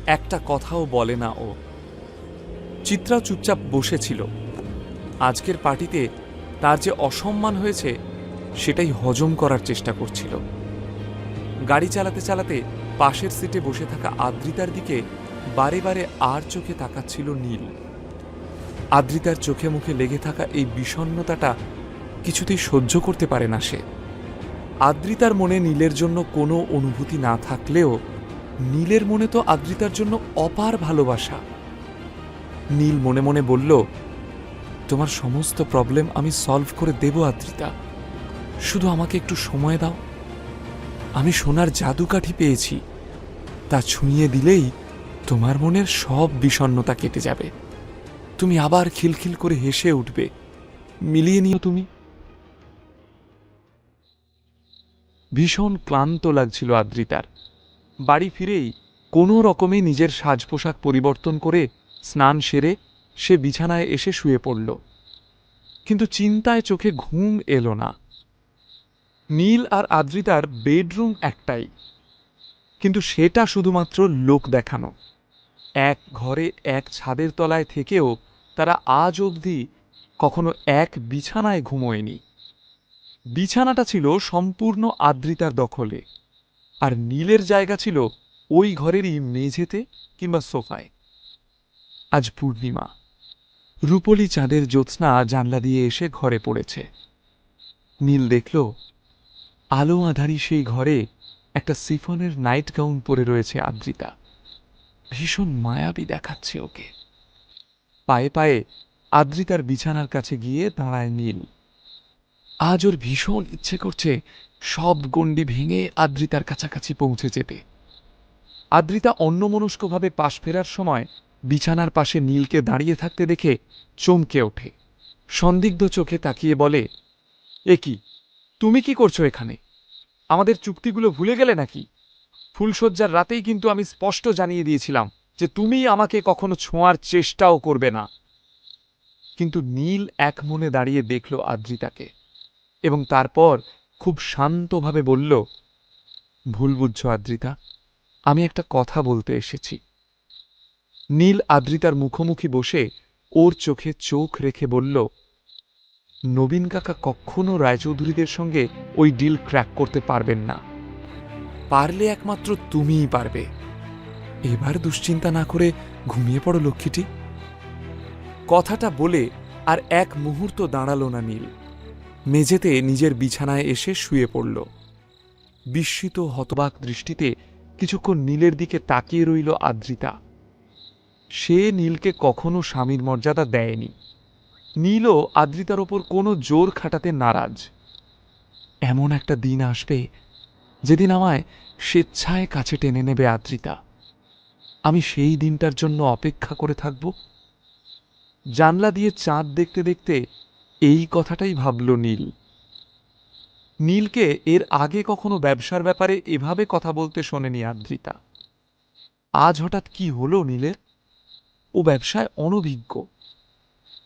একটা কথাও বলে না ও। চিত্রাও চুপচাপ বসেছিল। আজকের পার্টিতে তার যে অসম্মান হয়েছে সেটাই হজম করার চেষ্টা করছিল। গাড়ি চালাতে চালাতে পাশের সিটে বসে থাকা আদ্রিতার দিকে বারে বারে আর চোখে তাকাচ্ছিল নীল। আদ্রিতার চোখে মুখে লেগে থাকা এই বিষণ্ণতাটা কিছুতেই সহ্য করতে পারে না সে। আদ্রিতার মনে নীলের জন্য কোনো অনুভূতি না থাকলেও নীলের মনে তো আদ্রিতার জন্য অপার ভালোবাসা। নীল মনে মনে বলল, তোমার সমস্ত প্রবলেম আমি সলভ করে দেব আদ্রিতা, শুধু আমাকে একটু সময় দাও। আমি সোনার জাদুকাঠি পেয়েছি, তা ছুঁয়ে দিলেই তোমার মনের সব বিষণ্ণতা কেটে যাবে। তুমি আবার খিলখিল করে হেসে উঠবে। মিলিয়ে নিও তুমি। ভীষণ ক্লান্ত লাগছিল আদ্রিতার। বাড়ি ফিরেই কোনো রকমে নিজের সাজ পোশাক পরিবর্তন করে স্নান সেরে সে বিছানায় এসে শুয়ে পড়ল। কিন্তু চিন্তায় চোখে ঘুম এলো না। নীল আর আদ্রিতার বেডরুম একটাই, কিন্তু সেটা শুধুমাত্র লোক দেখানো। এক ঘরে এক ছাদের তলায় থেকেও তারা আজ অবধি কখনো এক বিছানায় ঘুমোয়নি। বিছানাটা ছিল সম্পূর্ণ আদ্রিতার দখলে, আর নীলের জায়গা ছিল ওই ঘরেরই মেঝেতে কিংবা সোফায়। আজ পূর্ণিমা, রূপলি চাঁদের জ্যোৎস্না জানলা দিয়ে এসে ঘরে পড়েছে। নীল দেখল আলো আধারি সেই ঘরে একটা সিফনের নাইট গাউন পরে রয়েছে আদ্রিতা। ভীষণ মায়াবী দেখাচ্ছে ওকে। পায়ে পায়ে আদ্রিতার বিছানার কাছে গিয়ে দাঁড়ায় নীল। আজ ওর ভীষণ ইচ্ছে করছে সব গণ্ডি ভেঙে আদ্রিতার কাছাকাছি পৌঁছে যেতে। আদ্রিতা অন্যমনস্কভাবে পাশ ফেরার সময় বিছানার পাশে নীলকে দাঁড়িয়ে থাকতে দেখে চমকে ওঠে। সন্দিগ্ধ চোখে তাকিয়ে বলে, এ কি, তুমি কি করছো এখানে? আমাদের চুক্তিগুলো ভুলে গেলে নাকি? ফুলশয্যার রাতেই কিন্তু আমি স্পষ্ট জানিয়ে দিয়েছিলাম যে তুমি আমাকে কখনো ছোঁয়ার চেষ্টাও করবে না। কিন্তু নীল এক মনে দাঁড়িয়ে দেখল আদ্রিতাকে এবং তারপর খুব শান্তভাবে বলল, ভুল বুঝছো আদ্রিতা, আমি একটা কথা বলতে এসেছি। নীল আদ্রিতার মুখোমুখি বসে ওর চোখে চোখ রেখে বলল, নবীন কাকা কখনো রায়চৌধুরীদের সঙ্গে ওই ডিল ক্র্যাক করতে পারবেন না। পারলে একমাত্র তুমিই পারবে। এবার দুশ্চিন্তা না করে ঘুমিয়ে পড়ো লক্ষ্মীটি। কথাটা বলে আর এক মুহূর্ত দাঁড়ালো না নীল। মেঝেতে নিজের বিছানায় এসে শুয়ে পড়ল। বিস্মিত হতবাক দৃষ্টিতে কিছুক্ষণ নীলের দিকে তাকিয়ে রইল আদ্রিতা। সে নীলকে কখনো স্বামীর মর্যাদা দেয়নি। নীলও আদ্রিতার ওপর কোনো জোর খাটাতে নারাজ। এমন একটা দিন আসবে যেদিন আমায় স্বেচ্ছায় কাছে টেনে নেবে আদ্রিতা। আমি সেই দিনটার জন্য অপেক্ষা করে থাকব। জানলা দিয়ে চাঁদ দেখতে দেখতে এই কথাটাই ভাবল নীল। নীলকে এর আগে কখনো ব্যবসার ব্যাপারে এভাবে কথা বলতে শোনেনি আদ্রিতা। আজ হঠাৎ কি হলো নীলের? ও ব্যবসায় অনভিজ্ঞ।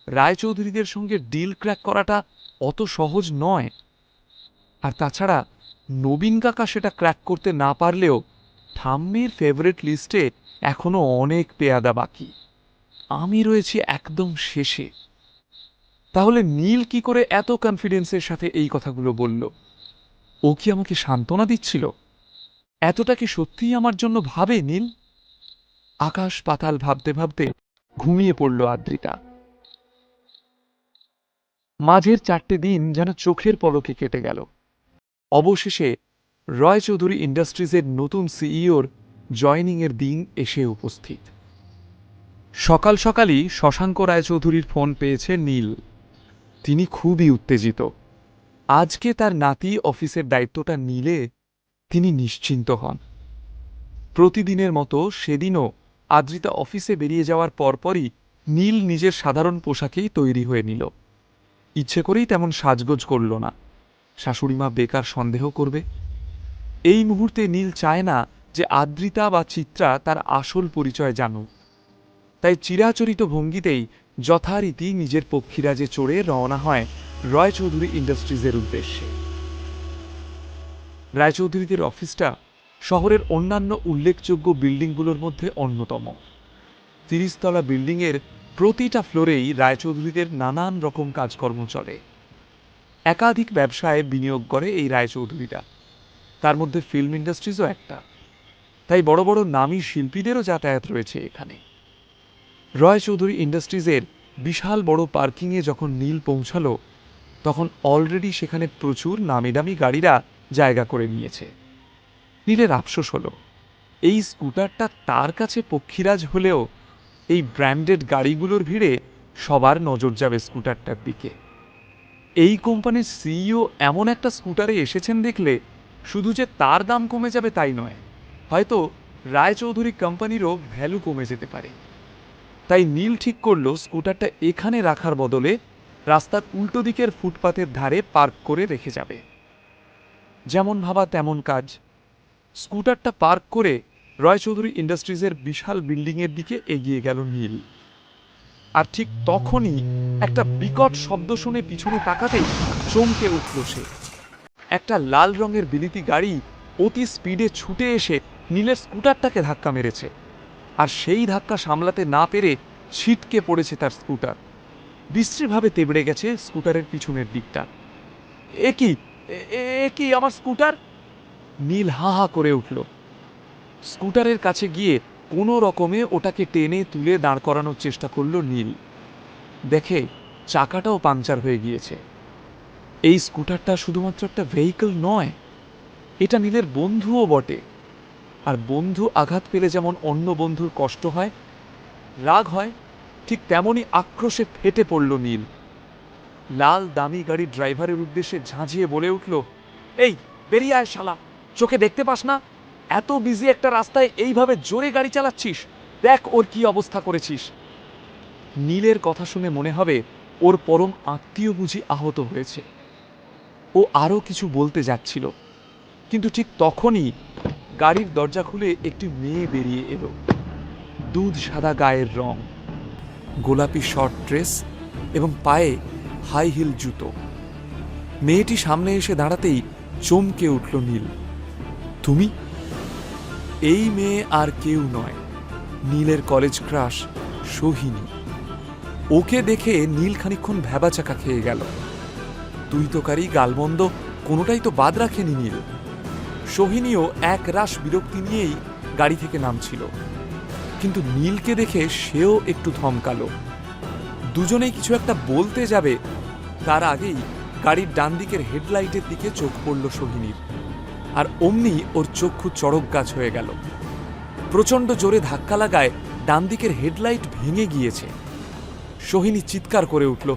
রায়চৌধুরীদের সঙ্গে ডিল ক্র্যাক করাটা অত সহজ নয়। আর তাছাড়া নবীন কাকা সেটা ক্র্যাক করতে না পারলেও ঠাম্মির ফেভারিট লিস্টে এখনো অনেক পেয়াদা বাকি। আমি রয়েছি একদম শেষে। তাহলে নীল কি করে এত কনফিডেন্সের সাথে এই কথাগুলো বলল? ও কি আমাকে সান্ত্বনা দিচ্ছিল? এতটা কি সত্যিই আমার জন্য ভাবে নীল? আকাশ পাতাল ভাবতে ভাবতে ঘুমিয়ে পড়ল আদ্রিতা। মাঝের 4টে দিন যেন চোখের পলকে কেটে গেল। অবশেষে রয় চৌধুরী ইন্ডাস্ট্রিজের নতুন সিইওর জয়নিংয়ের দিন এসে উপস্থিত। সকাল সকালই শশাঙ্ক রায়চৌধুরীর ফোন পেয়েছে নীল। তিনি খুবই উত্তেজিত। আজকে তার নাতি অফিসের দায়িত্বটা নিলে তিনি নিশ্চিন্ত হন। প্রতিদিনের মতো সেদিনও আদ্রিতা অফিসে বেরিয়ে যাওয়ার পরপরই নীল নিজের সাধারণ পোশাকেই তৈরি হয়ে নিল। ইচ্ছে করেই তেমন সাজগোজ করল না, শাশুড়িমা বেকার সন্দেহ করবে। এই মুহূর্তে নীল চায় না যে আদ্রিতা বা চিত্রা তার আসল পরিচয় জানুক, তাই চিরাচরিত ভঙ্গিতেই যথারীতি নিজের পক্ষীরাজে চড়ে রওনা হয় রায়চৌধুরী ইন্ডাস্ট্রিজের উদ্দেশ্যে। রায়চৌধুরীদের অফিসটা শহরের অন্যান্য উল্লেখযোগ্য বিল্ডিংগুলোর মধ্যে অন্যতম। 30 তলা বিল্ডিংয়ের প্রতিটা ফ্লোরেই রায়চৌধুরীদের নানান রকম কাজকর্ম চলে। একাধিক ব্যবসায় বিনিয়োগ করে এই রায়চৌধুরীরা, তার মধ্যে ফিল্ম ইন্ডাস্ট্রিজও একটা। তাই বড় বড় নামী শিল্পীদেরও যাতায়াত রয়েছে এখানে। রায়চৌধুরী ইন্ডাস্ট্রিজের বিশাল বড় পার্কিংয়ে যখন নীল পৌঁছালো, তখন অলরেডি সেখানে প্রচুর নামিদামি গাড়িরা জায়গা করে নিয়েছে। নীলের আফসোস হলো, এই স্কুটারটা তার কাছে পক্ষীরাজ হলেও এই ব্র্যান্ডেড গাড়িগুলোর ভিড়ে সবার নজর যাবে স্কুটারটার দিকে। এই কোম্পানির সিইও এমন একটা স্কুটারে এসেছেন দেখলে শুধু যে তার দাম কমে যাবে তাই নয়, হয়তো রায়চৌধুরী কোম্পানিরও ভ্যালু কমে যেতে পারে। তাই নীল ঠিক করলো স্কুটারটা এখানে রাখার বদলে রাস্তার উল্টো দিকের ফুটপাতের ধারে পার্ক করে রেখে যাবে। যেমন ভাবা তেমন কাজ। স্কুটারটা পার্ক করে রায়চৌধুরী ইন্ডাস্ট্রিজের বিশাল বিল্ডিংয়ের দিকে এগিয়ে গেল নীল। আর ঠিক তখনই একটা বিকট শব্দ শুনে পিছনে তাকাতেই চমকে উঠল সে। একটা লাল রঙের বিলিতি গাড়ি অতি স্পিডে ছুটে এসে নীলের স্কুটারটাকে ধাক্কা মেরেছে, আর সেই ধাক্কা সামলাতে না পেরে ছিটকে পড়েছে তার স্কুটার। বিশ্রীভাবে তেবড়ে গেছে স্কুটারের পিছনের দিকটা। এ কি আমার স্কুটার! নীল হা হা করে উঠল। স্কুটারের কাছে গিয়ে কোনো রকমে ওটাকে টেনে তুলে দাঁড় করানোর চেষ্টা করলো নীল। দেখে চাকাটাও পাংচার হয়ে গিয়েছে। এই স্কুটারটা শুধুমাত্র একটা ভেহিকল নয়, এটা নীলের বন্ধুও বটে। আর বন্ধু আঘাত পেলে যেমন অন্য বন্ধুর কষ্ট হয়, রাগ হয়, ঠিক তেমনই আক্রোশে ফেটে পড়ল নীল। লাল দামি গাড়ির ড্রাইভারের উদ্দেশ্যে ঝাঁঝিয়ে বলে উঠল, এই বেরিয়ে আয় শালা, চোখে দেখতে পাস না এত বিজি একটা রাস্তায় এইভাবে জোরে গাড়ি চালাচ্ছিস? দেখ ওর কি অবস্থা করেছিস। নীলের কথা শুনে মনে হবে ওর পরম আত্মীয় বুঝি আহত হয়েছে। ও আরও কিছু বলতে যাচ্ছিল, কিন্তু ঠিক তখনই গাড়ির দরজা খুলে একটি মেয়ে বেরিয়ে এলো। দুধ সাদা গায়ের রং, গোলাপি শর্ট ড্রেস এবং পায়ে হাই হিল জুতো। মেয়েটি সামনে এসে দাঁড়াতেই চমকে উঠল নীল। তুমি? এই মেয়ে আর কেউ নয়, নীলের কলেজ ক্রাশ সোহিনী। ওকে দেখে নীল খানিকক্ষণ ভ্যাবাচাকা খেয়ে গেল। তুই তোকারি গালমন্দ কোনোটাই তো বাদ রাখেনি নীল। সোহিনীও এক রাশ বিরক্তি নিয়েই গাড়ি থেকে নামছিল, কিন্তু নীলকে দেখে সেও একটু থমকালো। দুজনেই কিছু একটা বলতে যাবে, তার আগেই গাড়ির ডান দিকের হেডলাইটের দিকে চোখ পড়ল সোহিনীর, আর অমনি ওর চক্ষু চড়ক গাছ হয়ে গেল। প্রচণ্ড জোরে ধাক্কা লাগায় ডান দিকের হেডলাইট ভেঙে গিয়েছে। সোহিনী চিৎকার করে উঠল,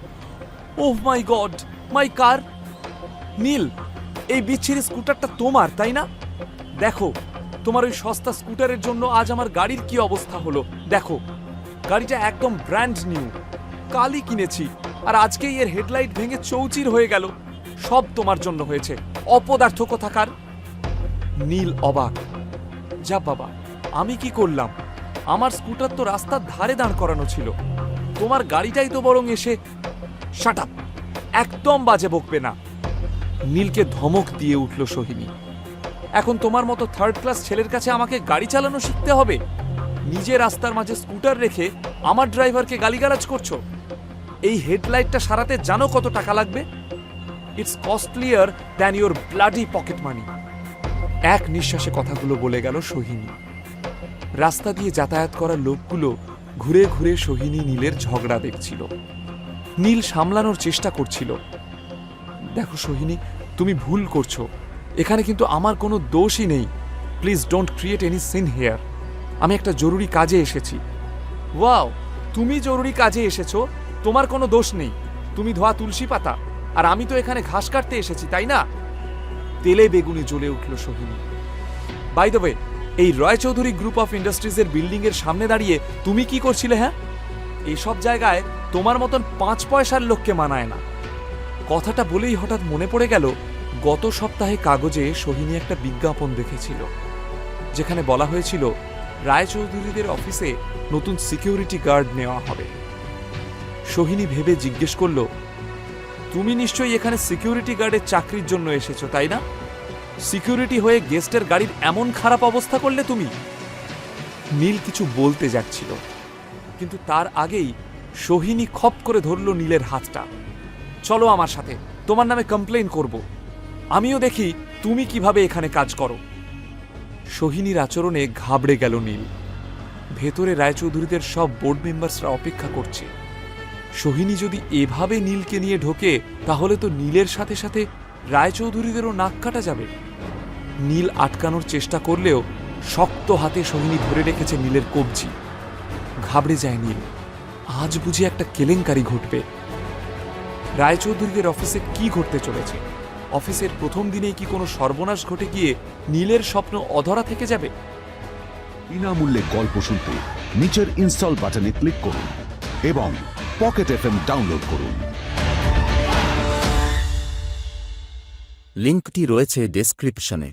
ওহ মাই গড, মাই কার! নীল, এই বিচ্ছিরি স্কুটারটা তোমার, তাই না? দেখো, তোমার ওই সস্তা স্কুটারের জন্য আজ আমার গাড়ির কি অবস্থা হলো। দেখো, গাড়িটা একদম ব্র্যান্ড নিউ, কালই কিনেছি, আর আজকেই এর হেডলাইট ভেঙে চৌচির হয়ে গেল। সব তোমার জন্য হয়েছে, অপদার্থ কোথাকার! নীল অবাক। যা বাবা, আমি কি করলাম? আমার স্কুটার তো রাস্তার ধারে দাঁড় করানো ছিল, তোমার গাড়িটাই তো বরং এসে... শাট আপ! একদম বাজে বকবে না। নীলকে ধমক দিয়ে উঠল সোহিনী। এখন তোমার মতো থার্ড ক্লাস ছেলের কাছে আমাকে গাড়ি চালানো শিখতে হবে? নিজে রাস্তার মাঝে স্কুটার রেখে আমার ড্রাইভারকে গালিগালাজ করছো? এই হেডলাইটটা সারাতে জানো কত টাকা লাগবে? It's costlier than your bloody pocket money. এক নিঃশ্বাসে কথাগুলো বলে গেল সোহিনী। রাস্তা দিয়ে যাতায়াত করা লোকগুলো ঘুরে ঘুরে সোহিনী নীলের ঝগড়া দেখছিল। নীল সামলানোর চেষ্টা করছিল। দেখো সোহিনী, তুমি ভুল করছো, এখানে কিন্তু আমার কোনো দোষই নেই। Please don't create any scene here. আমি একটা জরুরি কাজে এসেছি। ওয়াও, তুমি জরুরি কাজে এসেছো? তোমার কোনো দোষ নেই, তুমি ধোয়া তুলসী পাতা, আর আমি তো এখানে ঘাস কাটতে এসেছি, তাই না? তেলে বেগুনে জ্বলে উঠল সোহিনী। বাই দ্য ওয়ে, এই রয় চৌধুরী গ্রুপ অফ ইন্ডাস্ট্রিজের বিল্ডিংয়ের সামনে দাঁড়িয়ে তুমি কি করছিলে? হ্যাঁ, এইসব জায়গায় তোমার মতন 5 পয়সার লোককে মানায় না। কথাটা বলেই হঠাৎ মনে পড়ে গেল গত সপ্তাহে কাগজে সোহিনী একটা বিজ্ঞাপন দেখেছিল, যেখানে বলা হয়েছিল রায়চৌধুরীদের অফিসে নতুন সিকিউরিটি গার্ড নেওয়া হবে। সোহিনী ভেবে জিজ্ঞেস করল, তুমি নিশ্চয়ই এখানে সিকিউরিটি গার্ডের চাকরির জন্য এসেছো, তাই না? সিকিউরিটি হয়ে গেস্টের গাড়ির এমন খারাপ অবস্থা করলে তুমি? নীল কিছু বলতে যাচ্ছিল, কিন্তু তার আগেই সোহিনী খপ করে ধরল নীলের হাতটা। চলো আমার সাথে, তোমার নামে কমপ্লেইন করব। আমিও দেখি তুমি কিভাবে এখানে কাজ করো। সোহিনীর আচরণে ঘাবড়ে গেল নীল। ভেতরে রায়চৌধুরীদের সব বোর্ড মেম্বার্সরা অপেক্ষা করছে। সোহিনী যদি এভাবে নীলকে নিয়ে ঢোকে, তাহলে তো নীলের সাথে সাথে রায়চৌধুরীদেরও নাক কাটা যাবে। নীল আটকানোর চেষ্টা করলেও শক্ত হাতে সোহিনী ধরে রেখেছে নীলের কবজি। ঘাবড়ে যায় নীল, আজ বুঝি একটা কেলেঙ্কারি ঘটবে। রায়চৌধুরীদের অফিসে কি ঘটতে চলেছে? অফিসের প্রথম দিনেই কি কোনো সর্বনাশ ঘটে গিয়ে নীলের স্বপ্ন অধরা থেকে যাবে? বিনামূল্যে গল্প শুনতে নিচের ইনস্টল বাটনে ক্লিক করুন এবং পকেট এফএম ডাউনলোড করুন। লিঙ্কটি রয়েছে ডেসক্রিপশনে।